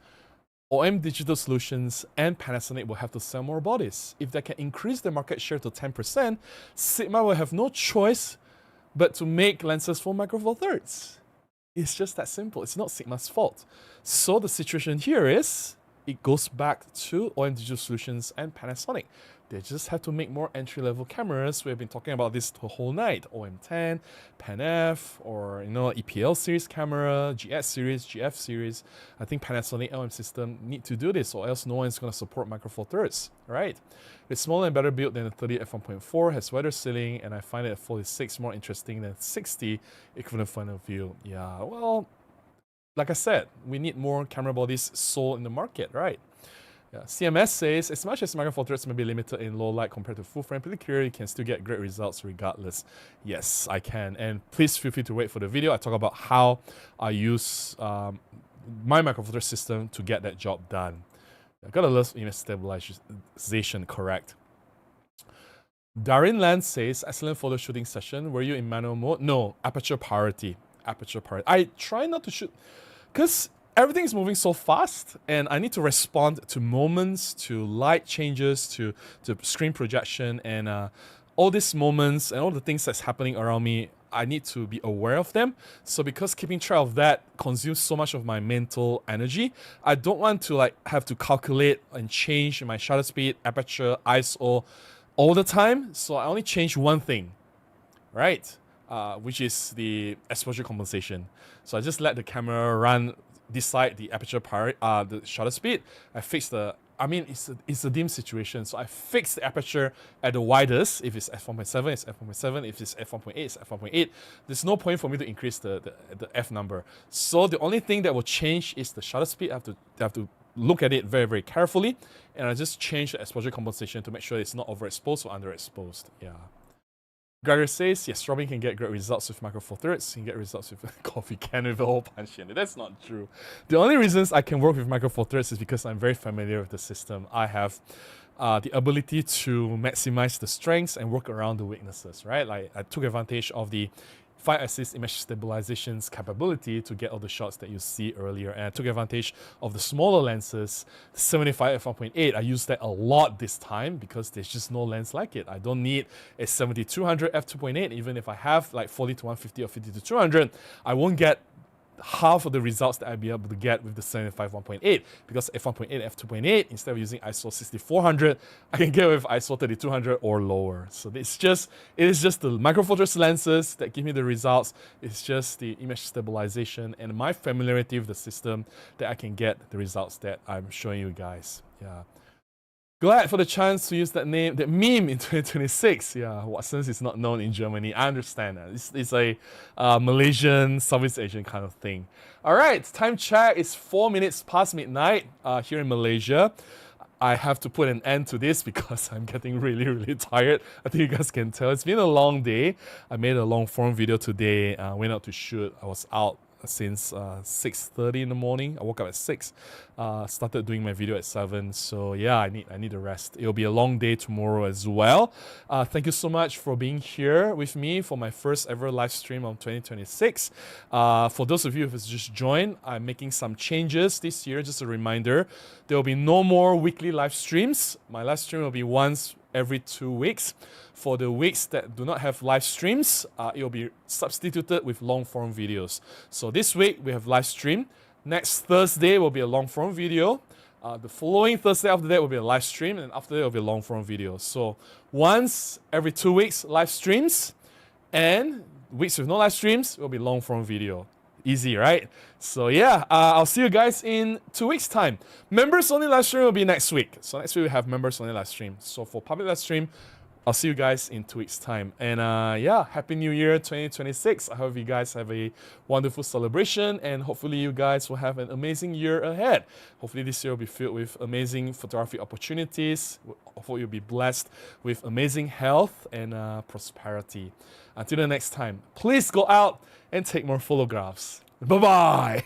OM Digital Solutions and Panasonic will have to sell more bodies. If they can increase their market share to 10%, Sigma will have no choice but to make lenses for micro four thirds. It's just that simple. It's not Sigma's fault. So the situation here is, it goes back to OM Digital Solutions and Panasonic. They just have to make more entry-level cameras. We've been talking about this the whole night. OM10, Pan-F, or you know, EPL series camera, GS series, GF series. I think Panasonic OM system need to do this, or else no one's going to support micro four thirds, right? It's smaller and better built than the 30 f1.4, has wider ceiling, and I find it at 46 more interesting than 60 equivalent front of view. Yeah, well, like I said, we need more camera bodies sold in the market, right? Yeah. CMS says, as much as micro four thirds may be limited in low light compared to full frame, pretty clear you can still get great results regardless. Yes, I can. And please feel free to wait for the video. I talk about how I use my micro four thirds system to get that job done. I gotta love image stabilization correct. Darin Land says, excellent photo shooting session. Were you in manual mode? No, aperture priority. Aperture priority. I try not to shoot, because everything is moving so fast, and I need to respond to moments, to light changes, to screen projection, and all these moments and all the things that's happening around me. I need to be aware of them. So because keeping track of that consumes so much of my mental energy, I don't want to like have to calculate and change my shutter speed, aperture, ISO all the time. So I only change one thing, right? Which is the exposure compensation. So I just let the camera run, decide the aperture the shutter speed. I fix the, I mean, it's a dim situation, so I fix the aperture at the widest. If it's f1.7, it's f1.7. If it's f1.8, it's f1.8. There's no point for me to increase the f number. So the only thing that will change is the shutter speed. I have to look at it very, very carefully, and I just change the exposure compensation to make sure it's not overexposed or underexposed. Yeah. Gregor says, yes, Robin can get great results with micro four thirds. He can get results with a coffee can with a hole punch in it. That's not true. The only reasons I can work with micro four thirds is because I'm very familiar with the system. I have the ability to maximize the strengths and work around the weaknesses, right? Like I took advantage of the 5-axis image stabilization's capability to get all the shots that you see earlier, and I took advantage of the smaller lenses, 75 f1.8. I used that a lot this time because there's just no lens like it. I don't need a 70-200 f2.8. Even if I have like 40 to 150 or 50 to 200, I won't get half of the results that I'd be able to get with the 75 1.8, because f1.8 f2.8, instead of using ISO 6400, I can get with ISO 3200 or lower. So it is just the micro four thirds lenses that give me the results. It's just the image stabilization and my familiarity with the system that I can get the results that I'm showing you guys. Yeah. Glad for the chance to use that name, that meme in 2026. Yeah, Watson's is not known in Germany. I understand that. It's a Malaysian, Southeast Asian kind of thing. All right, time check. It's 4 minutes past midnight here in Malaysia. I have to put an end to this because I'm getting really, really tired. I think you guys can tell. It's been a long day. I made a long form video today. Went out to shoot. I was out since 6:30 in the morning. I woke up at 6. Started doing my video at 7. So yeah, I need a rest. It'll be a long day tomorrow as well. Thank you so much for being here with me for my first ever live stream of 2026. For those of you who have just joined, I'm making some changes this year. Just a reminder, there will be no more weekly live streams. My live stream will be once every 2 weeks. For the weeks that do not have live streams, it will be substituted with long form videos. So this week we have live stream. Next Thursday will be a long form video. The following Thursday after that will be a live stream, and after that will be a long form video. So once every 2 weeks live streams, and weeks with no live streams will be long form video. Easy, right? So yeah, I'll see you guys in 2 weeks' time. Members only live stream will be next week. So next week we have members only live stream. So for public live stream, I'll see you guys in 2 weeks' time. And yeah, Happy New Year 2026. I hope you guys have a wonderful celebration, and hopefully you guys will have an amazing year ahead. Hopefully this year will be filled with amazing photography opportunities. Hopefully you'll be blessed with amazing health and prosperity. Until the next time, please go out and take more photographs. Bye-bye.